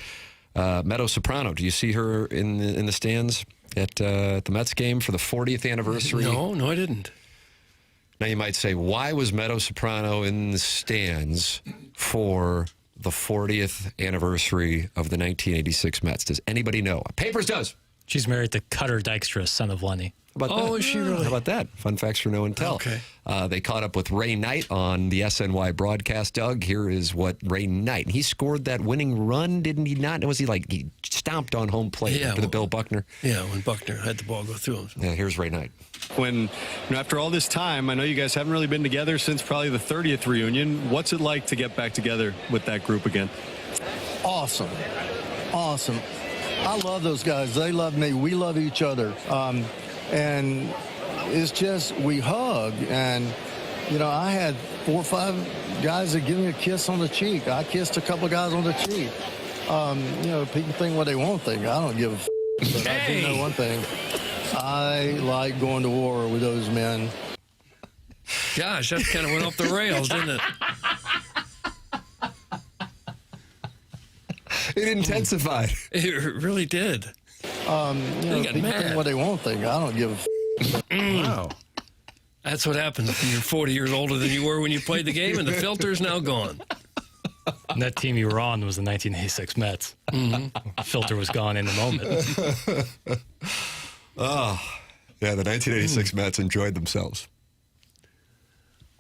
Meadow Soprano. Do you see her in the stands at the Mets game for the 40th anniversary? No, I didn't. Now you might say, why was Meadow Soprano in the stands for the 40th anniversary of the 1986 Mets? Does anybody know? Papers does. She's married to Cutter Dykstra, son of Lenny. How about that? Is she really? How about that? Fun facts for no and tell. Okay. They caught up with Ray Knight on the SNY broadcast, Doug. Here is what Ray Knight, he scored that winning run, didn't he not? Was he he stomped on home plate after the Bill Buckner? Yeah, when Buckner had the ball go through him. Yeah, here's Ray Knight. When, after all this time, I know you guys haven't really been together since probably the 30th reunion. What's it like to get back together with that group again? Awesome. I love those guys. They love me. We love each other. And it's just, we hug. And, I had 4 or 5 guys that give me a kiss on the cheek. I kissed a couple of guys on the cheek. People think what they want to think. I don't give a f***. But I do know one thing. I like going to war with those men. Gosh, that kind of went off the rails, didn't it? It intensified. It really did. People think what they want to think. I don't give a f***. Wow. That's what happens when you're 40 years older than you were when you played the game, and the filter's now gone. And that team you were on was the 1986 Mets. Mm-hmm. Filter was gone in the moment. Oh, yeah, the 1986 Mets enjoyed themselves.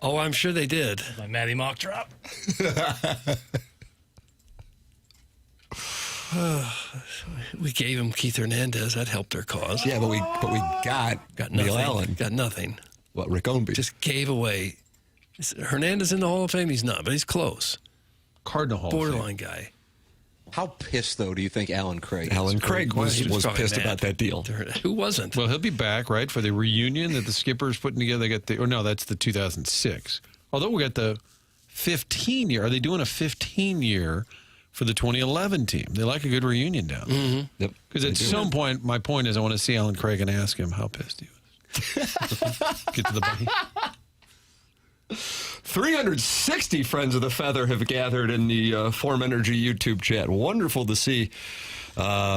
Oh, I'm sure they did. My Matty mock drop. We gave him Keith Hernandez. That helped their cause. Yeah, but we got nothing. Neil Allen. Got nothing. What, Rick Ownby? Just gave away. Is Hernandez in the Hall of Fame? He's not, but he's close. Cardinal Hall Borderline guy. How pissed, though, do you think Alan Craig was pissed about that deal? Who wasn't? Well, he'll be back, right, for the reunion that the Skipper's putting together. They got that's the 2006. Although we got the 15-year. Are they doing a 15-year for the 2011 team? They like a good reunion down there. Mm-hmm. Yep. Because at some point, my point is I want to see Alan Craig and ask him how pissed he was. Get to the button. 360 friends of the Feather have gathered in the Form Energy YouTube chat. Wonderful to see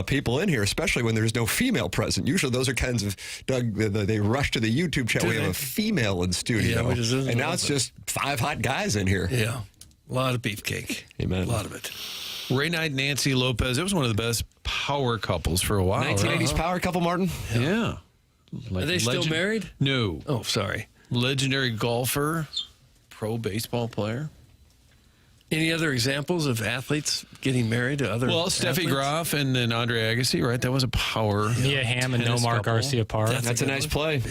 people in here, especially when there's no female present. Usually those are kinds of, Doug, they rush to the YouTube chat. We have a female in studio. Yeah, and now it's just 5 hot guys in here. Yeah. A lot of beefcake. Amen. A lot of it. Ray Knight, Nancy Lopez. It was one of the best power couples for a while. 1980s power couple, Martin? Yeah. Are they still married? No. Oh, sorry. Legendary golfer, pro baseball player. Any other examples of athletes getting married to other Well, Steffi athletes? Graf and then Andre Agassi, right? That was a power. Mia Hamm and Nomar Garcia Parra. That's a nice play.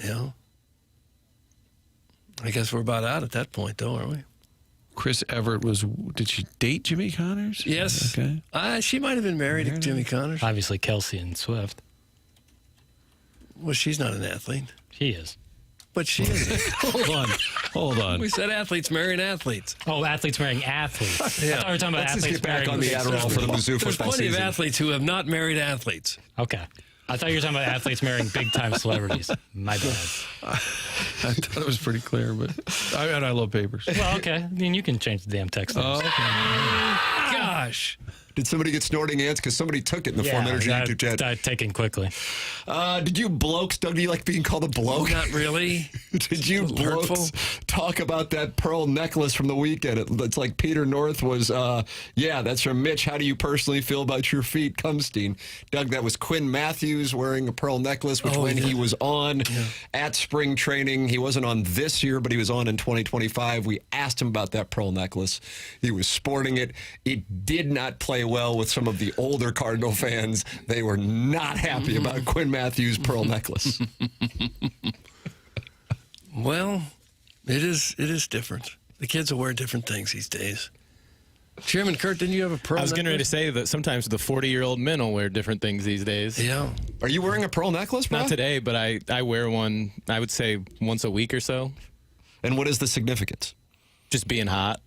Yeah. I guess we're about out at that point, though, aren't we? Chris Everett did she date Jimmy Connors? Yes. Okay. She might have been married to Jimmy Connors. Obviously, Kelsey and Swift. Well, she's not an athlete. He is. But she is. Hold on. We said athletes marrying athletes. Oh, athletes marrying athletes. Yeah. I thought we were talking about Let's athletes just get back marrying on the Adderall for the Mizzou There's football plenty season. of athletes who have not married athletes. Okay. I thought you were talking about athletes marrying big-time celebrities. My bad. I thought it was pretty clear, but I love papers. Well, okay. I mean, you can change the damn text. Gosh. Did somebody get snorting ants? Because somebody took it in the Form Energy YouTube chat. Taken quickly. Did you blokes, Doug, do you like being called a bloke? Not really. Did you blokes hurtful. talk about that pearl necklace from the weekend? It's like Peter North was, that's from Mitch. How do you personally feel about your feet, Cumstein? Doug, that was Quinn Mathews wearing a pearl necklace, which he was on at spring training. He wasn't on this year, but he was on in 2025. We asked him about that pearl necklace. He was sporting it. It did not play well with some of the older Cardinal fans. They were not happy about Quinn Mathews' pearl necklace. Well, it is different. The kids will wear different things these days. Chairman Kurt, didn't you have a pearl necklace? I was getting ready to say that sometimes the 40-year-old men will wear different things these days. Yeah. Are you wearing a pearl necklace, bro? Not today, but I wear one, I would say, once a week or so. And what is the significance? Just being hot.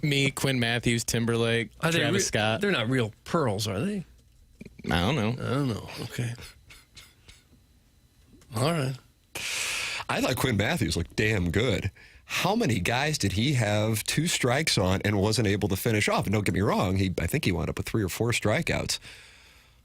Me, Quinn Mathews, Timberlake, Travis Scott. They're not real pearls, are they? I don't know. I don't know. Okay. All right. I thought Quinn Mathews looked damn good. How many guys did he have 2 strikes on and wasn't able to finish off? And don't get me wrong, I think he wound up with 3 or 4 strikeouts.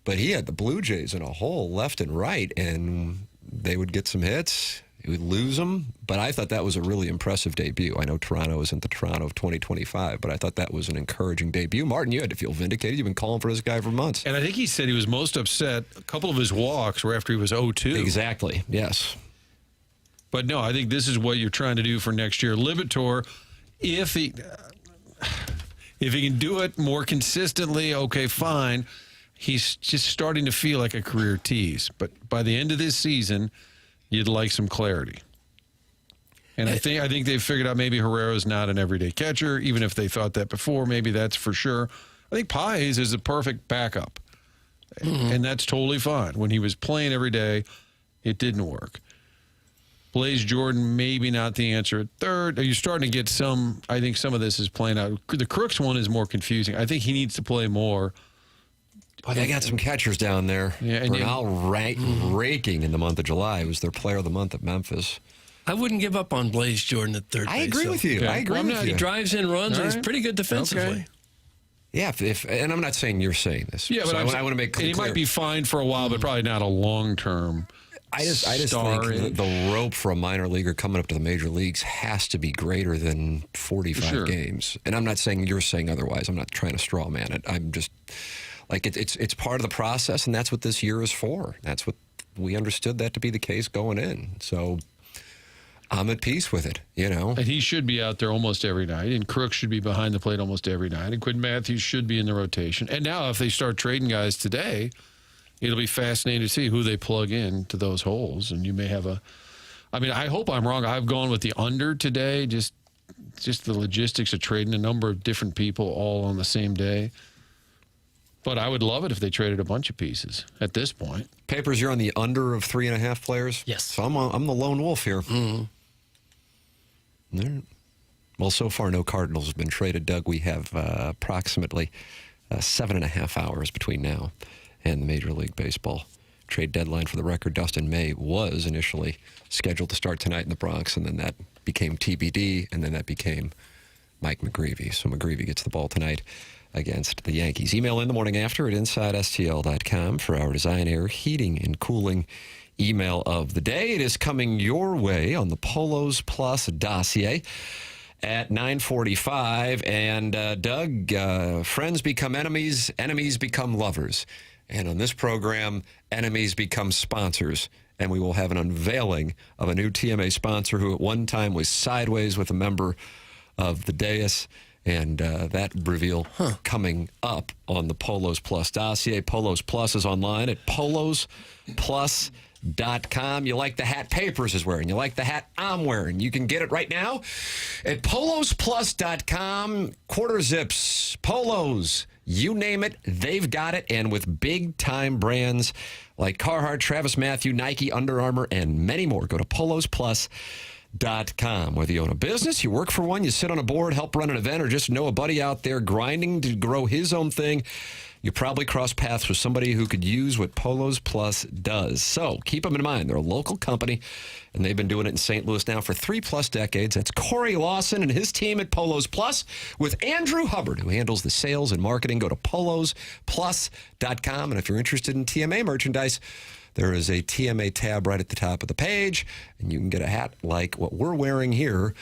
But he had the Blue Jays in a hole left and right, and they would get some hits. He would lose them. But I thought that was a really impressive debut. I know Toronto isn't the Toronto of 2025, but I thought that was an encouraging debut. Martin, you had to feel vindicated. You've been calling for this guy for months. And I think he said he was most upset. A couple of his walks were after he was 0-2. Exactly, yes. But no, I think this is what you're trying to do for next year. Libator, if he can do it more consistently, okay, fine. He's just starting to feel like a career tease. But by the end of this season, you'd like some clarity. And I think they've figured out maybe Herrera's not an everyday catcher, even if they thought that before. Maybe that's for sure. I think Paez is a perfect backup. And that's totally fine. When he was playing every day, it didn't work. Blaze Jordan, maybe not the answer at third. You're starting to get some, I think some of this is playing out. The Crooks one is more confusing. I think he needs to play more. Boy, they got some catchers down there. Yeah, and Bernal raking in the month of July. He was their player of the month at Memphis. I wouldn't give up on Blaze Jordan at third base. I agree with you. Okay. I agree with you. He drives in runs, and he's pretty good defensively. Okay. Yeah, and I'm not saying you're saying this. Yeah, but I want to make clear. He might be fine for a while, but probably not a long-term I just think the rope for a minor leaguer coming up to the major leagues has to be greater than 45 games. And I'm not saying you're saying otherwise. I'm not trying to straw man it. I'm just like it's part of the process, and that's what this year is for. That's what we understood that to be the case going in. So I'm at peace with it, you know. And he should be out there almost every night, and Crooks should be behind the plate almost every night, and Quinn Mathews should be in the rotation. And now if they start trading guys today, it'll be fascinating to see who they plug in to those holes. And you may have I hope I'm wrong. I've gone with the under today, just the logistics of trading a number of different people all on the same day. But I would love it if they traded a bunch of pieces at this point. Papers, you're on the under of 3.5 players? Yes. So I'm the lone wolf here. Mm-hmm. Right. Well, so far, no Cardinals have been traded, Doug. We have approximately 7.5 hours between now and the Major League Baseball trade deadline. For the record, Dustin May was initially scheduled to start tonight in the Bronx, and then that became TBD, and then that became Mike McGreevy. So McGreevy gets the ball tonight against the Yankees. Email in the morning after at InsideSTL.com for our Design Air Heating and Cooling email of the day. It is coming your way on the Polos Plus dossier at 9:45. And Doug, friends become enemies, enemies become lovers. And on this program, enemies become sponsors. And we will have an unveiling of a new TMA sponsor who at one time was sideways with a member of the dais. And that reveal coming up on the Polos Plus dossier. Polos Plus is online at polosplus.com. You like the hat Papers is wearing. You like the hat I'm wearing. You can get it right now at polosplus.com. Quarter zips, polos, you name it, they've got it. And with big-time brands like Carhartt, Travis Mathew, Nike, Under Armour, and many more. Go to polosplus.com. Whether you own a business, you work for one, you sit on a board, help run an event, or just know a buddy out there grinding to grow his own thing, you probably cross paths with somebody who could use what Polos Plus does. So keep them in mind. They're a local company, and they've been doing it in St. Louis now for 3+ decades. That's Corey Lawson and his team at Polos Plus with Andrew Hubbard, who handles the sales and marketing. Go to polosplus.com. And if you're interested in TMA merchandise, there is a TMA tab right at the top of the page, and you can get a hat like what we're wearing here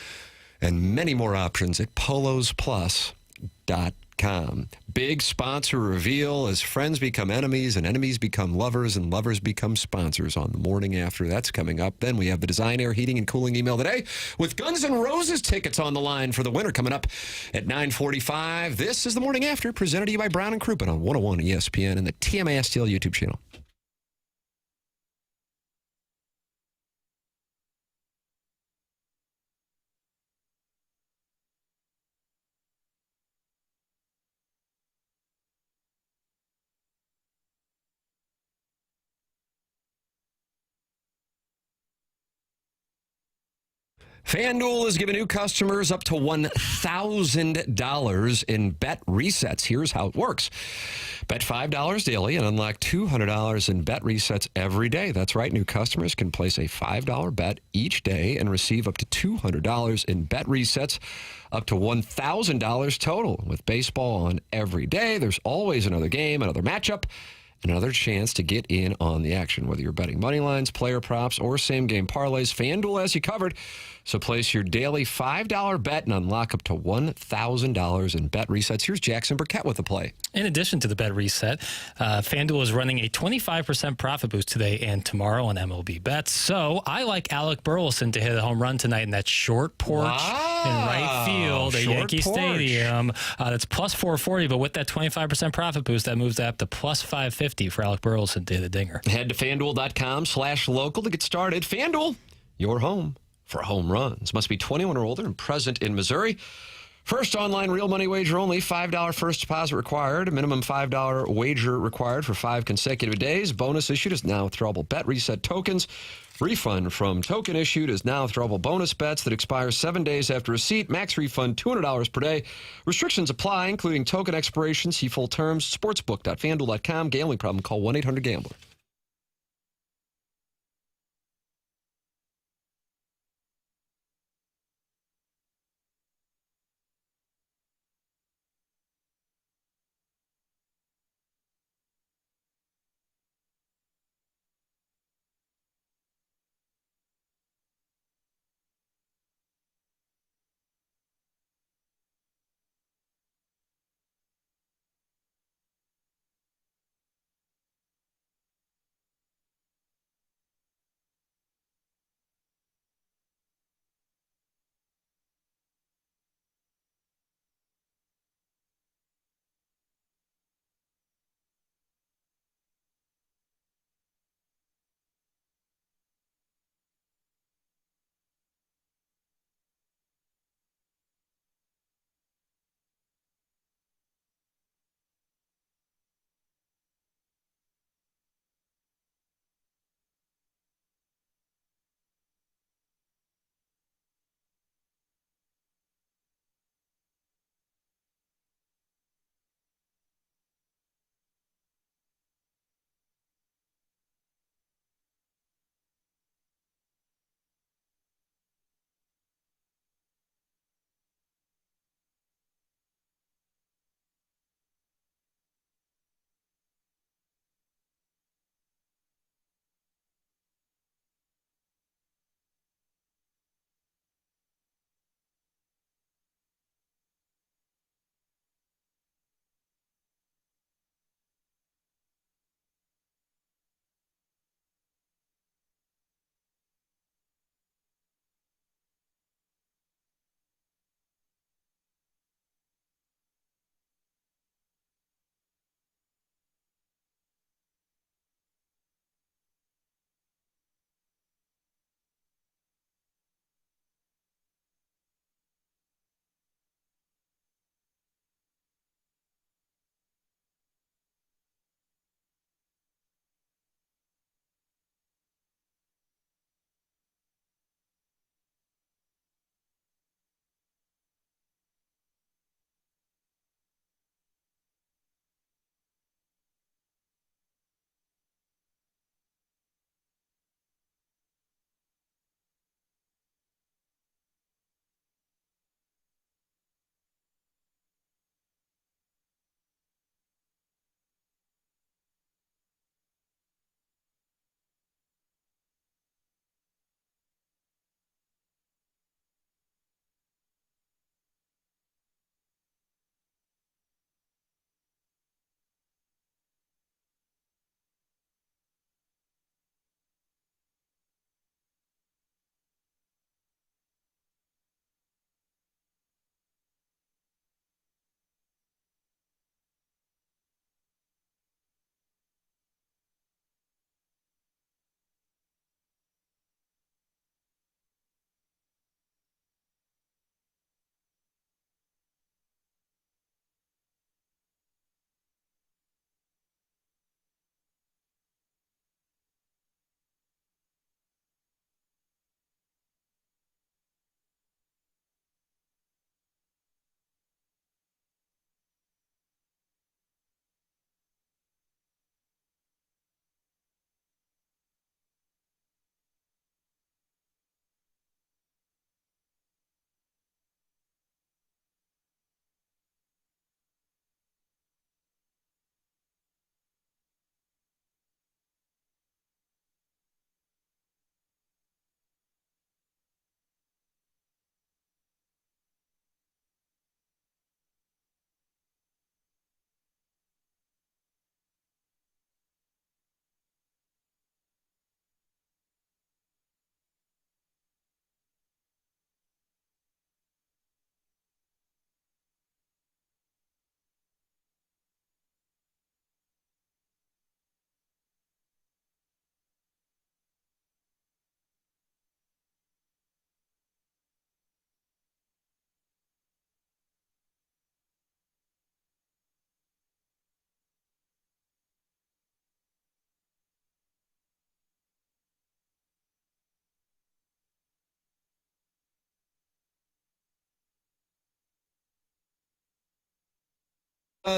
and many more options at polosplus.com. Big sponsor reveal as friends become enemies and enemies become lovers and lovers become sponsors on the morning after. That's coming up. Then we have the Design Air Heating and Cooling email today with Guns N' Roses tickets on the line for the winter coming up at 9:45. This is the morning after, presented to you by Brown and Crouppen on 101 ESPN and the TMA STL YouTube channel. FanDuel is giving new customers up to $1,000 in bet resets. Here's how it works. Bet $5 daily and unlock $200 in bet resets every day. That's right. New customers can place a $5 bet each day and receive up to $200 in bet resets, up to $1,000 total. With baseball on every day, there's always another game, another matchup, another chance to get in on the action. Whether you're betting money lines, player props, or same-game parlays, FanDuel has you covered. So place your daily $5 bet and unlock up to $1,000 in bet resets. Here's Jackson Burkett with the play. In addition to the bet reset, FanDuel is running a 25% profit boost today and tomorrow on MLB bets. So I like Alec Burleson to hit a home run tonight in that short porch in right field at Yankee Stadium. That's plus 440, but with that 25% profit boost, that moves that up to plus 550 for Alec Burleson to hit a dinger. Head to FanDuel.com/local to get started. FanDuel, your home for home runs. Must be 21 or older and present in Missouri. First online real money wager only. $5 first deposit required. A minimum $5 wager required for 5 consecutive days. Bonus issued is now throwable bet reset tokens. Refund from token issued is now throwable bonus bets that expire 7 days after receipt. Max refund $200 per day. Restrictions apply, including token expiration. See full terms. Sportsbook.fanduel.com. Gambling problem? Call 1-800-GAMBLER.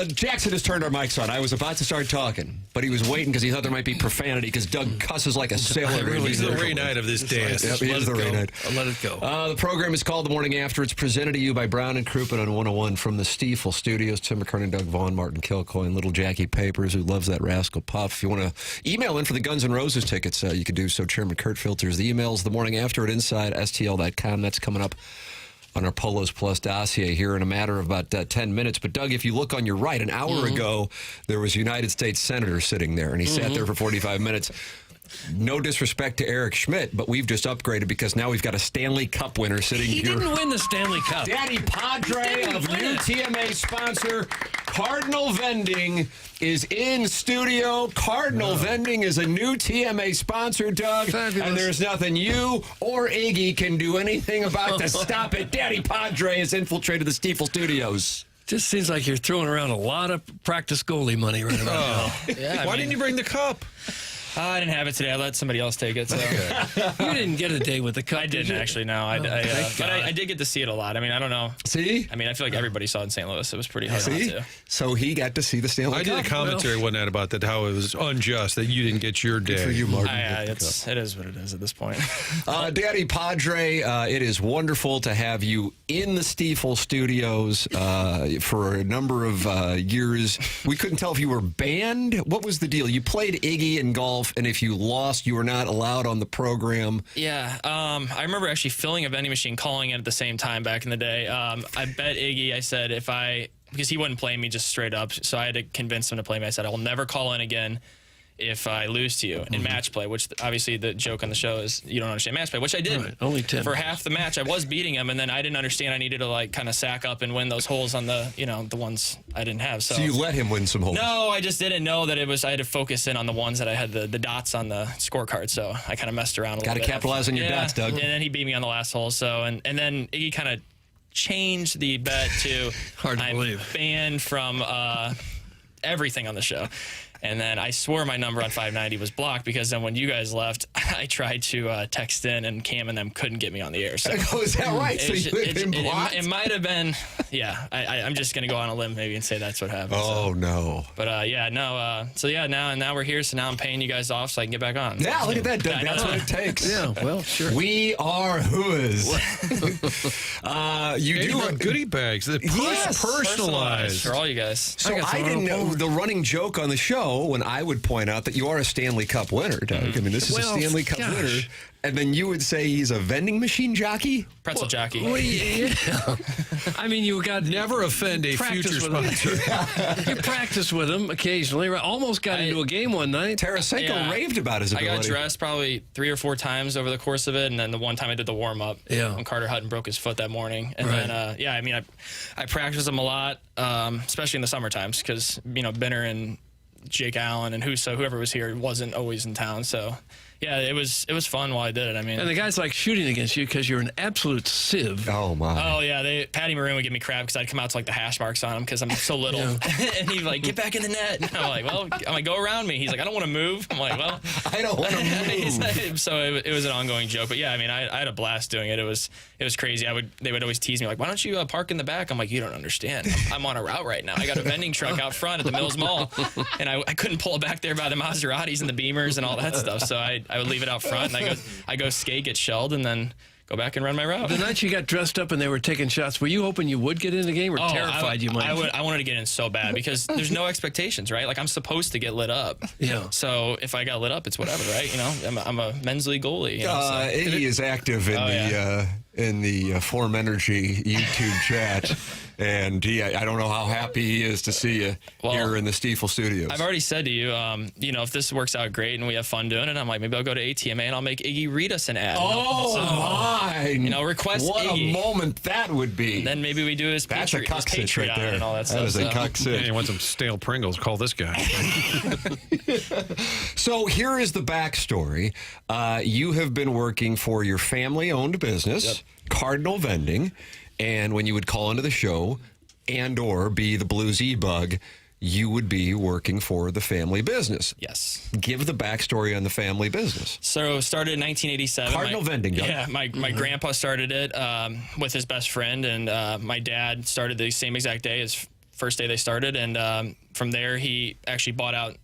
Jackson has turned our mics on. I was about to start talking, but he was waiting because he thought there might be profanity because Doug cusses like a sailor. He's the Ray Knight of this dance. Yep, he is the Ray Knight. I'll let it go. The program is called The Morning After. It's presented to you by Brown and Crouppen on 101 from the Stiefel Studios. Tim McKernan, Doug Vaughn, Martin Kilcoyne, little Jackie Papers, who loves that Rascal Puff. If you want to email in for the Guns N' Roses tickets, you can do so. Chairman Kurt filters the emails. The Morning After at InsideSTL.com. That's coming up on our Polos Plus dossier here in a matter of about 10 minutes. But, Doug, if you look on your right, an hour ago, there was a United States Senator sitting there, and he sat there for 45 minutes. No disrespect to Eric Schmitt, but we've just upgraded because now we've got a Stanley Cup winner sitting here. He didn't win the Stanley Cup. Daddy Padre of new TMA sponsor, Cardinal Vending, is in studio. Cardinal Vending is a new TMA sponsor, Doug. Fabulous. And there's nothing you or Iggy can do anything about to stop it. Daddy Padre has infiltrated the Stiefel Studios. Just seems like you're throwing around a lot of practice goalie money right now. Yeah, Why didn't you bring the cup? I didn't have it today. I let somebody else take it. So. You didn't get a day with the cup. I didn't actually. No, but I did get to see it a lot. I mean, I don't know. See? I mean, I feel like everybody saw it in St. Louis. It was pretty hard not to. So he got to see the Stanley Cup. I did a commentary one night about that, how it was unjust that you didn't get your day. Good for you, Martin. It is what it is at this point. Daddy Padre, it is wonderful to have you in the Stiefel Studios for a number of years. We couldn't tell if you were banned. What was the deal? You played Iggy in golf, and if you lost, you were not allowed on the program. Yeah, I remember actually filling a vending machine, calling in at the same time back in the day. I bet Iggy, I said, because he wouldn't play me just straight up, so I had to convince him to play me. I said, I will never call in again if I lose to you in match play, which obviously the joke on the show is you don't understand match play, which I did. Right, only 10. For half the match, I was beating him, and then I didn't understand I needed to kind of sack up and win those holes on the, the ones I didn't have. So you let him win some holes? No, I just didn't know that I had to focus in on the ones that I had the dots on the scorecard, so I kind of messed around a little bit. Got to capitalize on your dots, Doug. And then he beat me on the last hole, so, and then Iggy kind of changed the bet to hard to believe. Banned from everything on the show. And then I swore my number on 590 was blocked because then when you guys left, I tried to text in and Cam and them couldn't get me on the air. So is that right? So you had been blocked? It might have been, yeah. I'm just going to go on a limb maybe and say that's what happened. Oh, no. But now we're here. So now I'm paying you guys off so I can get back on. Yeah, look at that. That's what it takes. Yeah, well, sure. We are who's. You do have goodie bags. They're personalized for all you guys. So I didn't know the running joke on the show when I would point out that you are a Stanley Cup winner, Doug. I mean, this is a Stanley Cup winner. And then you would say he's a vending machine jockey? Pretzel jockey. Well, yeah. I mean, you got never offend a future sponsor. You practice with him occasionally. Almost got into a game one night. Tarasenko raved about his ability. I got dressed probably 3 or 4 times over the course of it, and then the one time I did the warm-up when Carter Hutton broke his foot that morning. And then, I practiced him a lot, especially in the summer times, because, Benner and Jake Allen and whoever was here wasn't always in town, so yeah, it was fun while I did it. I mean, and the guys like shooting against you because you're an absolute sieve. Oh my! Oh yeah, Patty Maroon would give me crap because I'd come out to the hash marks on him because I'm so little, and he'd be like, "Get back in the net." And I'm like, "Go around me." He's like, "I don't want to move." I'm like, "Well, I don't want to move." So it was an ongoing joke, but yeah, I mean, I had a blast doing it. It was crazy. They would always tease me like, "Why don't you park in the back?" I'm like, "You don't understand. I'm on a route right now. I got a vending truck out front at the Mills Mall, and I couldn't pull it back there by the Maseratis and the Beamers and all that stuff. So I would leave it out front." And I go skate, get shelled, and then go back and run my route. The night you got dressed up and they were taking shots, were you hoping you would get in the game or terrified you might? I wanted to get in so bad because there's no expectations, right? Like I'm supposed to get lit up. Yeah. So if I got lit up, it's whatever, right? I'm a men's league goalie. Iggy is active in the Form Energy YouTube chat. And I don't know how happy he is to see you here in the Stiefel Studios. I've already said to you, if this works out great and we have fun doing it, I'm like, maybe I'll go to ATMA and I'll make Iggy read us an ad. Oh, my. Request what Iggy. A moment that would be. And then maybe we do his Patreon right there. And all that stuff. That is a cuck sit. You want some stale Pringles, call this guy. So here is the backstory. You have been working for your family-owned business, Cardinal Vending. And when you would call into the show and or be the Blues E-Bug, you would be working for the family business. Yes. Give the backstory on the family business. So started in 1987. Cardinal Vending. Yeah, my grandpa started it with his best friend, and my dad started the same exact day. His first day they started, and from there he actually bought out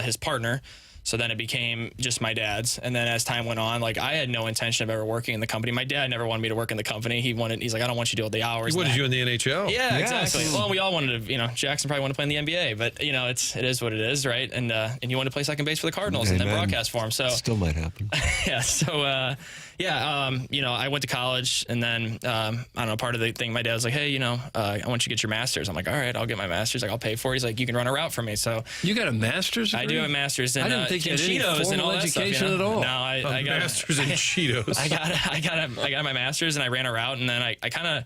his partner. So then it became just my dad's. And then as time went on, like I had no intention of ever working in the company. My dad never wanted me to work in the company. He's like, I don't want you to do all the hours. He wanted you in the NHL. Yeah, Yes. exactly. Well, we all wanted to, Jackson probably wanted to play in the NBA, but it is what it is, right? And you wanted to play second base for the Cardinals and then broadcast for him. So still might happen. yeah. So I went to college, and then I don't know, part of the thing, my dad was like, hey, I want you to get your master's. I'm like, all right, I'll get my master's. Like, I'll pay for it. He's like, you can run a route for me. So you got a master's degree? I do have a master's in I didn't think you had any Cheetos and all formal that stuff, education at all. No, I got master's in Cheetos. I got my master's, and I ran a route, and then I kind of,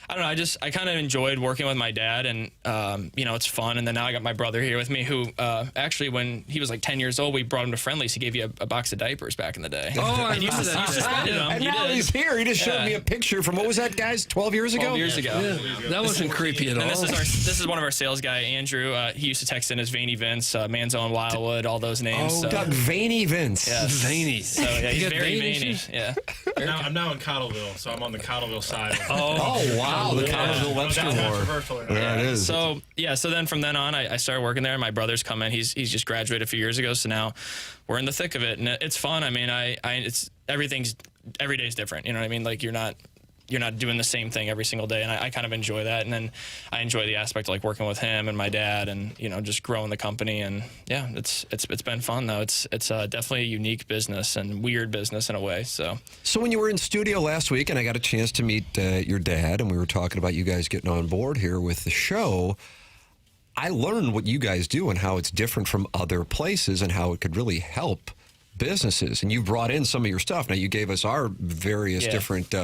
I don't know, I kind of enjoyed working with my dad, and it's fun. And then now I got my brother here with me, who actually, when he was like 10 years old, we brought him to Friendly's. He gave you a box of diapers back in the day. Oh, I and you suspended him. And You now did. he's here. He just showed me a picture from, what was that, guys, 12 years ago? 12 years ago. Yeah. That wasn't creepy at all. And this is one of our sales guy, Andrew. He used to text in as Veiny Vince, Manzo and Wildwood, all those names. Oh, so. Doug, Veiny Vince. Yes. Veiny. So yeah, he's You got very veiny veiny. issues? Yeah. I'm now in Cottleville, so I'm on the Cottleville side. Oh, wow. The Cottleville Webster War. Yeah, it is. So then from then on, I started working there. My brother's come in. He's just graduated a few years ago, so now we're in the thick of it, and it's fun. I mean, every day's different. You know what I mean? Like you're not doing the same thing every single day, and I kind of enjoy that. And then I enjoy the aspect of like working with him and my dad, and just growing the company. And yeah, it's been fun though. It's definitely a unique business and weird business in a way. So when you were in studio last week, and I got a chance to meet your dad, and we were talking about you guys getting on board here with the show, I learned what you guys do and how it's different from other places and how it could really help businesses. And you brought in some of your stuff. Now you gave us our various different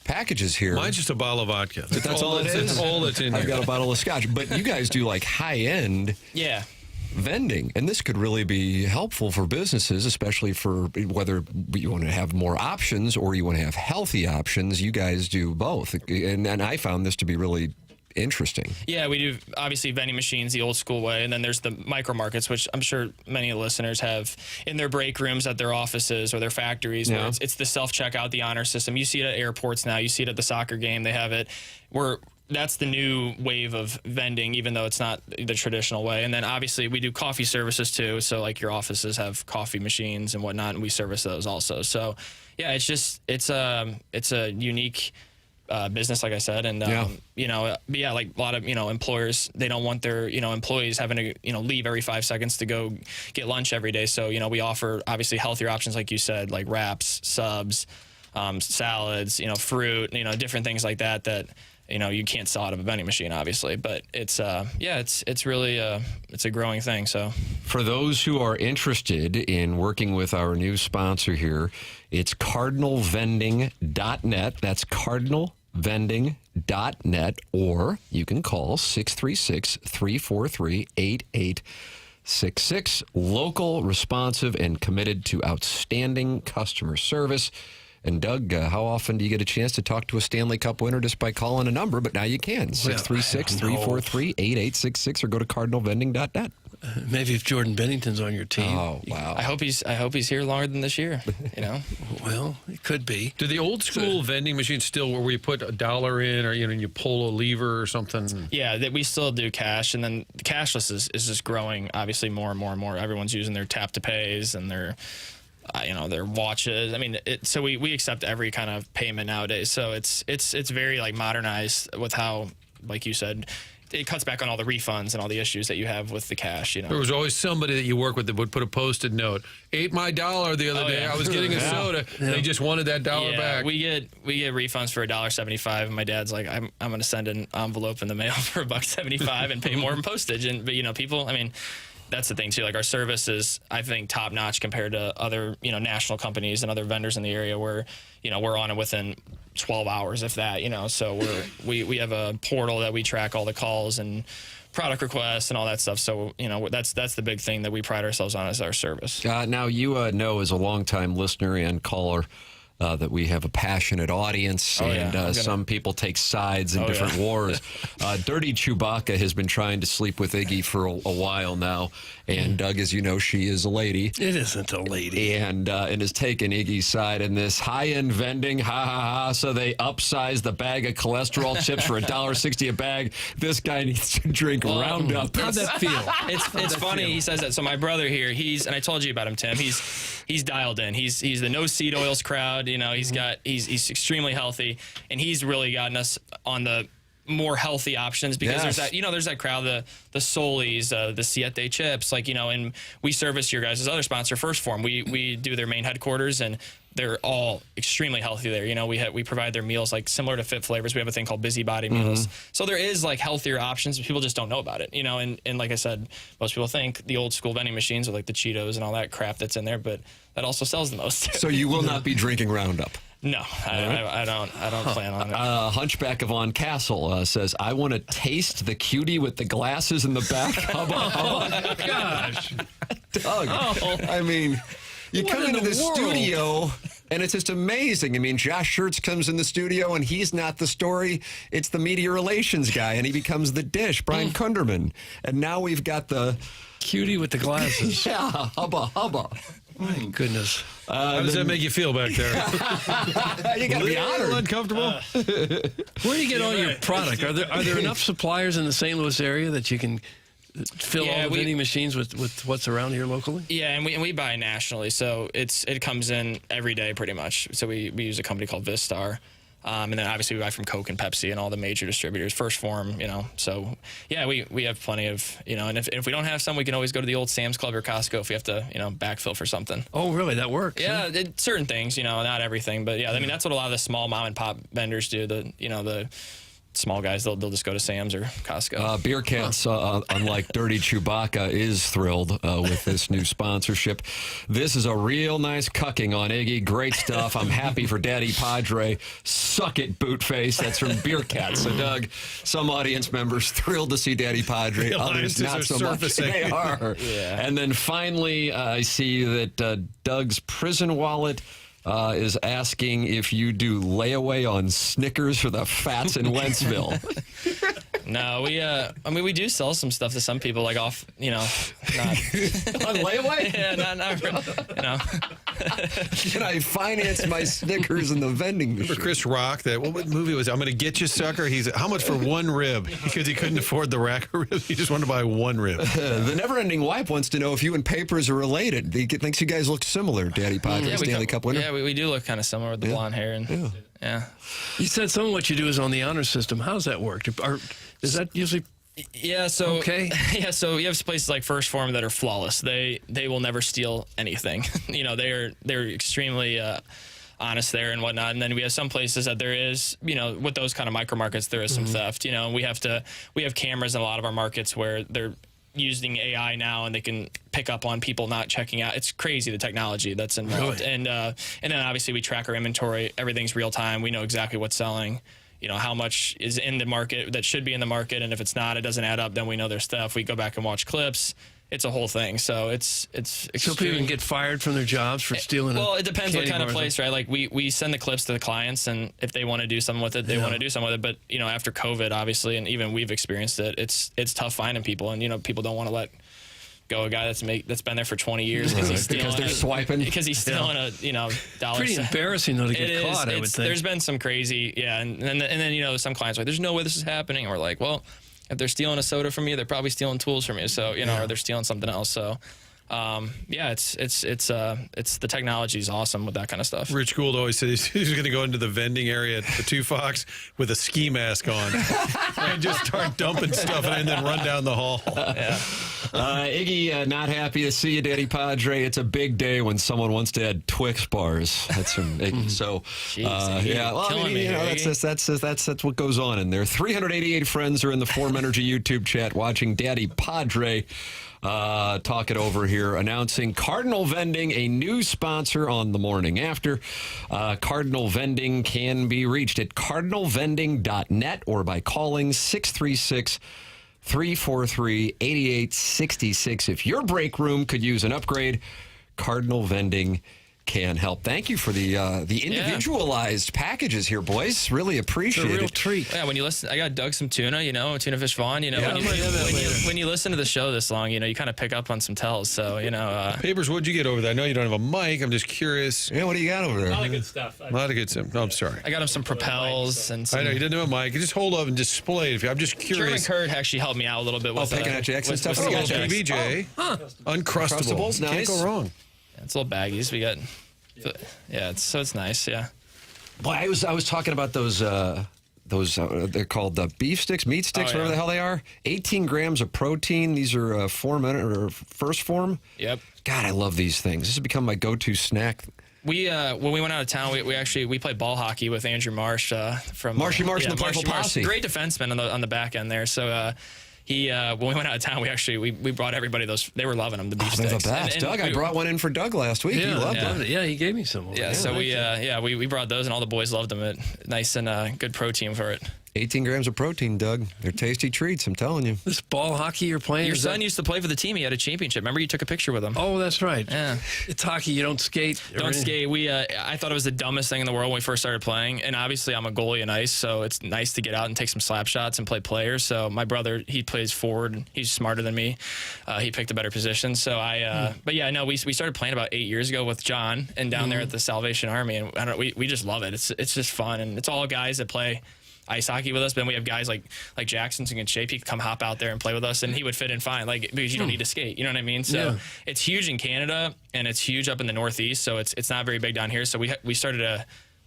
packages here. Mine's just a bottle of vodka. That's all it is? That's all that's in I've here. got a bottle of scotch. But you guys do like high-end vending. And this could really be helpful for businesses, especially for whether you want to have more options or you want to have healthy options. You guys do both. And I found this to be really interesting. yeah, we do obviously vending machines the old school way, and then there's the micro markets, which I'm sure many of the listeners have in their break rooms at their offices or their factories. Where it's the self checkout, the honor system. You see it at airports now. You see it at the soccer game. They have it. That's the new wave of vending, even though it's not the traditional way. And then obviously we do coffee services too. So like your offices have coffee machines and whatnot, and we service those also. So yeah, it's a unique business, like I said, and like a lot of employers, they don't want their employees having to leave every 5 seconds to go get lunch every day. So we offer obviously healthier options, like you said, like wraps, subs, salads, fruit, different things like that you can't sell out of a vending machine, obviously. But it's really it's a growing thing. So for those who are interested in working with our new sponsor here, it's cardinalvending.net. That's cardinalvending.net, or you can call 636-343-8866. Local, responsive, and committed to outstanding customer service. And Doug, how often do you get a chance to talk to a Stanley Cup winner just by calling a number? But now you can. 636-343-8866, or go to cardinalvending.net. Maybe if Jordan Bennington's on your team. Oh, wow. I hope he's here longer than this year. Well, it could be. Do the old school vending machines still, where you put $1 in, or you pull a lever or something? Yeah, that we still do cash, and then the cashless is just growing. Obviously, more and more and more. Everyone's using their tap to pays and their watches. I mean, so we accept every kind of payment nowadays. So it's very like modernized with how, like you said, it cuts back on all the refunds and all the issues that you have with the cash. There was always somebody that you work with that would put a Post-it note. Ate my $1 the other day. I was getting a soda. Yeah. They just wanted that $1 back. We get refunds for $1.75, and my dad's like, I'm going to send an envelope in the mail for $1.75 and pay more in postage. But people, I mean, that's the thing too. Like our service is, I think, top notch compared to other national companies and other vendors in the area where we're on it within 12 hours, if that. So we have a portal that we track all the calls and product requests and all that stuff. So that's the big thing that we pride ourselves on, is our service. Now you know, as a longtime listener and caller, that we have a passionate audience, and some people take sides in different wars. Dirty Chewbacca has been trying to sleep with Iggy for a while now, and Doug, as you know, she is a lady. It isn't a lady. And has taken Iggy's side in this high-end vending, so they upsize the bag of cholesterol chips for $1.60 a bag. This guy needs to drink Roundup. How'd that feel? It's funny he says that. So my brother here, and I told you about him, Tim. He's dialed in. He's the no seed oils crowd. You know, he's extremely healthy, and he's really gotten us on the more healthy options because there's that crowd, the Solis, the Siete chips, and we service your guys' other sponsor, First Form. We do their main headquarters, and they're all extremely healthy there. You know, we provide their meals similar to Fit Flavors. We have a thing called Busybody meals. So there is healthier options. People just don't know about it. You know, and like I said, most people think the old school vending machines are like the Cheetos and all that crap that's in there, but that also sells the most. So you will not be drinking Roundup? No, I don't plan on it. Hunchback of On Castle says, I want to taste the cutie with the glasses in the back. Oh, my gosh. Doug, I mean, you come into the studio, and it's just amazing. I mean, Josh Schertz comes in the studio, and he's not the story. It's the media relations guy, and he becomes the dish, Brian Kunderman. And now we've got the cutie with the glasses. Yeah, hubba. My goodness. How does that make you feel back there? You got to be honored. Uncomfortable? Where do you get all your product? Are there enough suppliers in the St. Louis area that you can fill all the vending machines with what's around here locally? Yeah, and we buy nationally, so it comes in every day pretty much. So we use a company called Vistar. And then obviously we buy from Coke and Pepsi and all the major distributors, First Form, So, yeah, we have plenty of, and if we don't have some, we can always go to the old Sam's Club or Costco if we have to, backfill for something. Oh, really? That works? Yeah, certain things, not everything. But, yeah, I mean, that's what a lot of the small mom and pop vendors do, the small guys, they'll just go to Sam's or Costco. Beer Cats, unlike Dirty Chewbacca, is thrilled with this new sponsorship. This is a real nice cucking on Iggy. Great stuff. I'm happy for Daddy Padre. Suck it, bootface. That's from Beer Cats. So, Doug, some audience members thrilled to see Daddy Padre. Others not so much. They are. Yeah. And then finally, I see that Doug's prison wallet is asking if you do layaway on Snickers for the Fats in Wentzville. No, we do sell some stuff to some people, off, not on layaway. Yeah, not really, Can I finance my Snickers in the vending machine? For Chris Rock, what movie was it? I'm going to get you, sucker. He's how much for one rib? Because he couldn't afford the rack of ribs. He just wanted to buy one rib. The never-ending wife wants to know if you and Papers are related. He thinks you guys look similar, Daddy Padre, Stanley Cup winner. Yeah, we do look kind of similar with the blonde hair and yeah. You said some of what you do is on the honor system. How does that work? Is that usually? Yeah, so okay. Yeah, so you have places like First Form that are flawless. They will never steal anything. They're extremely honest there and whatnot. And then we have some places that there is, with those kind of micro markets, there is some theft. We have cameras in a lot of our markets where they're using AI now and they can pick up on people not checking out. It's crazy, the technology that's involved. Really? And then obviously we track our inventory. Everything's real time. We know exactly what's selling. How much is in the market that should be in the market, and if it's not, it doesn't add up, then we know there's stuff. We go back and watch clips. It's a whole thing. So it's so people can get fired from their jobs for stealing. Well, it depends what kind of place, right? Like we send the clips to the clients, and if they want to do something with it, they want to do something with it. But after COVID, obviously, and even we've experienced it, it's tough finding people, and people don't want to let go a guy that's been there for 20 years because they're swiping because he's stealing a dollar. Pretty embarrassing though to get caught. I would think there's been some crazy and then some clients are like, there's no way this is happening, and we're like, well, if they're stealing a soda from you, they're probably stealing tools from you, so or they're stealing something else. So it's the technology is awesome with that kind of stuff. Rich Gould always said he's going to go into the vending area at the Two Fox with a ski mask on and just start dumping stuff and then run down the hall. Yeah. Iggy, not happy to see you, Daddy Padre. It's a big day when someone wants to add Twix bars. That's from Iggy. So, jeez, yeah, well, that's what goes on in there. 388 friends are in the Form Energy YouTube chat watching Daddy Padre. Talk it over here, announcing Cardinal Vending, a new sponsor on the morning after. Cardinal Vending can be reached at cardinalvending.net or by calling 636-343-8866. If your break room could use an upgrade, Cardinal Vending can help. Thank you for the individualized packages here, boys. Really appreciate It's a real it. treat. Yeah, when you listen, I got Doug some tuna, tuna fish Vaughn. Yeah, When you listen to the show this long, you kind of pick up on some tells. So Papers, what'd you get over there? I know you don't have a mic. I'm just curious. Yeah, what do you got over there? A lot of good stuff. A lot of good stuff. No, I'm sorry. I got him some propels and some. I know you didn't have a mic. Just hold up and display it. I'm just curious. German Curd actually helped me out a little bit with picking at Jackson stuff. with Oh, sketch eggs. PBJ. Uncrustables. Nice. Can't go wrong. Yeah, it's little baggies. We got. Yeah, it's nice. Yeah. Boy, I was talking about those they're called beef sticks, meat sticks, whatever the hell they are. 18 grams of protein. These are first form. Yep. God, I love these things. This has become my go-to snack. We when we went out of town, we played ball hockey with Andrew Marsh from Marshy Marsh and the Playful Posse. Great defenseman on the back end there. So he when we went out of town, we brought everybody those. They were loving them. The beef They're sticks. the best. Doug, I brought one in for Doug last week. He loved it. Yeah, he gave me some. Yeah, so we brought those, and all the boys loved them. Nice and good protein for it. 18 grams of protein, Doug. They're tasty treats, I'm telling you. This ball hockey you're playing? Your son used to play for the team. He had a championship. Remember, you took a picture with him. Oh, that's right. Yeah. It's hockey. You don't skate. Don't skate. I thought it was the dumbest thing in the world when we first started playing. And obviously, I'm a goalie in ice, so it's nice to get out and take some slap shots and play players. So my brother, he plays forward. He's smarter than me. He picked a better position. So but yeah, no, we started playing about 8 years ago with John and down there at the Salvation Army, and we just love it. It's just fun, and it's all guys that play ice hockey with us, but then we have guys like Jackson's in good shape. He could come hop out there and play with us, and he would fit in fine, because you don't need to skate. You know what I mean? So it's huge in Canada, and it's huge up in the Northeast. So it's not very big down here. So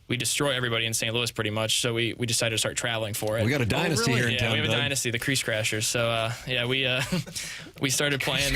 we destroy everybody in St. Louis pretty much. So we decided to start traveling for it. We got a dynasty here in town. We have a Doug. dynasty, the Crease Crashers. So we started playing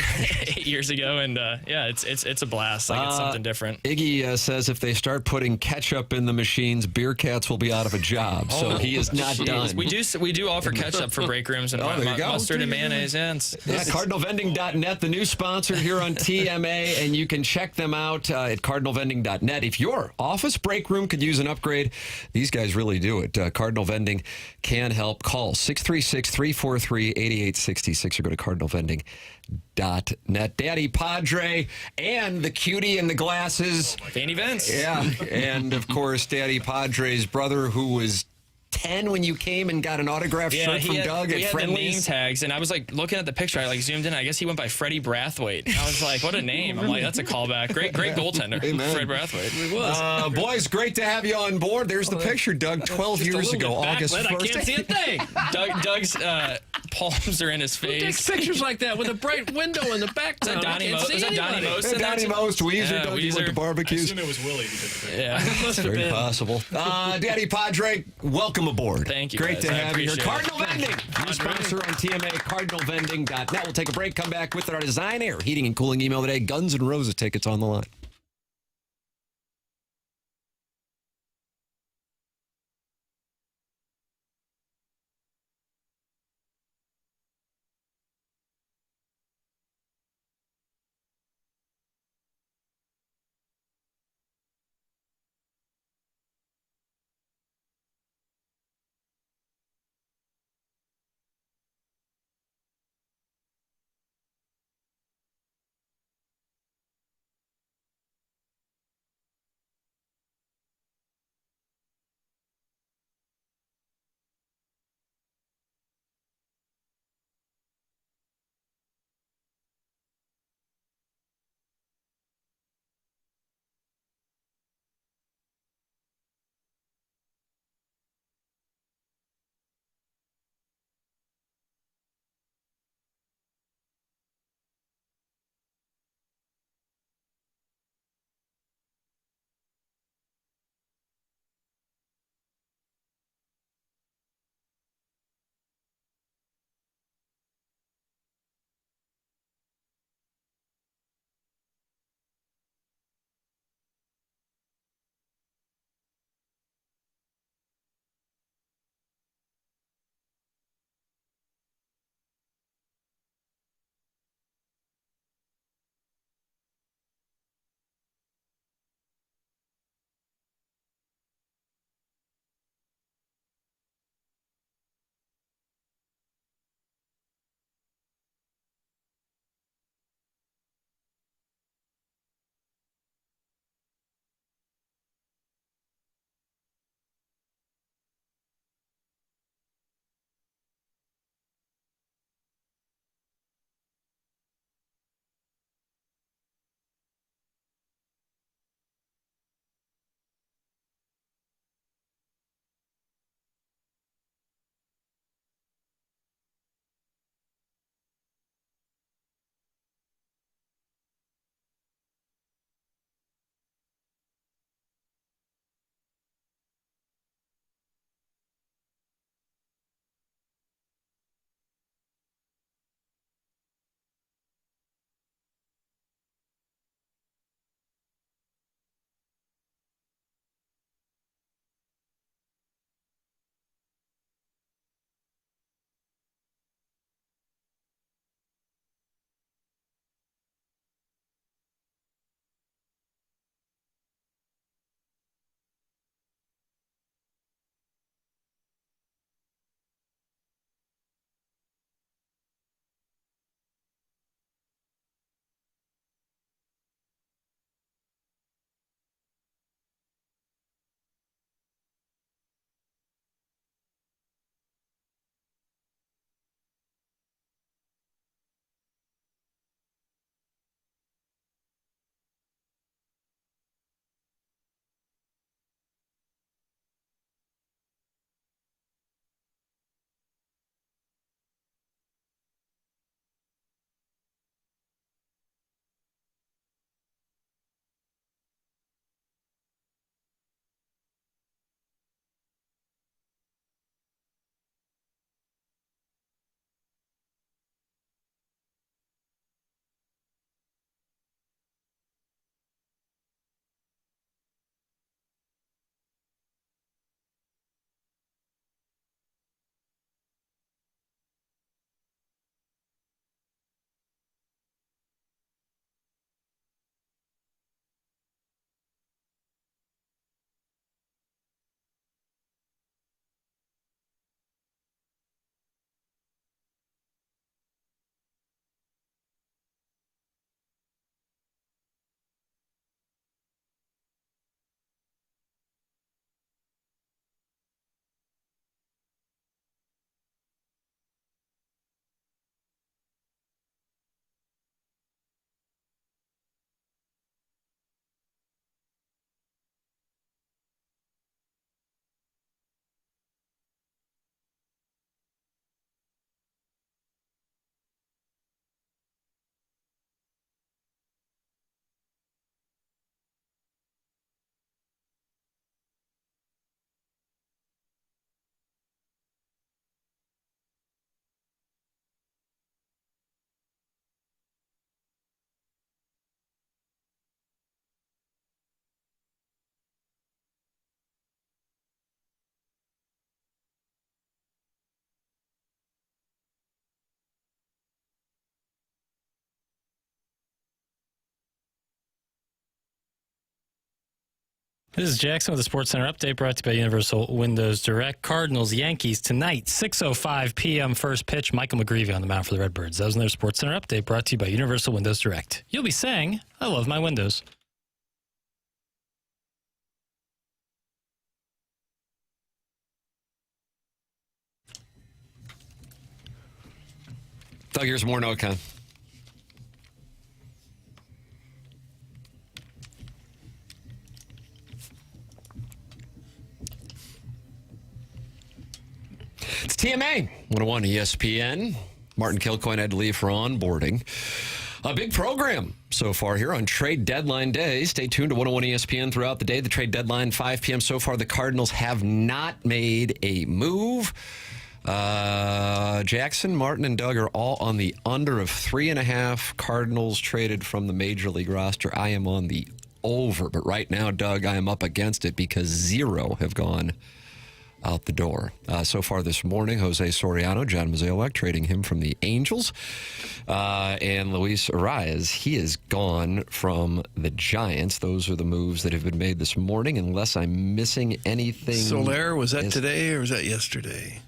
8 years ago, and it's a blast. It's something different. Iggy says if they start putting ketchup in the machines, Beer Cats will be out of a job. So he is not done. We do offer ketchup for break rooms and there you go. mustard and mayonnaise. CardinalVending.net, the new sponsor here on TMA, and you can check them out at CardinalVending.net. If your office break room could use an upgrade, these guys really do it. Cardinal Vending can help. Call 636-343-8866 or go to CardinalVending.net. Daddy Padre and the cutie in the glasses. Danny Vance. Yeah. And, of course, Daddy Padre's brother, who was 10 when you came and got an autographed shirt from Doug at Friendly's. Friendly's. The name tags, and I was looking at the picture. I zoomed in. I guess he went by Freddie Brathwaite. I was like, what a name! I'm like, that's a callback. Great goaltender, Fred Brathwaite. It was. Boys, great to have you on board. There's the picture, Doug, 12 years ago, August 1st. I can't see a thing. Doug's palms are in his face. Who takes pictures like that with a bright window in the background? Is that Donnie Most? Donnie Most, Weezer, Doug, you went to barbecues. I assume it was Willie. Yeah, it must have Very been possible. Daddy Padre, welcome aboard. Thank you. Great to I have you here. appreciate it. Cardinal Vending, new sponsor on TMA, CardinalVending.net. We'll take a break, come back with our Design Air Heating and Cooling email today. Guns N' Roses tickets on the line. This is Jackson with the Sports Center update brought to you by Universal Windows Direct. Cardinals, Yankees tonight, 6:05 p.m. first pitch. Michael McGreevy on the mound for the Redbirds. That was another Sports Center update brought to you by Universal Windows Direct. You'll be saying, I love my windows. Doug, here's more NOCON. It's TMA, 101 ESPN. Martin Kilcoyne had to leave for onboarding. A big program so far here on Trade Deadline Day. Stay tuned to 101 ESPN throughout the day. The Trade Deadline, 5 p.m. So far, the Cardinals have not made a move. Jackson, Martin, and Doug are all on the under of 3.5 Cardinals traded from the Major League roster. I am on the over, but right now, Doug, I am up against it because 0 have gone out the door. So far this morning, Jose Soriano, John Mozeliak trading him from the Angels. And Luis Arias, he is gone from the Giants. Those are the moves that have been made this morning, unless I'm missing anything. Soler, was that today or was that yesterday?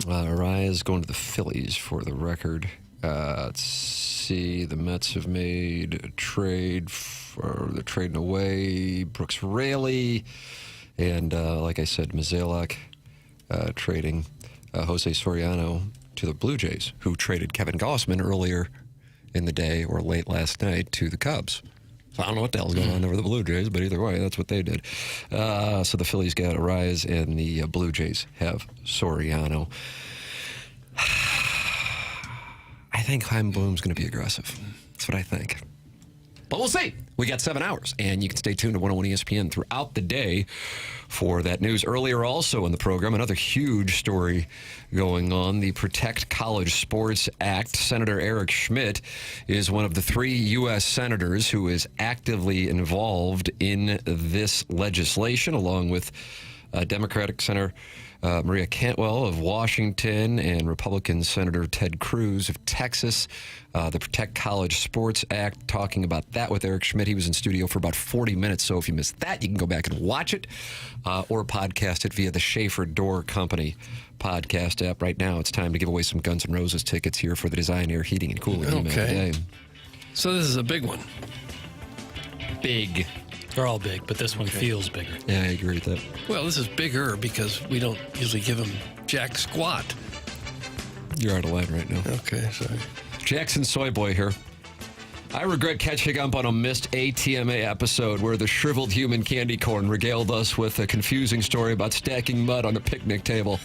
Arias going to the Phillies for the record. Let's see. The Mets have made a trade. They're trading away Brooks Raley. And like I said, Mozeliak trading Jose Soriano to the Blue Jays, who traded Kevin Gausman earlier in the day or late last night to the Cubs. So I don't know what the hell's going on over the Blue Jays, but either way, that's what they did. So the Phillies got Arias, and the Blue Jays have Soriano. I think Chaim Bloom's going to be aggressive. That's what I think. But we'll see. We got 7 hours, and you can stay tuned to 101 ESPN throughout the day for that news. Earlier also in the program, another huge story going on, the Protect College Sports Act. Senator Eric Schmitt is one of the 3 U.S. senators who is actively involved in this legislation, along with Democratic Senator Maria Cantwell of Washington and Republican Senator Ted Cruz of Texas. The Protect College Sports Act, talking about that with Eric Schmitt. He was in studio for about 40 minutes, so if you missed that, you can go back and watch it or podcast it via the Schaefer Door Company podcast app. Right now, it's time to give away some Guns N' Roses tickets here for the Design, Air, Heating, and Cooling email today. So this is a big one. Big. They're all big, but this one feels bigger. Yeah, I agree with that. Well, this is bigger because we don't usually give them jack squat. You're out of line right now. Okay, sorry. Jackson Soyboy here. I regret catching up on a missed ATMA episode where the shriveled human candy corn regaled us with a confusing story about stacking mud on a picnic table.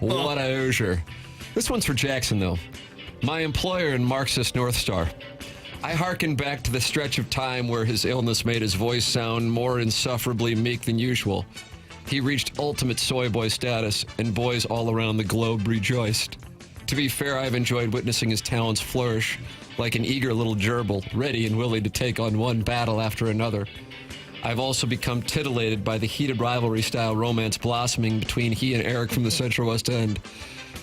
What a hoosier. This one's for Jackson, though. My employer and Marxist North Star. I hearken back to the stretch of time where his illness made his voice sound more insufferably meek than usual. He reached ultimate soy boy status, and boys all around the globe rejoiced. To be fair, I've enjoyed witnessing his talents flourish like an eager little gerbil, ready and willing to take on one battle after another. I've also become titillated by the heated rivalry-style romance blossoming between he and Eric from the Central West End.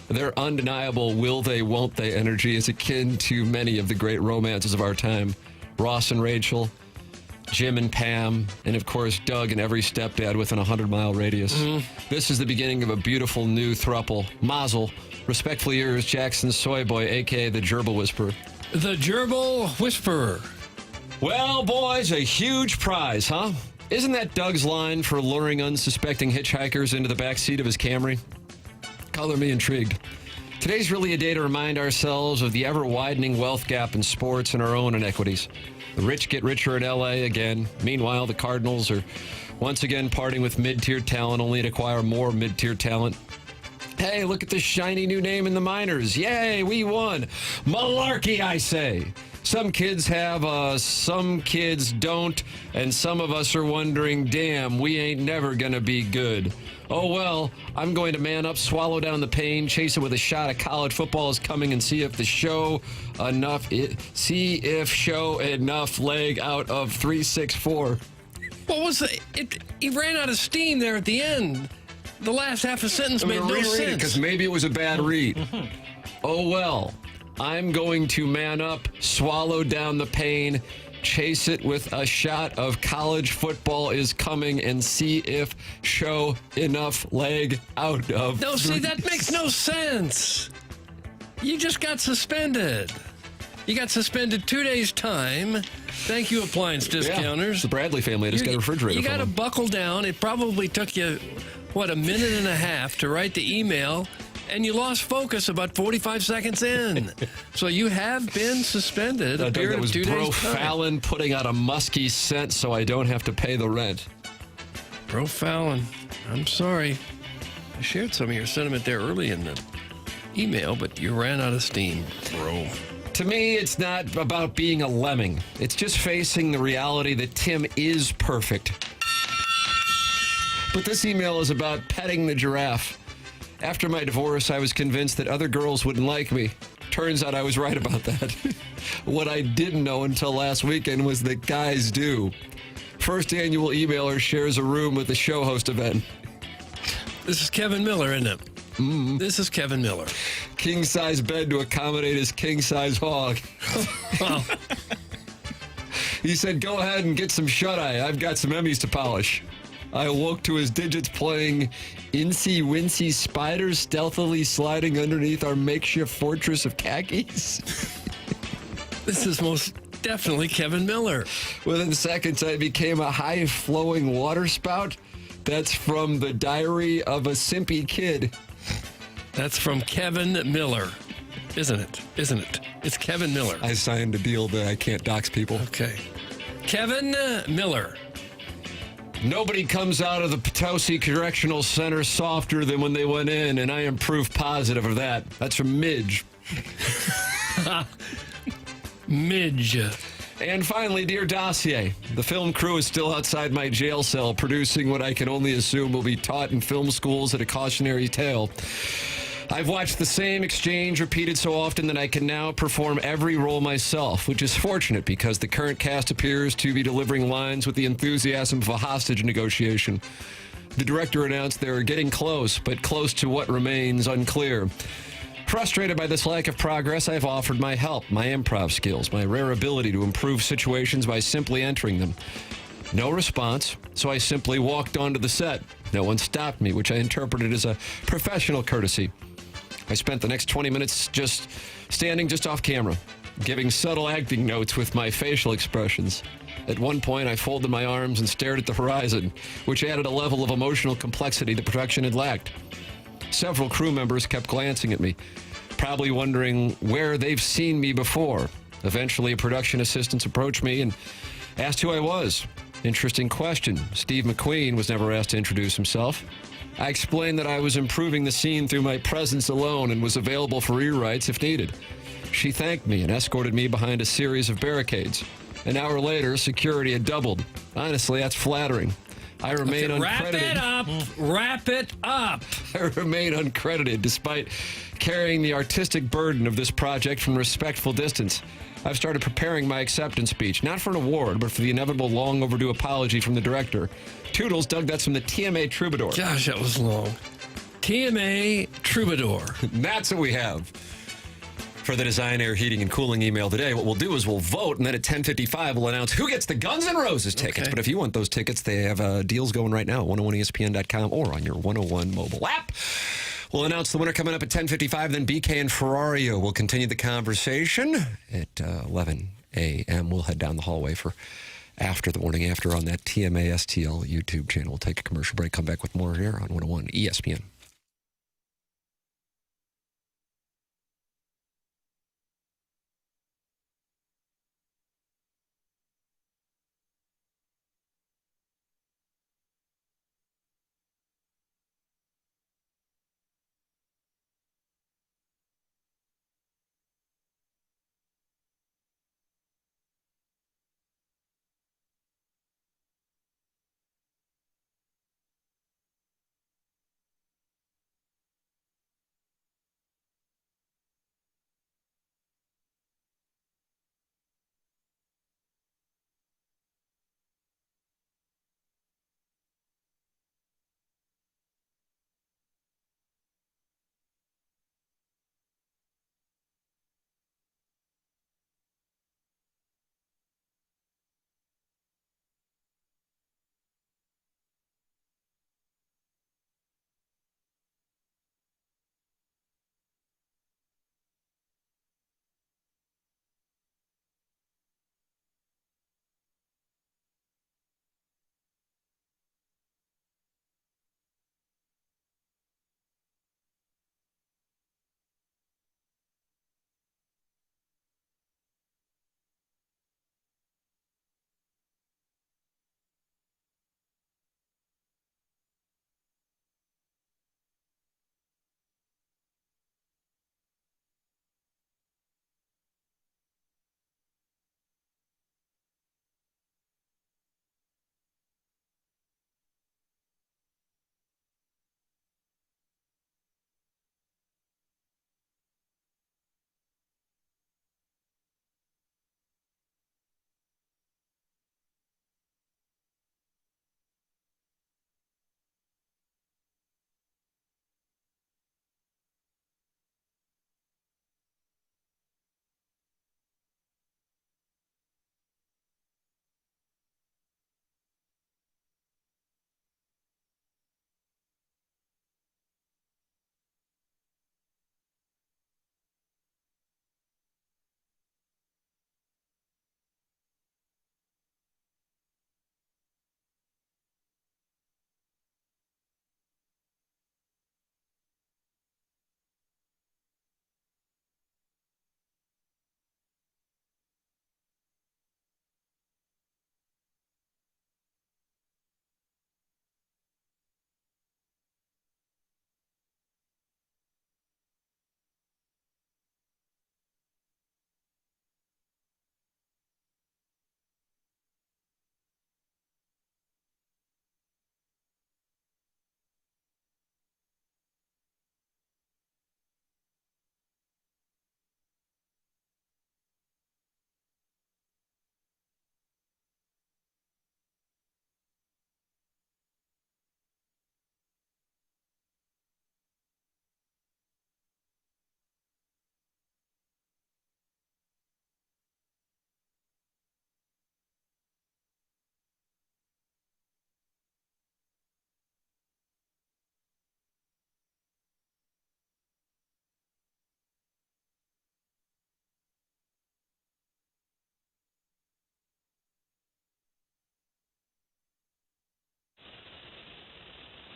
Their undeniable will they, won't they energy is akin to many of the great romances of our time. Ross and Rachel, Jim and Pam, and of course Doug and every stepdad within a 100-mile radius. This is the beginning of a beautiful new throuple. Mazel. Respectfully yours, Jackson Soyboy, a.k.a. the Gerbil Whisperer. The Gerbil Whisperer. Well, boys, a huge prize, huh? Isn't that Doug's line for luring unsuspecting hitchhikers into the backseat of his Camry? Color me intrigued. Today's really a day to remind ourselves of the ever-widening wealth gap in sports and our own inequities. The rich get richer in L.A. again. Meanwhile, the Cardinals are once again parting with mid-tier talent, only to acquire more mid-tier talent. Hey, look at this shiny new name in the minors. Yay, we won. Malarkey, I say. Some kids have, some kids don't, and some of us are wondering, damn, we ain't never gonna be good. Oh, well, I'm going to man up, swallow down the pain, chase it with a shot of college football is coming, and see if show enough leg out of 364. What was it? He ran out of steam there at the end. The last half a sentence made no sense. Because maybe it was a bad read. Oh, well, I'm going to man up, swallow down the pain, chase it with a shot of college football is coming and see if show enough leg out of. No, see, that makes no sense. You just got suspended. You got suspended 2 days' time. Thank you, appliance discounters. Yeah, the Bradley family just got a refrigerator. You got to from them. buckle down. It probably took you, a minute and a half to write the email, and you lost focus about 45 seconds in. So you have been suspended a period of 2 days' Bro time. Fallon putting out a musky scent so I don't have to pay the rent. Bro Fallon, I'm sorry. I shared some of your sentiment there early in the email, but you ran out of steam, bro. To me, it's not about being a lemming. It's just facing the reality that Tim is perfect. But this email is about petting the giraffe. After my divorce, I was convinced that other girls wouldn't like me. Turns out I was right about that. What I didn't know until last weekend was that guys do. First annual emailer shares a room with the show host event. This is Kevin Miller, isn't it? Mm-hmm. This is Kevin Miller. King-size bed to accommodate his king-size hog. Wow. He said, go ahead and get some shut-eye. I've got some Emmys to polish. I awoke to his digits playing Incy-wincy spiders stealthily sliding underneath our makeshift fortress of khakis. This is most definitely Kevin Miller. Within seconds, I became a high-flowing water spout. That's from the Diary of a Simpy Kid. That's from Kevin Miller, isn't it? It's Kevin Miller. I signed a deal that I can't dox people. Okay. Kevin Miller. Nobody comes out of the Potosi Correctional Center softer than when they went in, and I am proof positive of that. That's from Midge. Midge. And finally, dear Dossier, the film crew is still outside my jail cell producing what I can only assume will be taught in film schools at a cautionary tale. I've watched the same exchange repeated so often that I can now perform every role myself, which is fortunate because the current cast appears to be delivering lines with the enthusiasm of a hostage negotiation. The director announced they were getting close, but close to what remains unclear. Frustrated by this lack of progress, I've offered my help, my improv skills, my rare ability to improve situations by simply entering them. No response, so I simply walked onto the set. No one stopped me, which I interpreted as a professional courtesy. I spent the next 20 minutes just standing just off camera, giving subtle acting notes with my facial expressions. At one point, I folded my arms and stared at the horizon, which added a level of emotional complexity the production had lacked. Several crew members kept glancing at me, probably wondering where they've seen me before. Eventually, production assistants approached me and asked who I was. Interesting question. Steve McQueen was never asked to introduce himself. I explained that I was improving the scene through my presence alone and was available for rewrites if needed. She thanked me and escorted me behind a series of barricades. An hour later, security had doubled. Honestly, that's flattering. I remain uncredited. Wrap it up. I remain uncredited despite carrying the artistic burden of this project from respectful distance. I've started preparing my acceptance speech, not for an award, but for the inevitable long overdue apology from the director. Toodles, Doug, that's from the TMA Troubadour. Gosh, that was long. TMA Troubadour. That's what we have for the Design, Air, Heating, and Cooling email today. What we'll do is we'll vote, and then at 10:55, we'll announce who gets the Guns N' Roses tickets. Okay. But if you want those tickets, they have deals going right now at 101ESPN.com or on your 101 mobile app. We'll announce the winner coming up at 10:55. Then BK and Ferrario will continue the conversation at 11 a.m. We'll head down the hallway for After the Morning After on that TMA STL YouTube channel. We'll take a commercial break, come back with more here on 101 ESPN.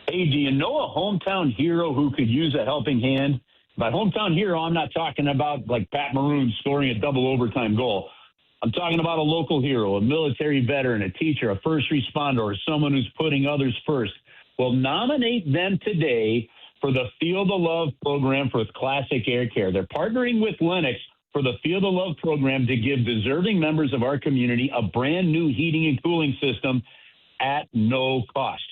Hey, do you know a hometown hero who could use a helping hand? By hometown hero, I'm not talking about like Pat Maroon scoring a double overtime goal. I'm talking about a local hero, a military veteran, a teacher, a first responder, or someone who's putting others first. Well, nominate them today for the Feel the Love program for Classic Air Care. They're partnering with Lennox for the Feel the Love program to give deserving members of our community a brand new heating and cooling system at no cost.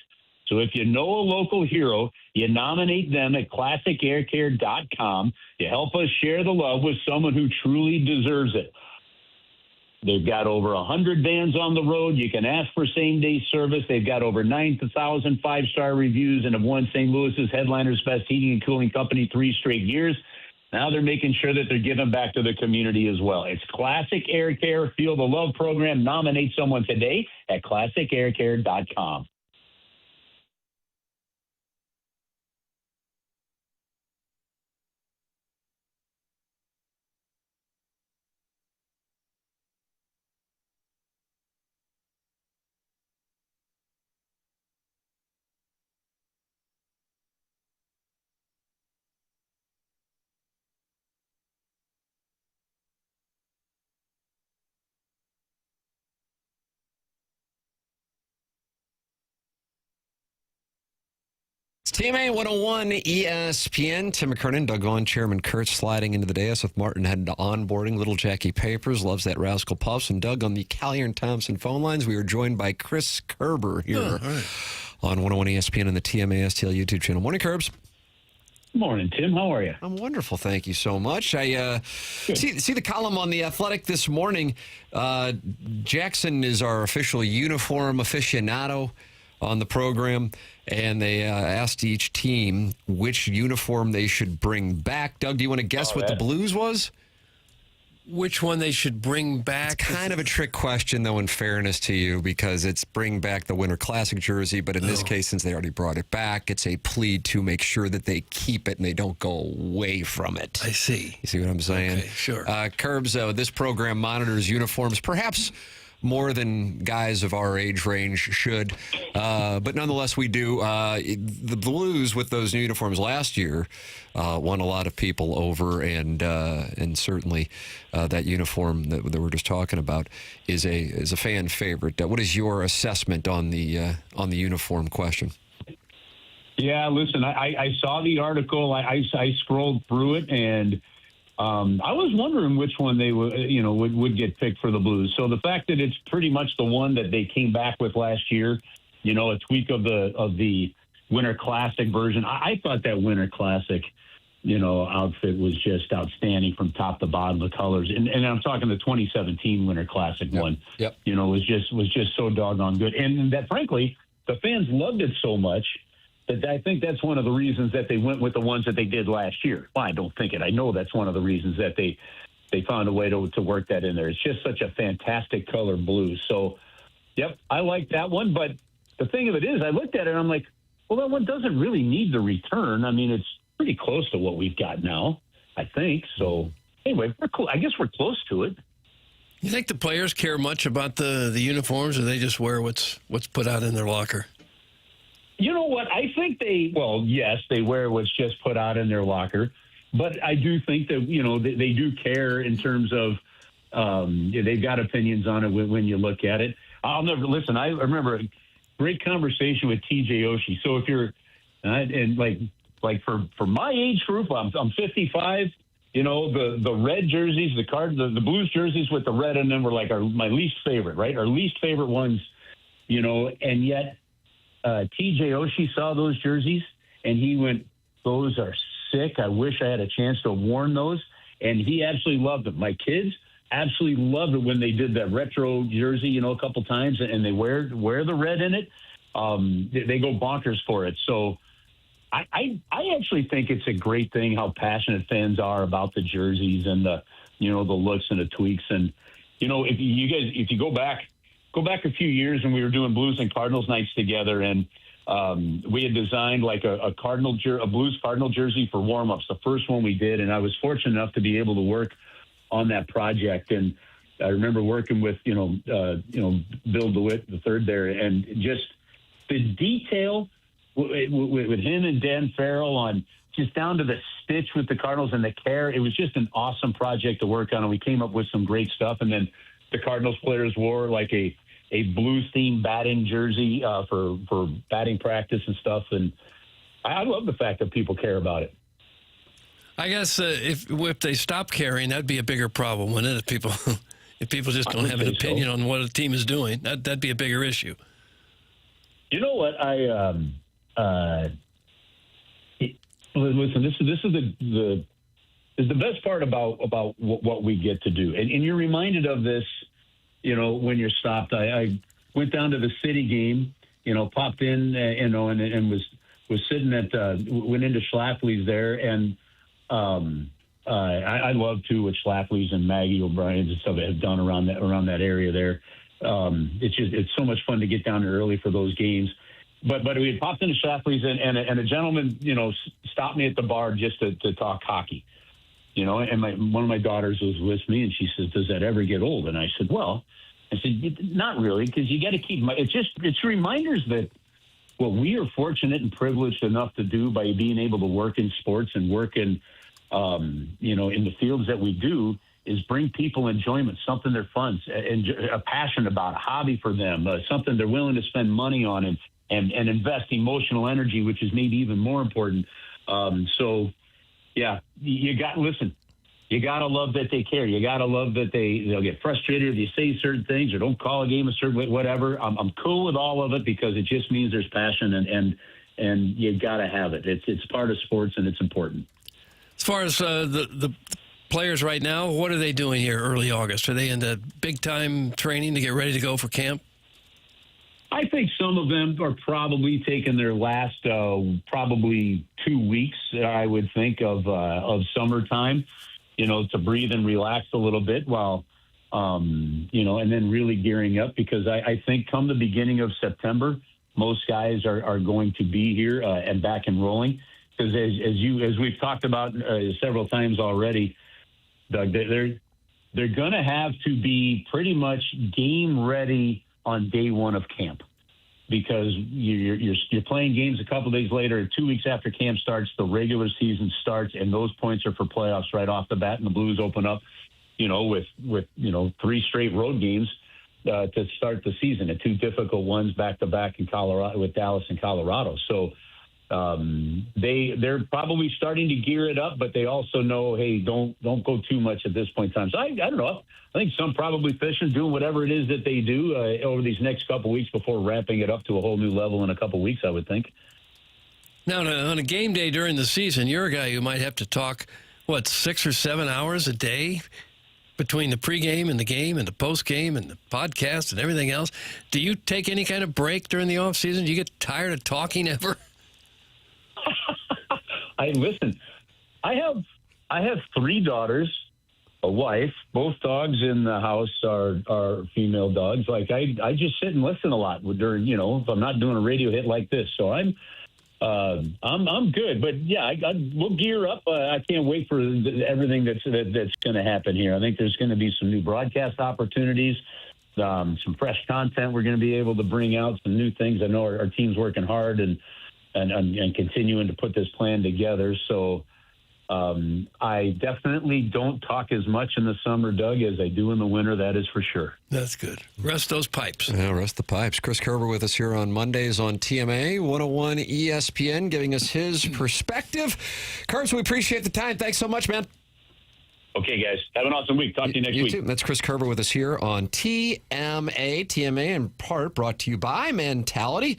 So if you know a local hero, you nominate them at classicaircare.com. You help us share the love with someone who truly deserves it. They've got over 100 vans on the road. You can ask for same-day service. They've got over 9,000 five-star reviews and have won St. Louis's Headliners Best Heating and Cooling Company 3 straight years. Now they're making sure that they're giving back to the community as well. It's Classic Air Care Feel the Love program. Nominate someone today at classicaircare.com. It's TMA 101 ESPN. Tim McKernan, Doug Vaughn, Chairman Kurt sliding into the dais with Martin heading to onboarding. Little Jackie Papers loves that rascal puffs. And Doug on the Callier and Thompson phone lines. We are joined by Chris Kerber here on 101 ESPN and the TMA STL YouTube channel. Morning, Kerbs. Morning, Tim. How are you? I'm wonderful. Thank you so much. I see the column on The Athletic this morning. Jackson is our official uniform aficionado on the program, and they asked each team which uniform they should bring back. Doug, do you want to guess what the Blues was? Which one they should bring back? It's kind of a trick question, though, in fairness to you, because it's bring back the Winter Classic jersey, but in this case, since they already brought it back, it's a plea to make sure that they keep it and they don't go away from it. I see. You see what I'm saying? Okay, sure. Kerbs, this program monitors uniforms, perhaps more than guys of our age range should. But nonetheless, we do. The Blues, with those new uniforms last year, won a lot of people over, and certainly that uniform that we're just talking about is a fan favorite. What is your assessment on the uniform question? Yeah, listen, I saw the article. I scrolled through it, and I was wondering which one they would get picked for the Blues. So the fact that it's pretty much the one that they came back with last year, a tweak of the Winter Classic version. I thought that Winter Classic, outfit was just outstanding from top to bottom. The colors, and I'm talking the 2017 Winter Classic one. Yep. Was just so doggone good, and that frankly the fans loved it so much that I think that's one of the reasons that they went with the ones that they did last year. Well, I don't think it. I know that's one of the reasons that they found a way to work that in there. It's just such a fantastic color blue. So, yep, I like that one. But the thing of it is, I looked at it and I'm like, well, that one doesn't really need the return. I mean, it's pretty close to what we've got now, I think. So, anyway, I guess we're close to it. You think the players care much about the uniforms, or they just wear what's put out in their locker? You know what? I think yes, they wear what's just put out in their locker. But I do think that, they do care in terms of they've got opinions on it when you look at it. I'll never listen. I remember a great conversation with TJ Oshie. So if you're and like for my age group, I'm 55. The red jerseys, the Blues jerseys with the red in them were like my least favorite, right? Our least favorite ones, and yet TJ Oshie saw those jerseys and he went, those are sick. I wish I had a chance to have worn those. And he absolutely loved them. My kids absolutely loved it when they did that retro jersey, a couple times, and they wear the red in it. They go bonkers for it. So I actually think it's a great thing how passionate fans are about the jerseys and the looks and the tweaks. And, if you go back a few years when we were doing Blues and Cardinals nights together, and we had designed like a Blues Cardinal jersey for warm-ups, the first one we did, and I was fortunate enough to be able to work on that project. And I remember working with Bill DeWitt the third there, and just the detail with him and Dan Farrell on just down to the stitch with the Cardinals and the care. It was just an awesome project to work on, and we came up with some great stuff. And then the Cardinals players wore like a Blues-themed batting jersey for batting practice and stuff. And I love the fact that people care about it. I guess if they stop caring, that'd be a bigger problem, wouldn't it? If people just don't have an opinion on what a team is doing, that'd be a bigger issue. You know what? Listen. This is the best part about what we get to do, and you're reminded of this. When you're stopped. I went down to the City game. Popped in. And was sitting went into Schlafly's there, and I love too what Schlafly's and Maggie O'Brien's and stuff have done around that area there. It's so much fun to get down there early for those games. But we had popped into Schlafly's and a gentleman, stopped me at the bar just to talk hockey, and one of my daughters was with me, and she says, "Does that ever get old?" And I said, "Not really, because you got to keep it's reminders that what we are fortunate and privileged enough to do by being able to work in sports and work in, in the fields that we do is bring people enjoyment, something they're fun, and a passion about, a hobby for them, something they're willing to spend money on and invest emotional energy, which is maybe even more important. You got to love that they care. You got to love that they'll get frustrated if you say certain things or don't call a game a certain way, whatever. I'm cool with all of it because it just means there's passion and you got to have it. It's part of sports and it's important. As far as the players right now, what are they doing here early August? Are they into big-time training to get ready to go for camp? I think some of them are probably taking their last probably 2 weeks, I would think, of summertime, to breathe and relax a little bit while, and then really gearing up because I think come the beginning of September, most guys are going to be here and back and rolling. Because as we've talked about several times already, Doug, they're going to have to be pretty much game ready on day one of camp, because you're playing games a couple days later. 2 weeks after camp starts, the regular season starts, and those points are for playoffs right off the bat. And the Blues open up, with 3 straight road games to start the season, and 2 difficult ones back to back in Colorado with Dallas and Colorado. So. They're probably starting to gear it up, but they also know, hey, don't go too much at this point in time. So I don't know. I think some probably fishing, doing whatever it is that they do over these next couple weeks before ramping it up to a whole new level in a couple weeks, I would think. Now, on a game day during the season, you're a guy who might have to talk, 6 or 7 hours a day between the pregame and the game and the postgame and the podcast and everything else. Do you take any kind of break during the off season? Do you get tired of talking ever? Listen, I have 3 daughters, a wife. Both dogs in the house are female dogs. Like I just sit and listen a lot during, if I'm not doing a radio hit like this. So I'm good. But yeah, we'll gear up. I can't wait for everything that's going to happen here. I think there's going to be some new broadcast opportunities, some fresh content we're going to be able to bring out, some new things. I know our team's working hard and continuing to put this plan together. So I definitely don't talk as much in the summer, Doug, as I do in the winter. That is for sure. That's good. Rest those pipes. Yeah, rest the pipes. Chris Kerber with us here on Mondays on TMA 101 ESPN, giving us his perspective. Kerbs, we appreciate the time. Thanks so much, man. Okay, guys. Have an awesome week. Talk to you next week. Too. That's Chris Kerber with us here on TMA. TMA in part brought to you by Mentality.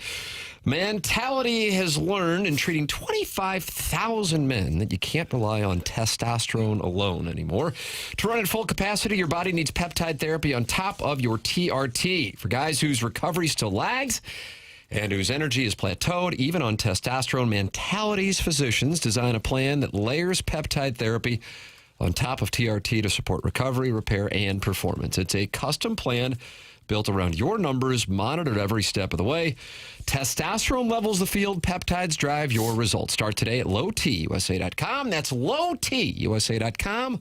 Mentality has learned in treating 25,000 men that you can't rely on testosterone alone anymore. To run at full capacity, your body needs peptide therapy on top of your TRT. For guys whose recovery still lags and whose energy is plateaued, even on testosterone, Mentality's physicians design a plan that layers peptide therapy on top of TRT to support recovery, repair, and performance. It's a custom plan built around your numbers, monitored every step of the way. Testosterone levels the field. Peptides drive your results. Start today at lowtusa.com. That's lowtusa.com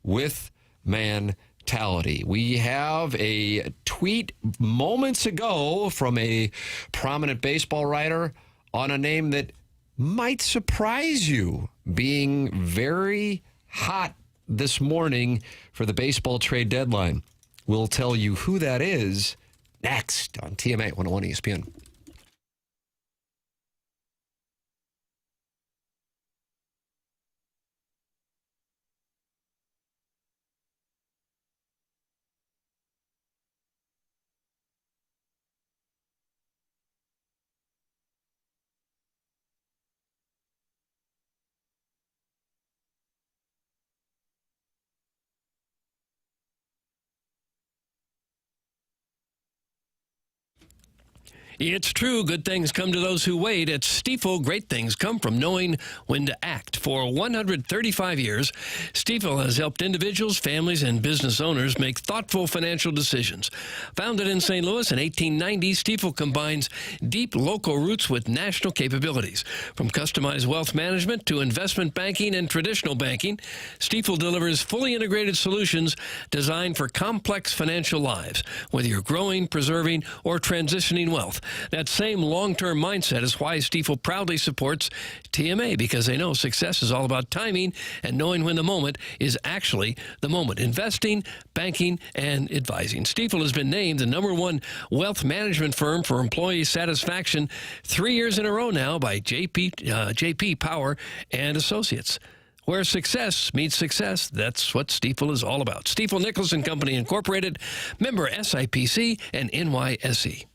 with Mentality. We have a tweet moments ago from a prominent baseball writer on a name that might surprise you, being very hot this morning for the baseball trade deadline. We'll tell you who that is next on TMA 101 ESPN. It's true. Good things come to those who wait. At Stifel, great things come from knowing when to act. For 135 years, Stifel has helped individuals, families, and business owners make thoughtful financial decisions. Founded in St. Louis in 1890, Stifel combines deep local roots with national capabilities. From customized wealth management to investment banking and traditional banking, Stifel delivers fully integrated solutions designed for complex financial lives, whether you're growing, preserving, or transitioning wealth. That same long-term mindset is why Stifel proudly supports TMA, because they know success is all about timing and knowing when the moment is actually the moment. Investing, banking, and advising. Stifel has been named the #1 wealth management firm for employee satisfaction 3 years in a row now by JP Power and Associates. Where success meets success, that's what Stifel is all about. Stifel Nicholas and Company Incorporated, member SIPC and NYSE.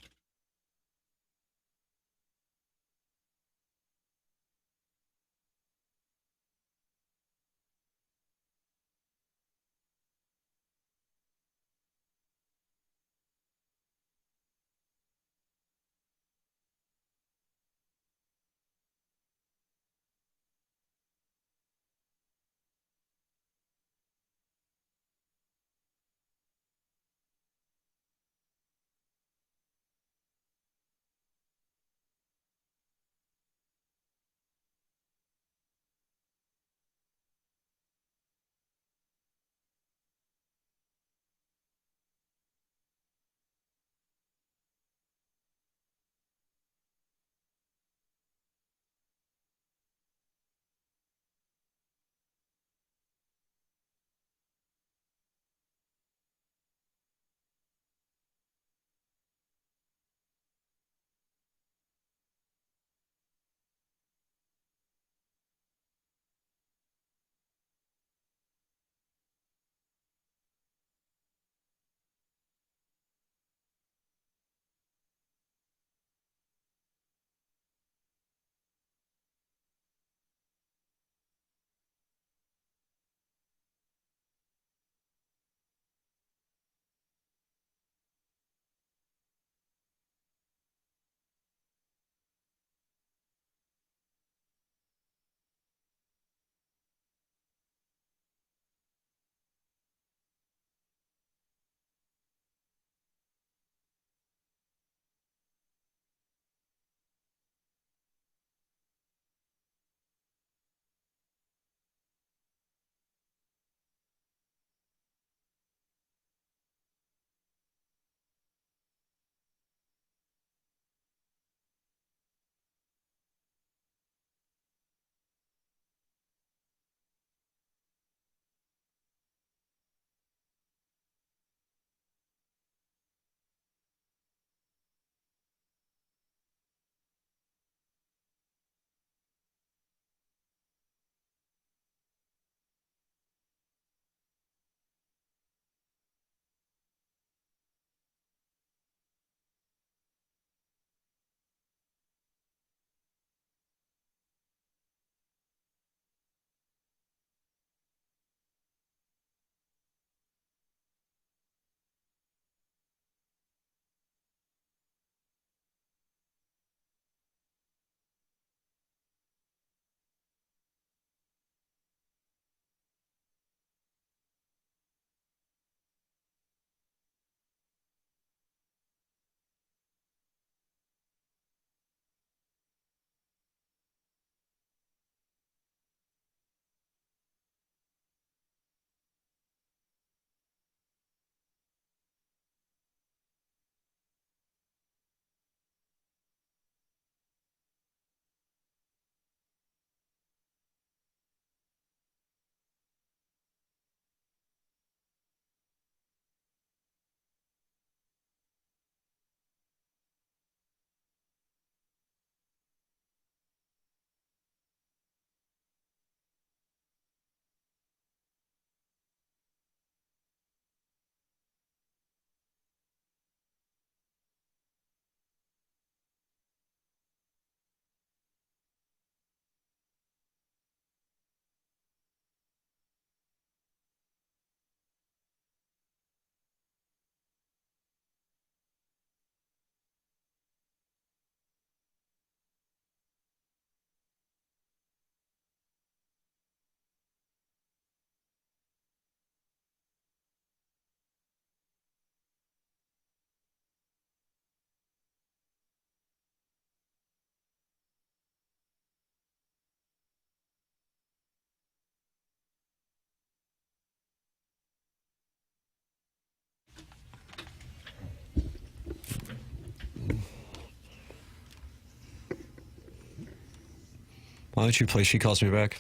Why don't you play She Calls Me Back?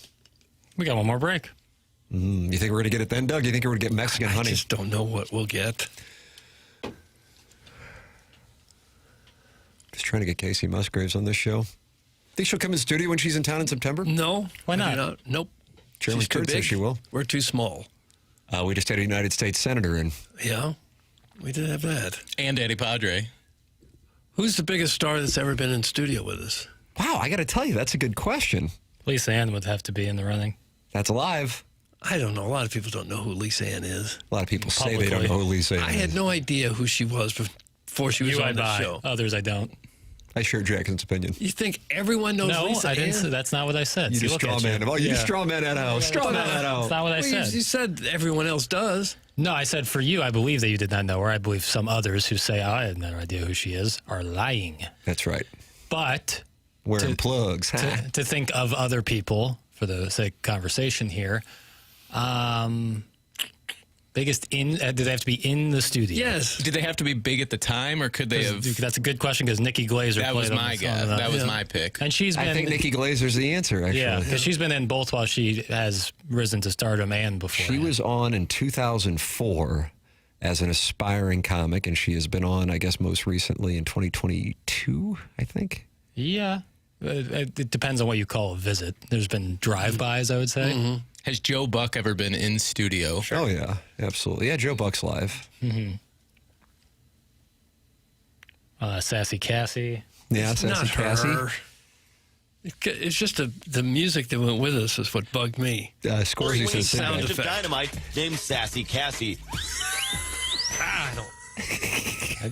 We got one more break. You think we're going to get it then, Doug? You think we're going to get Mexican honey? I just don't know what we'll get. Just trying to get Casey Musgraves on this show. Think she'll come in studio when she's in town in September? No. Why not? Nope. Chairman She's too Kurt says big. she will. We're too small. We just had a United States Senator in. Yeah, we did have that. And Eddie Padre. Who's the biggest star that's ever been in studio with us? Wow, I got to tell you, that's a good question. Lisa Ann would have to be in the running. That's alive. I don't know. A lot of people don't know who Lisa Ann is. A lot of people say they don't know who Lisa Ann is. I had no idea who she was before she was on the show. Others I don't. I share Jackson's opinion. You think everyone knows Lisa I didn't Ann? say that's not what I said. You See, just look straw at man him. Oh, you just straw man that out. Straw man that out. That's not what I said. You said everyone else does. No, I said for you, I believe that you did not know her. I believe some others who say, I had no idea who she is, are lying. That's right. But wearing plugs. To think of other people, for the sake of conversation here, biggest in, did they have to be in the studio? Yes. Did they have to be big at the time, or could they have? That's a good question because Nikki Glazer That was played on my the guess. phone. That was my pick. And she's been. I think Nikki Glazer's the answer, actually. Yeah, because she's been in both while she has risen to stardom and before. She was on in 2004 as an aspiring comic, and she has been on, I guess, most recently in 2022, I think. Yeah. It depends on what you call a visit. There's been drive-bys, I would say. Mm-hmm. Has Joe Buck ever been in studio? Oh, yeah, absolutely. Yeah, Joe Buck's live. Mm-hmm. Sassy Cassie. Yeah, It's Sassy not Cassie. her. It's just the music that went with us is what bugged me. Scorsese says sound Bunch of effect. dynamite named Sassy Cassie.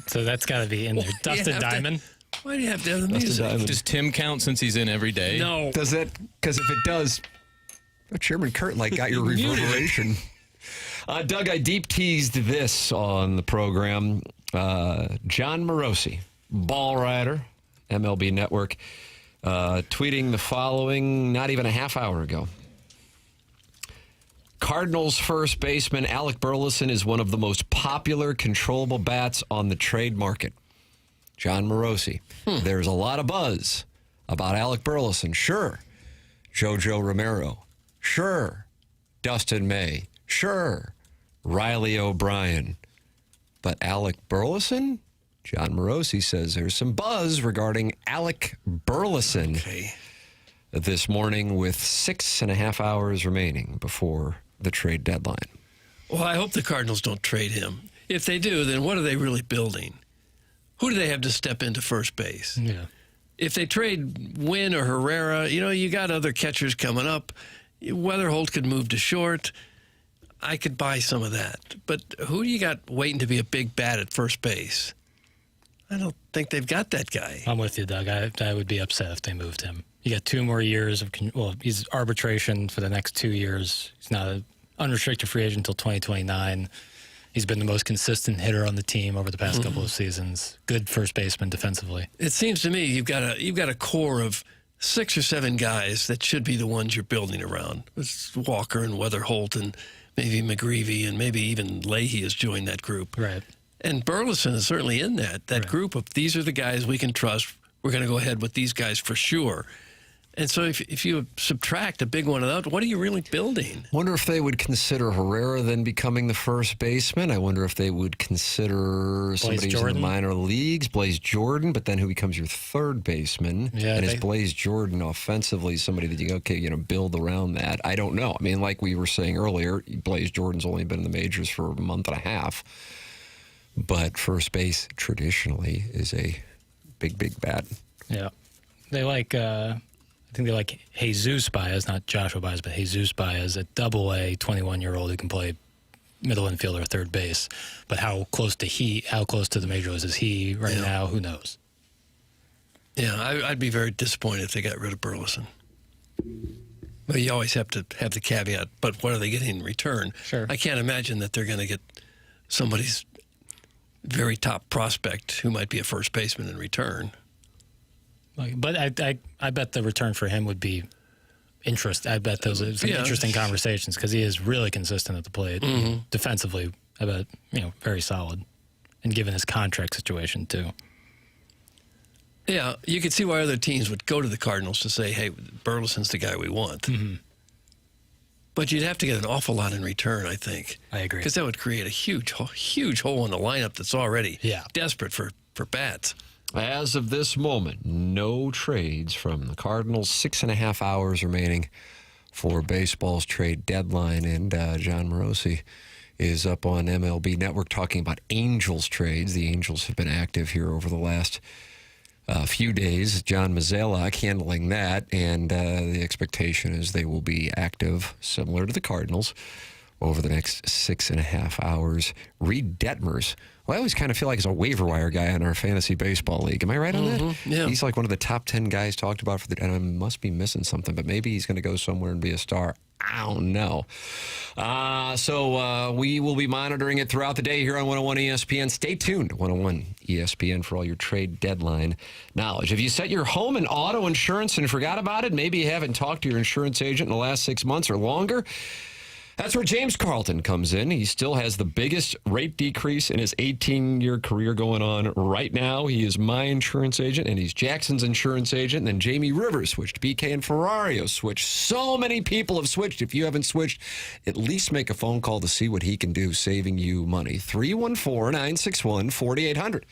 So that's got to be in there. Dustin Diamond. Why do you have to have the music? Does Tim count since he's in every day? No. Does it? Because if it does, Chairman Kurt got your reverberation. Doug, I deep teased this on the program. John Morosi, ball writer, MLB Network, tweeting the following not even a half hour ago. Cardinals first baseman Alec Burleson is one of the most popular controllable bats on the trade market. John Morosi. There's a lot of buzz about Alec Burleson. Sure. JoJo Romero. Sure. Dustin May. Sure. Riley O'Brien. But Alec Burleson? John Morosi says there's some buzz regarding Alec Burleson this morning with 6.5 hours remaining before the trade deadline. Well, I hope the Cardinals don't trade him. If they do, then what are they really building? Who do they have to step into first base? Yeah. If they trade Wynn or Herrera, you got other catchers coming up. Weatherholt could move to short. I could buy some of that. But who do you got waiting to be a big bat at first base? I don't think they've got that guy. I'm with you, Doug. I would be upset if they moved him. You got 2 more years of, he's arbitration for the next 2 years. He's not an unrestricted free agent until 2029. He's been the most consistent hitter on the team over the past couple of seasons. Good first baseman defensively. It seems to me you've got a core of 6 or 7 guys that should be the ones you're building around. It's Walker and Weatherholt and maybe McGreevy and maybe even Leahy has joined that group. Right. And Burleson is certainly in that group of these are the guys we can trust. We're going to go ahead with these guys for sure. And so if you subtract a big one of that, what are you really building? Wonder if they would consider Herrera then becoming the first baseman. I wonder if they would consider somebody who's in the minor leagues, Blaze Jordan, but then who becomes your third baseman? Yeah, and is Blaze Jordan offensively somebody that you go, build around that? I don't know. I mean, like we were saying earlier, Blaze Jordan's only been in the majors for a month and a half. But first base traditionally is a big bat. Yeah. They I think they like Jesus Baez, not Joshua Baez, but Jesus Baez, a double-A 21-year-old who can play middle infielder or third base. But how close to the major leagues is he right now? Who knows? Yeah, I'd be very disappointed if they got rid of Burleson. But you always have to have the caveat, but what are they getting in return? Sure. I can't imagine that they're going to get somebody's very top prospect who might be a first baseman in return. But I bet the return for him would be interest. I bet those are some interesting conversations because he is really consistent at the plate. Defensively, I bet, very solid. And given his contract situation, too. Yeah, you could see why other teams would go to the Cardinals to say, hey, Burleson's the guy we want. Mm-hmm. But you'd have to get an awful lot in return, I think. I agree. Because that would create a huge hole in the lineup that's already desperate for bats. As of this moment, no trades from the Cardinals. 6.5 hours remaining for baseball's trade deadline. And John Morosi is up on MLB Network talking about Angels trades. The Angels have been active here over the last few days. John Mozeliak handling that, and the expectation is they will be active, similar to the Cardinals, over the next 6.5 hours. Reed Detmers, well, I always kind of feel like he's a waiver wire guy in our fantasy baseball league. Am I right on that? Yeah. He's like one of the top 10 guys talked about for the, and I must be missing something, but maybe he's going to go somewhere and be a star. I don't know. So we will be monitoring it throughout the day here on 101 ESPN. Stay tuned to 101 ESPN for all your trade deadline knowledge. Have you set your home and auto insurance and forgot about it? Maybe you haven't talked to your insurance agent in the last 6 months or longer. That's where James Carlton comes in. He still has the biggest rate decrease in his 18-year career going on right now. He is my insurance agent, and he's Jackson's insurance agent. And then Jamie Rivers switched. BK and Ferrario switched. So many people have switched. If you haven't switched, at least make a phone call to see what he can do, saving you money. 314-961-4800.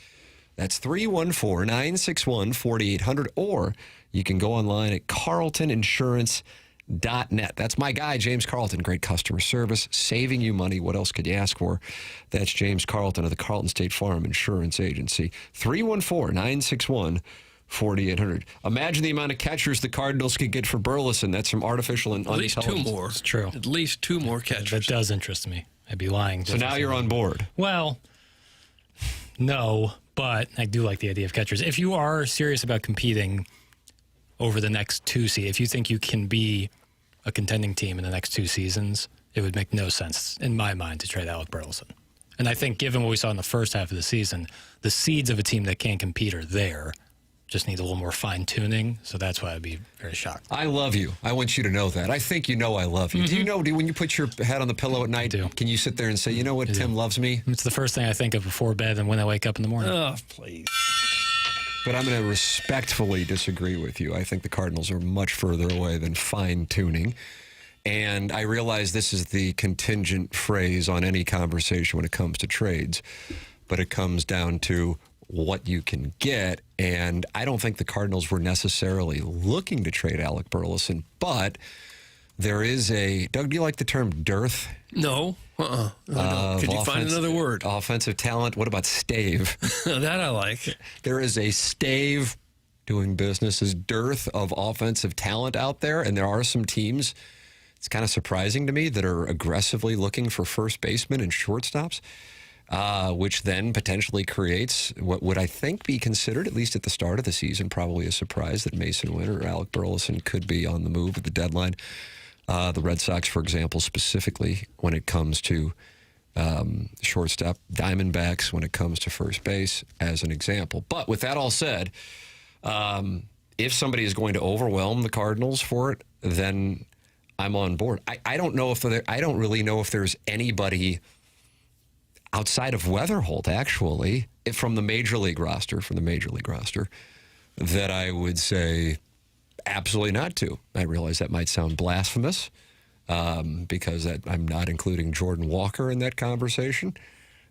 That's 314-961-4800. Or you can go online at carltoninsurance.net. That's my guy, James Carlton. Great customer service, saving you money. What else could you ask for? That's James Carlton of the Carlton State Farm Insurance Agency. 314-961-4800. Imagine the amount of catchers the Cardinals could get for Burleson. That's from artificial and At least two more. It's true. At least two more catchers. That does interest me. I'd be lying. So now you're on board. Well, no, but I do like the idea of catchers. If you are serious about competing over the next two seasons, if you think you can be a contending team in the next two seasons, it would make no sense, in my mind, to trade Alec Burleson. And I think given what we saw in the first half of the season, the seeds of a team that can't compete are there. Just need a little more fine-tuning, so that's why I'd be very shocked. I love you. I want you to know that. I think you know I love you. Do you know, when you put your head on the pillow at night, can you sit there and say, you know what, Tim loves me? It's the first thing I think of before bed and when I wake up in the morning. Oh, please. But I'm going to respectfully disagree with you. I think the Cardinals are much further away than fine-tuning. And I realize this is the contingent phrase on any conversation when it comes to trades. But it comes down to what you can get. And I don't think the Cardinals were necessarily looking to trade Alec Burleson. But there is a... Doug, do you like the term dearth? No. Could you find another word? Offensive talent. What about stave? That I like. There is a stave doing business, is dearth of offensive talent out there, and there are some teams, it's kind of surprising to me, that are aggressively looking for first basemen and shortstops, which then potentially creates what would I think be considered, at least at the start of the season, probably a surprise that Mason Winter or Alec Burleson could be on the move at the deadline. The Red Sox, for example, specifically when it comes to shortstop, Diamondbacks when it comes to first base, as an example. But with that all said, if somebody is going to overwhelm the Cardinals for it, then I'm on board. I don't really know if there's anybody outside of Weatherholt, actually, from the major league roster, that I would say absolutely not to. I realize that might sound blasphemous because I'm not including Jordan Walker in that conversation.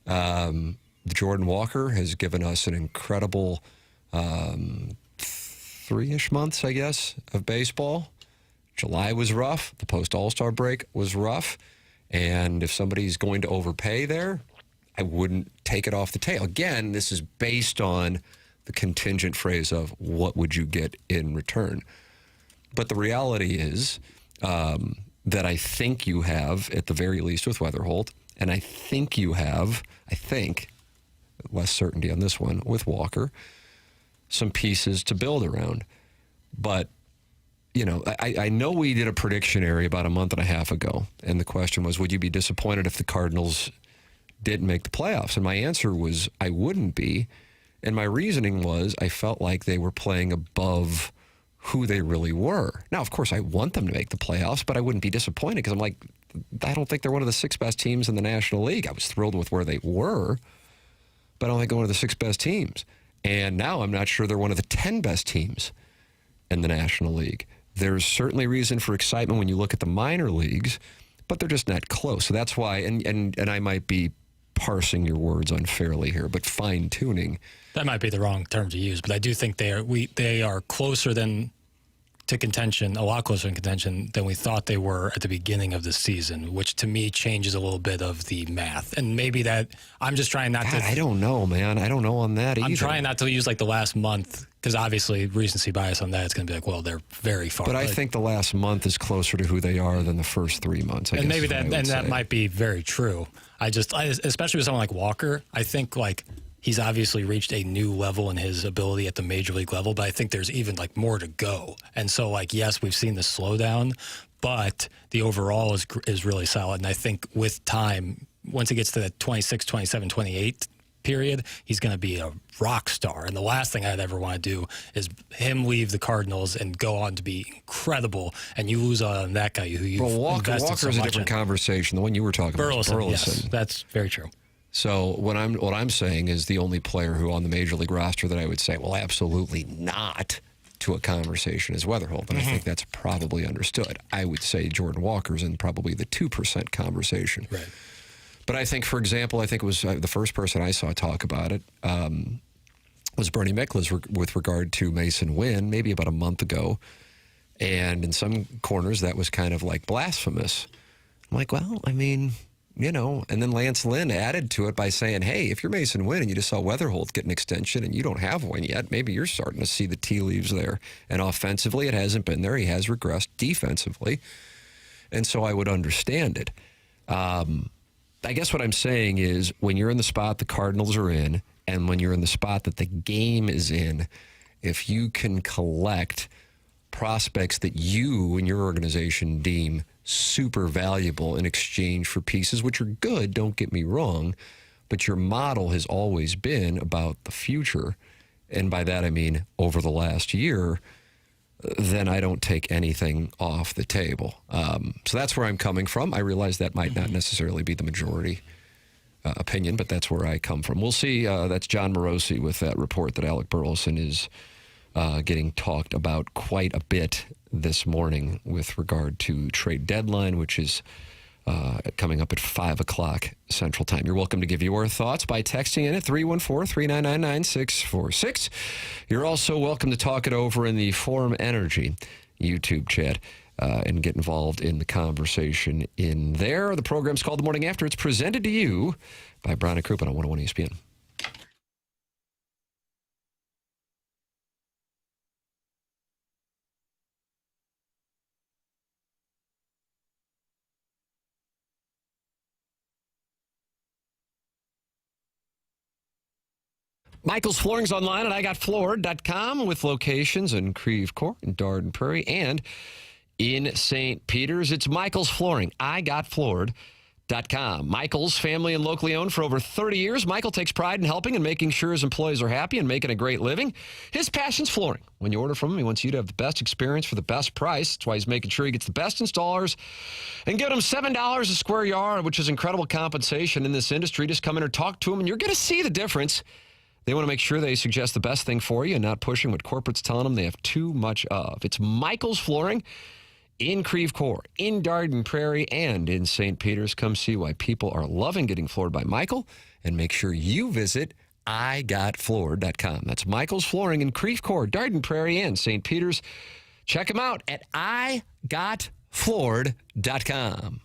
Jordan Walker has given us an incredible 3-ish months, I guess, of baseball. July was rough. The post-All-Star break was rough. And if somebody's going to overpay there, I wouldn't take it off the table. Again, this is based on the contingent phrase of what would you get in return. But the reality is that I think you have, at the very least with Weatherholt, and I think you have, less certainty on this one, with Walker, some pieces to build around. But, I know we did a prediction area about a month and a half ago, and the question was, would you be disappointed if the Cardinals didn't make the playoffs? And my answer was, I wouldn't be. And my reasoning was, I felt like they were playing above who they really were. Now, of course, I want them to make the playoffs, but I wouldn't be disappointed because I'm like, I don't think they're one of the 6 best teams in the National League. I was thrilled with where they were, but I don't think they're one of the 6 best teams. And now I'm not sure they're one of the 10 best teams in the National League. There's certainly reason for excitement when you look at the minor leagues, but they're just not close. So that's why, and I might be parsing your words unfairly here, but fine-tuning. That might be the wrong term to use, but I do think they are closer to contention, a lot closer in contention than we thought they were at the beginning of the season, which to me changes a little bit of the math. And maybe that I'm just trying not to. I don't know, man. I don't know on that either. I'm trying not to use like the last month because obviously recency bias on that. It's going to be like, well, they're very far. But I think the last month is closer to who they are than the first 3 months. And maybe that might be very true. I especially with someone like Walker, I think like he's obviously reached a new level in his ability at the major league level, but I think there's even like more to go. And so like, yes, we've seen the slowdown, but the overall is really solid. And I think with time, once he gets to that 26, 27, 28 period, he's going to be a rock star. And the last thing I'd ever want to do is him leave the Cardinals and go on to be incredible. And you lose on that guy who you've invested so Walker's much a different in. conversation. The one you were talking about is Burleson. Yes, that's very true. So what I'm saying is the only player who on the major league roster that I would say, well, absolutely not to a conversation is Weatherholt, but I think that's probably understood. I would say Jordan Walker's in probably the 2% conversation. Right. But I think, for example, I think it was the first person I saw talk about it was Bernie Miklasz with regard to Mason Wynn, maybe about a month ago. And in some corners, that was kind of like blasphemous. I'm like, well, I mean, you know, and then Lance Lynn added to it by saying, hey, if you're Mason Wynn and you just saw Weatherholt get an extension and you don't have one yet, maybe you're starting to see the tea leaves there. And offensively, it hasn't been there. He has regressed defensively. And so I would understand it. I guess what I'm saying is when you're in the spot the Cardinals are in and when you're in the spot that the game is in, if you can collect prospects that you and your organization deem super valuable in exchange for pieces, which are good, don't get me wrong, but your model has always been about the future. And by that, I mean over the last year, then I don't take anything off the table. So that's where I'm coming from. I realize that might not necessarily be the majority opinion, but that's where I come from. We'll see. That's John Morosi with that report that Alec Burleson is getting talked about quite a bit this morning with regard to trade deadline, which is coming up at 5 o'clock Central Time. You're welcome to give your thoughts by texting in at 314-399-9646. You're also welcome to talk it over in the Forum Energy YouTube chat and get involved in the conversation in there. The program's called The Morning After. It's presented to you by Brown and Crouppen on 101 ESPN. Michael's Flooring's online at igotfloored.com with locations in Creve Coeur, in Darden Prairie, and in St. Peter's. It's Michael's Flooring, igotfloored.com. Michael's, family and locally owned for over 30 years. Michael takes pride in helping and making sure his employees are happy and making a great living. His passion's flooring. When you order from him, he wants you to have the best experience for the best price. That's why he's making sure he gets the best installers and get him $7 a square yard, which is incredible compensation in this industry. Just come in or talk to him, and you're going to see the difference. They want to make sure they suggest the best thing for you and not pushing what corporate's telling them they have too much of. It's Michael's Flooring in Creve Coeur, in Darden Prairie, and in St. Peter's. Come see why people are loving getting floored by Michael, and make sure you visit igotfloored.com. That's Michael's Flooring in Creve Coeur, Darden Prairie, and St. Peter's. Check them out at igotfloored.com.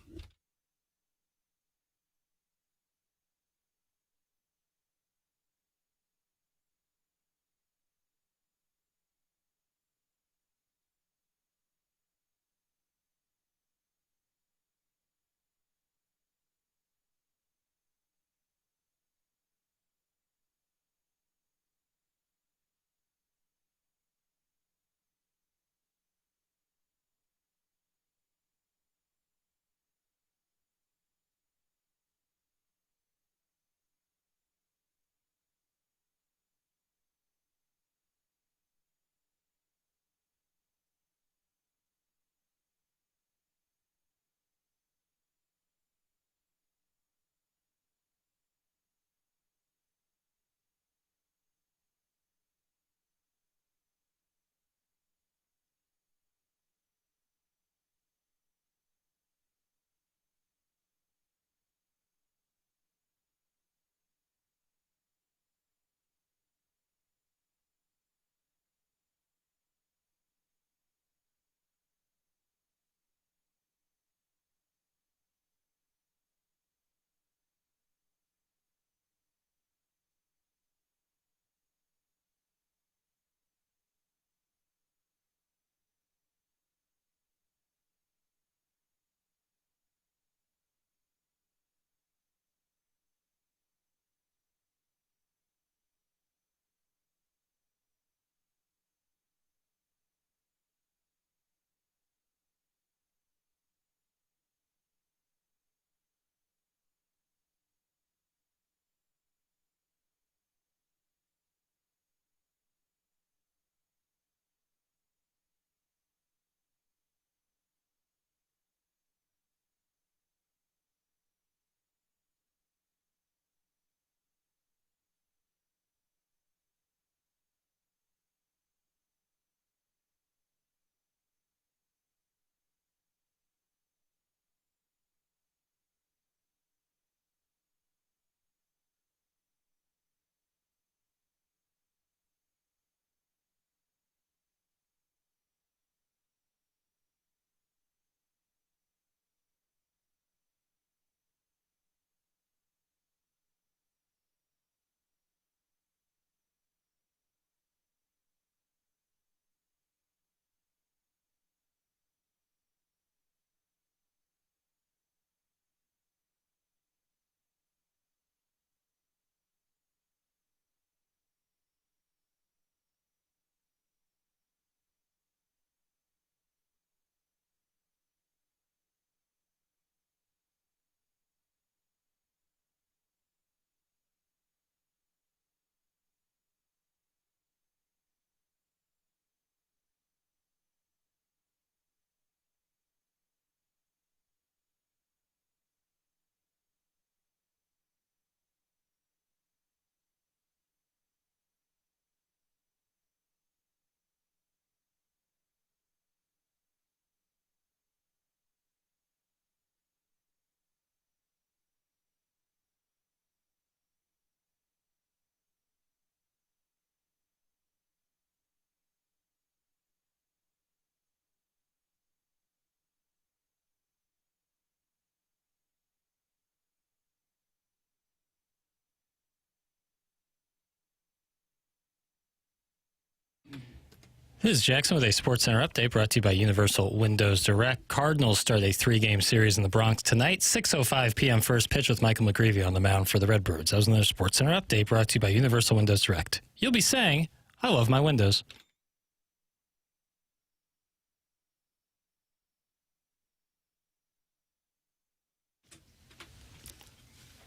This is Jackson with a SportsCenter update brought to you by Universal Windows Direct. Cardinals start a 3-game series in the Bronx tonight. 6:05 p.m. first pitch with Michael McGreevy on the mound for the Redbirds. That was another SportsCenter update brought to you by Universal Windows Direct. You'll be saying, I love my windows.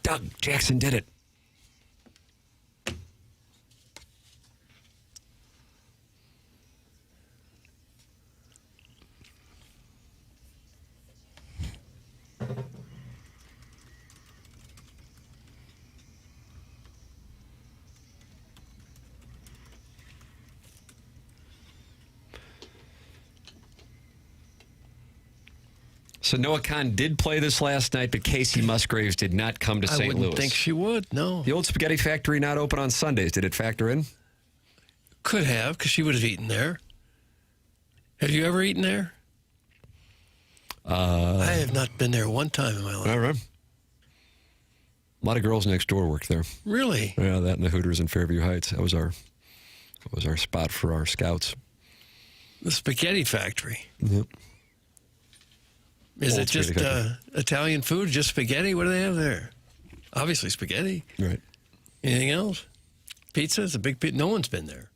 Doug, Jackson did it. So Noah Khan did play this last night, but Casey Musgraves did not come to St. Louis. I wouldn't think she would, no. The old spaghetti factory not open on Sundays. Did it factor in? Could have, because she would have eaten there. Have you ever eaten there? I have not been there one time in my life. All right. A lot of girls next door worked there. Really? Yeah, that and the Hooters in Fairview Heights. That was our spot for our scouts. The spaghetti factory. Yep. Is Old it just Italian food, just spaghetti? What do they have there? Obviously spaghetti. Right. Anything else? Pizza? It's a big pizza. No one's been there.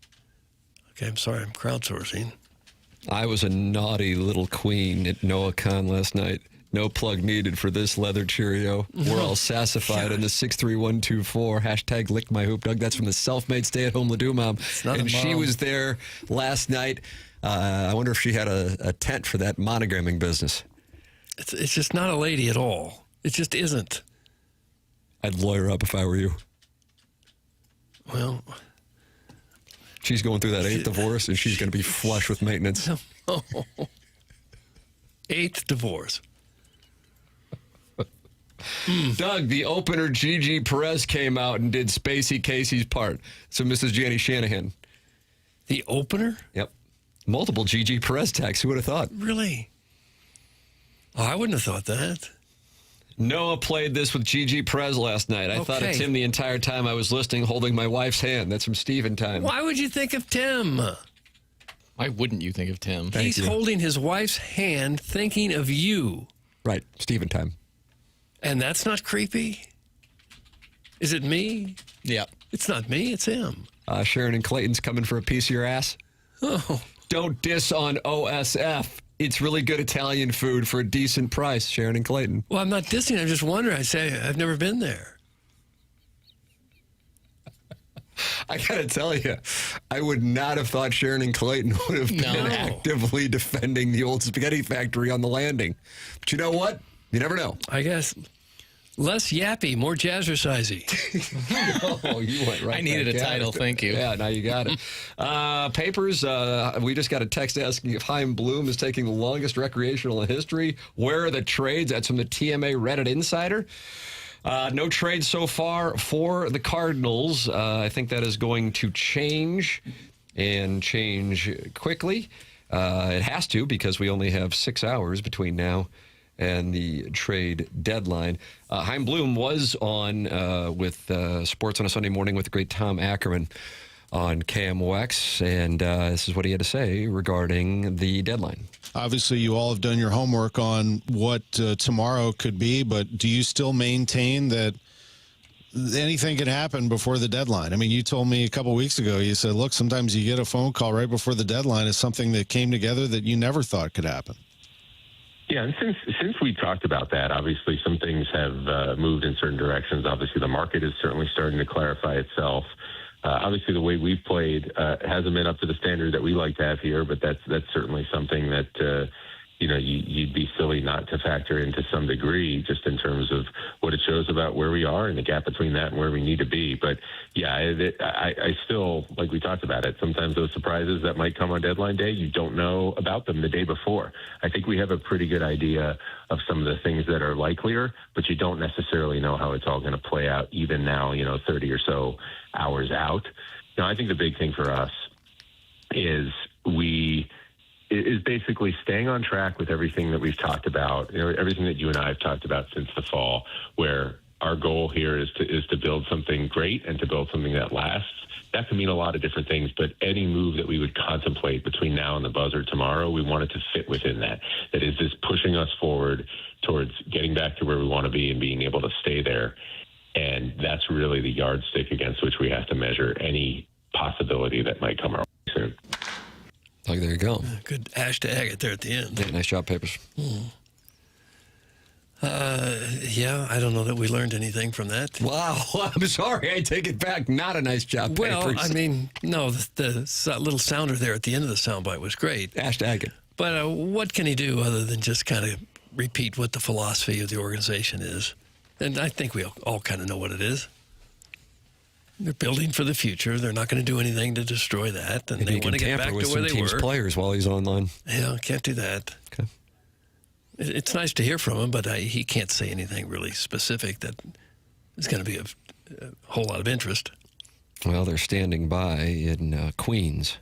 Okay, I'm sorry. I'm crowdsourcing. I was a naughty little queen at Noah Khan last night. No plug needed for this leather Cheerio. We're all sassified in the 63124. Hashtag lick my hoop, Doug. That's from the self-made stay-at-home Ladue mom. And she was there last night. I wonder if she had a tent for that monogramming business. It's just not a lady at all. It just isn't. I'd lawyer up if I were you. Well, she's going through that 8th divorce, and she's going to be flush with maintenance. Oh. 8th divorce. Doug, the opener, Gigi Perez, came out and did Spacey Casey's part. So Mrs. Janie Shanahan. The opener? Yep. Multiple Gigi Perez tags. Who would have thought? Really? Oh, I wouldn't have thought that. Noah played this with Gigi Perez last night. I thought of Tim the entire time I was listening, holding my wife's hand. That's from Steven time. Why would you think of Tim? Why wouldn't you think of Tim? He's holding his wife's hand, thinking of you. Right, Steven time. And that's not creepy? Is it me? Yeah. It's not me, it's him. Sharon and Clayton's coming for a piece of your ass. Oh. Don't diss on OSF. It's really good Italian food for a decent price, Sharon and Clayton. Well, I'm not dissing. I'm just wondering. I say I've never been there. I got to tell you, I would not have thought Sharon and Clayton would have been actively defending the old spaghetti factory on the landing. But you know what? You never know. I guess less yappy, more jazzercisey. Oh, you went right. I needed a title. Thank you. Yeah, now you got it. Papers, we just got a text asking if Chaim Bloom is taking the longest recreational in history. Where are the trades? That's from the TMA Reddit Insider. No trades so far for the Cardinals. I think that is going to change and change quickly. It has to, because we only have 6 hours between now and the trade deadline. Chaim Bloom was on with Sports on a Sunday Morning with the great Tom Ackerman on KMOX, and this is what he had to say regarding the deadline. Obviously, you all have done your homework on what tomorrow could be, but do you still maintain that anything can happen before the deadline? I mean, you told me a couple weeks ago, you said, look, sometimes you get a phone call right before the deadline. It's something that came together that you never thought could happen. Yeah, and since we talked about that, obviously some things have moved in certain directions. Obviously, the market is certainly starting to clarify itself. Obviously, the way we've played hasn't been up to the standard that we like to have here, but that's certainly something that you'd be silly not to factor into some degree, just in terms of what it shows about where we are and the gap between that and where we need to be. But yeah, I still, like we talked about it, sometimes those surprises that might come on deadline day, you don't know about them the day before. I think we have a pretty good idea of some of the things that are likelier, but you don't necessarily know how it's all going to play out even now, 30 or so hours out. Now, I think the big thing for us is basically staying on track with everything that we've talked about, everything that you and I have talked about since the fall, where our goal here is to build something great and to build something that lasts. That can mean a lot of different things, but any move that we would contemplate between now and the buzzer tomorrow, we want it to fit within that. That is this pushing us forward towards getting back to where we want to be and being able to stay there. And that's really the yardstick against which we have to measure any possibility that might come our way soon. Like, there you go. Good ash to agate there at the end. Yeah, nice job, Papers. Yeah, I don't know that we learned anything from that. Wow, I'm sorry. I take it back. Not a nice job, Well, Papers. I mean, no, the little sounder there at the end of the soundbite was great. Ash to agate. But what can he do other than just kind of repeat what the philosophy of the organization is? And I think we all kind of know what it is. They're building for the future. They're not going to do anything to destroy that. And Maybe they want to get back to where some they team's were. players while he's online. Yeah, can't do that. Okay. It's nice to hear from him, but he can't say anything really specific that is going to be of a whole lot of interest. Well, they're standing by in Queens,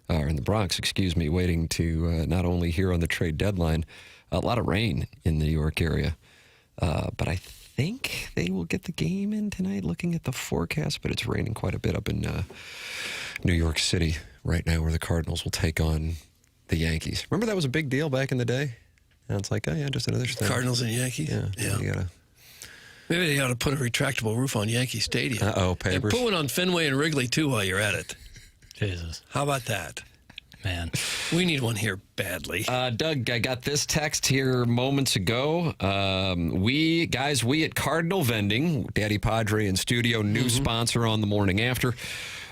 or in the Bronx, excuse me, waiting to not only hear on the trade deadline, a lot of rain in the New York area. But I think they will get the game in tonight, looking at the forecast, but it's raining quite a bit up in New York City right now, where the Cardinals will take on the Yankees. Remember that was a big deal back in the day? And it's like, oh, yeah, just another thing. Cardinals and Yankees? Yeah. You gotta... Maybe they ought to put a retractable roof on Yankee Stadium. Uh-oh, Papers. And put one on Fenway and Wrigley, too, while you're at it. Jesus. How about that? Man. We need one here badly. Doug, I got this text here moments ago. We at Cardinal Vending, Daddy Padre in studio, new sponsor on the morning after.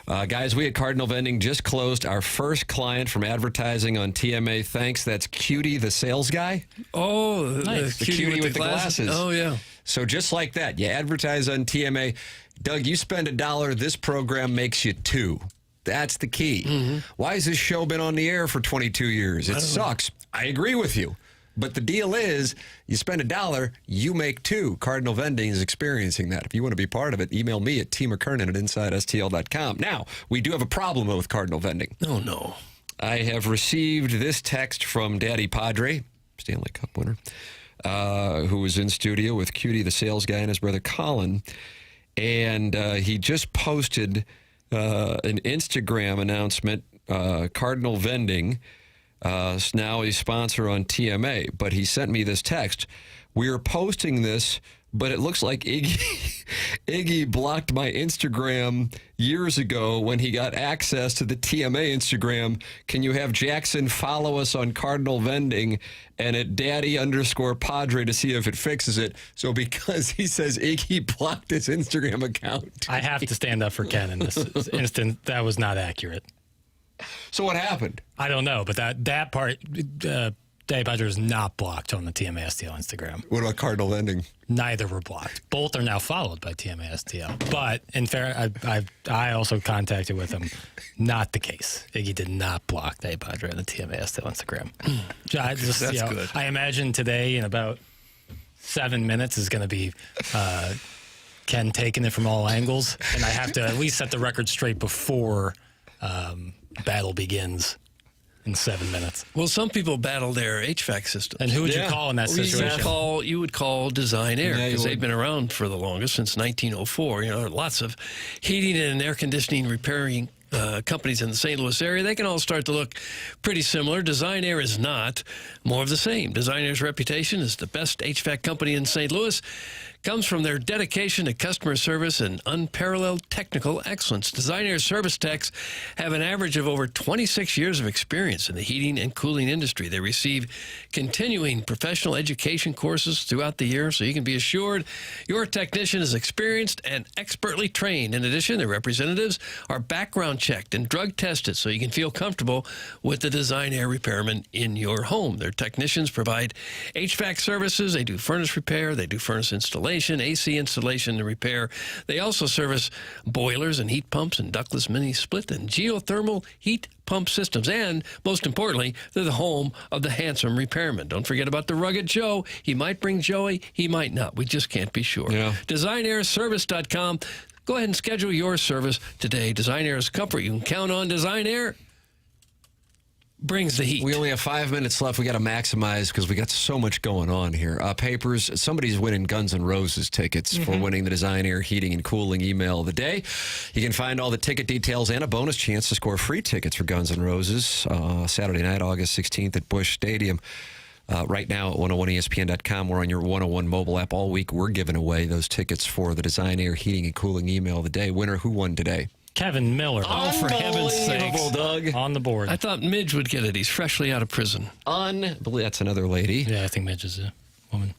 Guys, we at Cardinal Vending just closed our first client from advertising on TMA. Thanks. That's Cutie, the sales guy. Oh, nice. The cutie with the glasses. Oh, yeah. So just like that, you advertise on TMA. Doug, you spend $1, this program makes you $2. That's the key. Why has this show been on the air for 22 years? It sucks. I agree with you. But the deal is, you spend $1, you make $2. Cardinal Vending is experiencing that. If you want to be part of it, email me at tmckernan@InsideSTL.com. Now, we do have a problem with Cardinal Vending. Oh, no. I have received this text from Daddy Padre, Stanley Cup winner, who was in studio with Cutie, the sales guy, and his brother Colin. And he just posted an Instagram announcement, Cardinal Vending, now a sponsor on TMA. But he sent me this text. We are posting this, but it looks like Iggy blocked my Instagram years ago when he got access to the TMA Instagram. Can you have Jackson follow us on Cardinal Vending and at daddy_padre to see if it fixes it? So because he says Iggy blocked his Instagram account. I have to stand up for Ken in this instant. That was not accurate. So what happened? I don't know, but that part, Daddy Padre is not blocked on the TMA STL Instagram. What about Cardinal Vending? Neither were blocked. Both are now followed by TMA STL. But in fair, I also contacted with him. Not the case. Iggy did not block Daddy Padre on the TMA STL Instagram. That's good. I imagine today in about 7 minutes is going to be Ken taking it from all angles, and I have to at least set the record straight before battle begins in 7 minutes. Well, some people battle their HVAC systems. And who would you call in that situation? You would call Design Air, because you they've been around for the longest, since 1904. You know, lots of heating and air conditioning repairing companies in the St. Louis area. They can all start to look pretty similar. Design Air is not. More of the same. Design Air's reputation as the best HVAC company in St. Louis comes from their dedication to customer service and unparalleled technical excellence. Design Air service techs have an average of over 26 years of experience in the heating and cooling industry. They receive continuing professional education courses throughout the year, so you can be assured your technician is experienced and expertly trained. In addition, their representatives are background checked and drug tested, so you can feel comfortable with the Design Air repairman in your home. Their technicians provide HVAC services. They do furnace repair. They do furnace installation, AC installation and repair. They also service boilers and heat pumps and ductless mini split and geothermal heat pump systems. And most importantly, they're the home of the handsome repairman. Don't forget about the rugged Joe. He might bring joy. He might not. We just can't be sure. Yeah. DesignAirService.com. Go ahead and schedule your service today. Design Air's comfort. You can count on Design Air. brings the heat. We only have 5 minutes left. We got to maximize because we got so much going on here. Papers, somebody's winning Guns N' Roses tickets for winning the Design Air Heating and Cooling Email of the Day. You can find all the ticket details and a bonus chance to score free tickets for Guns N' Roses Saturday night, August 16th at Busch Stadium. Right now at 101ESPN.com, we're on your 101 mobile app all week. We're giving away those tickets for the Design Air Heating and Cooling Email of the Day. Winner, who won today? Kevin Miller. Oh, for heaven's sake. Doug. On the board. I thought Midge would get it. He's freshly out of prison. That's another lady. Yeah, I think Midge is a woman.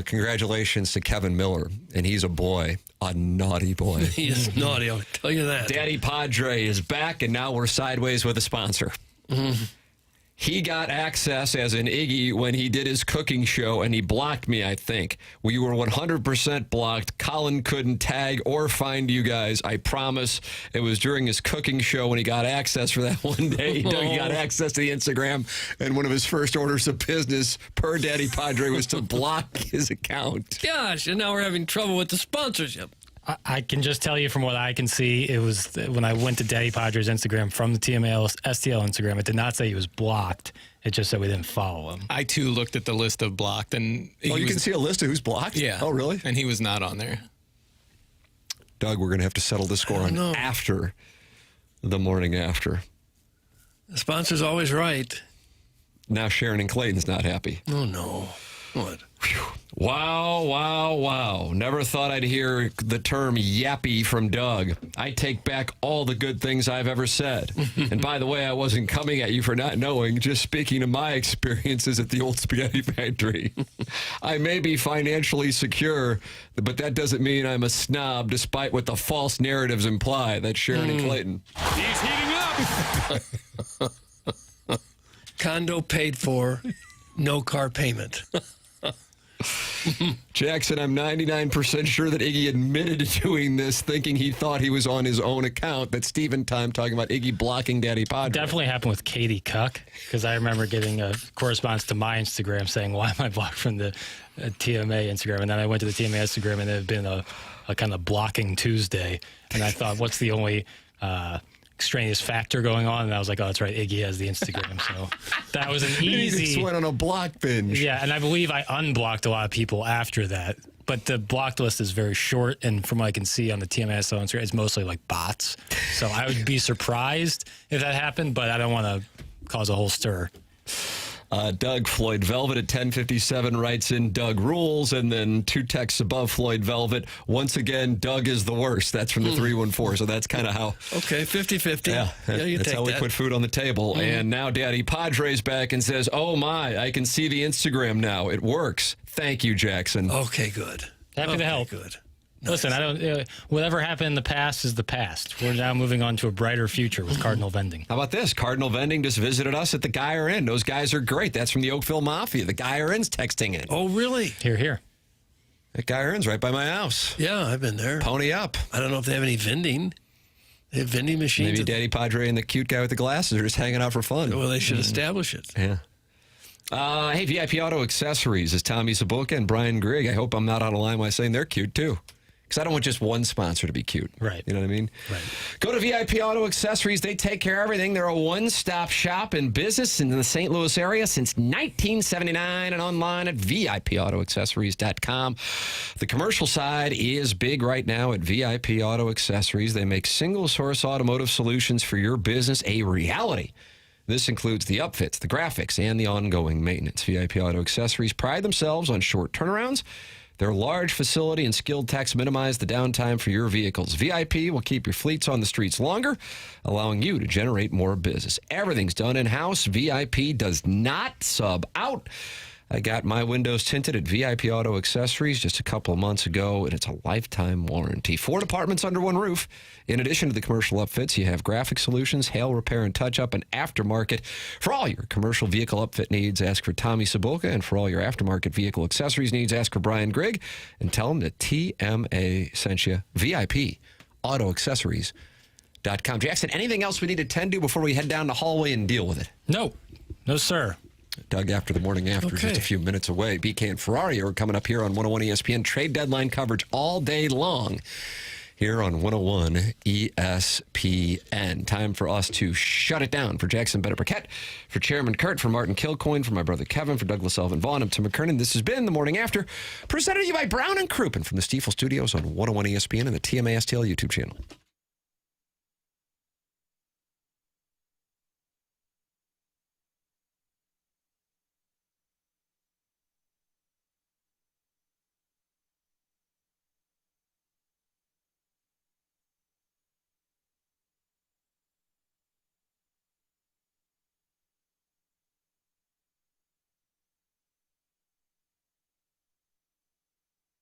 Congratulations to Kevin Miller. And he's a boy. A naughty boy. He is naughty, I'll tell you that. Daddy Padre is back, and now we're sideways with a sponsor. He got access as an Iggy when he did his cooking show, and he blocked me, I think. We were 100% blocked. Colin couldn't tag or find you guys. I promise. It was during his cooking show when he got access for that one day. Doug got access to the Instagram, and one of his first orders of business, per Daddy Padre, was to block his account. Gosh, and now we're having trouble with the sponsorship. I can just tell you from what I can see, it was when I went to Daddy Padre's Instagram from the STL Instagram, it did not say he was blocked. It just said we didn't follow him. I, too, looked at the list of blocked. And you can see a list of who's blocked? Yeah. Oh, really? And he was not on there. Doug, we're going to have to settle the score on after the morning after. The sponsor's always right. Now Sharon and Clayton's not happy. Oh, no. What? Whew. Wow. Never thought I'd hear the term yappy from Doug. I take back all the good things I've ever said. And by the way, I wasn't coming at you for not knowing, just speaking of my experiences at the old spaghetti factory. I may be financially secure, but that doesn't mean I'm a snob, despite what the false narratives imply. That's Sharon and Clayton. He's heating up. Condo paid for, no car payment. Jackson, I'm 99% sure that Iggy admitted to doing this, thinking he thought he was on his own account. That's Steven Time talking about Iggy blocking Daddy Padre. Definitely happened with Katie Cuck, because I remember getting a correspondence to my Instagram saying, why am I blocked from the TMA Instagram? And then I went to the TMA Instagram, and it had been a kind of blocking Tuesday. And I thought, what's the only extraneous factor going on? And I was like, oh, that's right, Iggy has the Instagram. So that was an easy... He just went on a block binge. Yeah, and I believe I unblocked a lot of people after that. But the blocked list is very short, and from what I can see on the TMS on Instagram, it's mostly like bots. So I would be surprised if that happened, but I don't want to cause a whole stir. Doug Floyd Velvet at 10:57 writes in Doug rules, and then two texts above Floyd Velvet. Once again, Doug is the worst. That's from the 314. So that's kind of how. Okay, 50-50. Yeah, that's how we put food on the table. And now Daddy Padre's back and says, "Oh my, I can see the Instagram now. It works. Thank you, Jackson." Okay, good. Happy to help. Good. Listen, I don't. Whatever happened in the past is the past. We're now moving on to a brighter future with Cardinal Vending. How about this? Cardinal Vending just visited us at the Geyer Inn. Those guys are great. That's from the Oakville Mafia. The Geyer Inn's texting in. Oh, really? Here. That Geyer Inn's right by my house. Yeah, I've been there. Pony up. I don't know if they have any vending. They have vending machines. Maybe Daddy Padre and the cute guy with the glasses are just hanging out for fun. Well, they should establish it. Yeah. Hey, VIP Auto Accessories is Tommy Sabuka and Brian Grigg. I hope I'm not out of line by saying they're cute, too. Because I don't want just one sponsor to be cute. Right. You know what I mean? Right. Go to VIP Auto Accessories. They take care of everything. They're a one-stop shop in business in the St. Louis area since 1979 and online at VIPAutoAccessories.com. The commercial side is big right now at VIP Auto Accessories. They make single-source automotive solutions for your business a reality. This includes the upfits, the graphics, and the ongoing maintenance. VIP Auto Accessories pride themselves on short turnarounds. Their large facility and skilled techs minimize the downtime for your vehicles. VIP will keep your fleets on the streets longer, allowing you to generate more business. Everything's done in-house. VIP does not sub out. I got my windows tinted at VIP Auto Accessories just a couple of months ago, and it's a lifetime warranty. 4 departments under one roof. In addition to the commercial upfits, you have graphic solutions, hail repair and touch-up, and aftermarket. For all your commercial vehicle upfit needs, ask for Tommy Sabuka, and for all your aftermarket vehicle accessories needs, ask for Brian Grigg, and tell them that TMA sent you. VIP Auto Accessories.com. Jackson, anything else we need to tend to before we head down the hallway and deal with it? No, sir. Doug, after the morning after, just a few minutes away. BK and Ferrari are coming up here on 101 ESPN. Trade deadline coverage all day long here on 101 ESPN. Time for us to shut it down. For Jackson Burkett, for Chairman Kurt, for Martin Kilcoyne, for my brother Kevin, for Douglas Elvin Vaughn, I'm Tim McKernan. This has been The Morning After, presented to you by Brown & Crouppen from the Stiefel Studios on 101 ESPN and the TMASTL YouTube channel.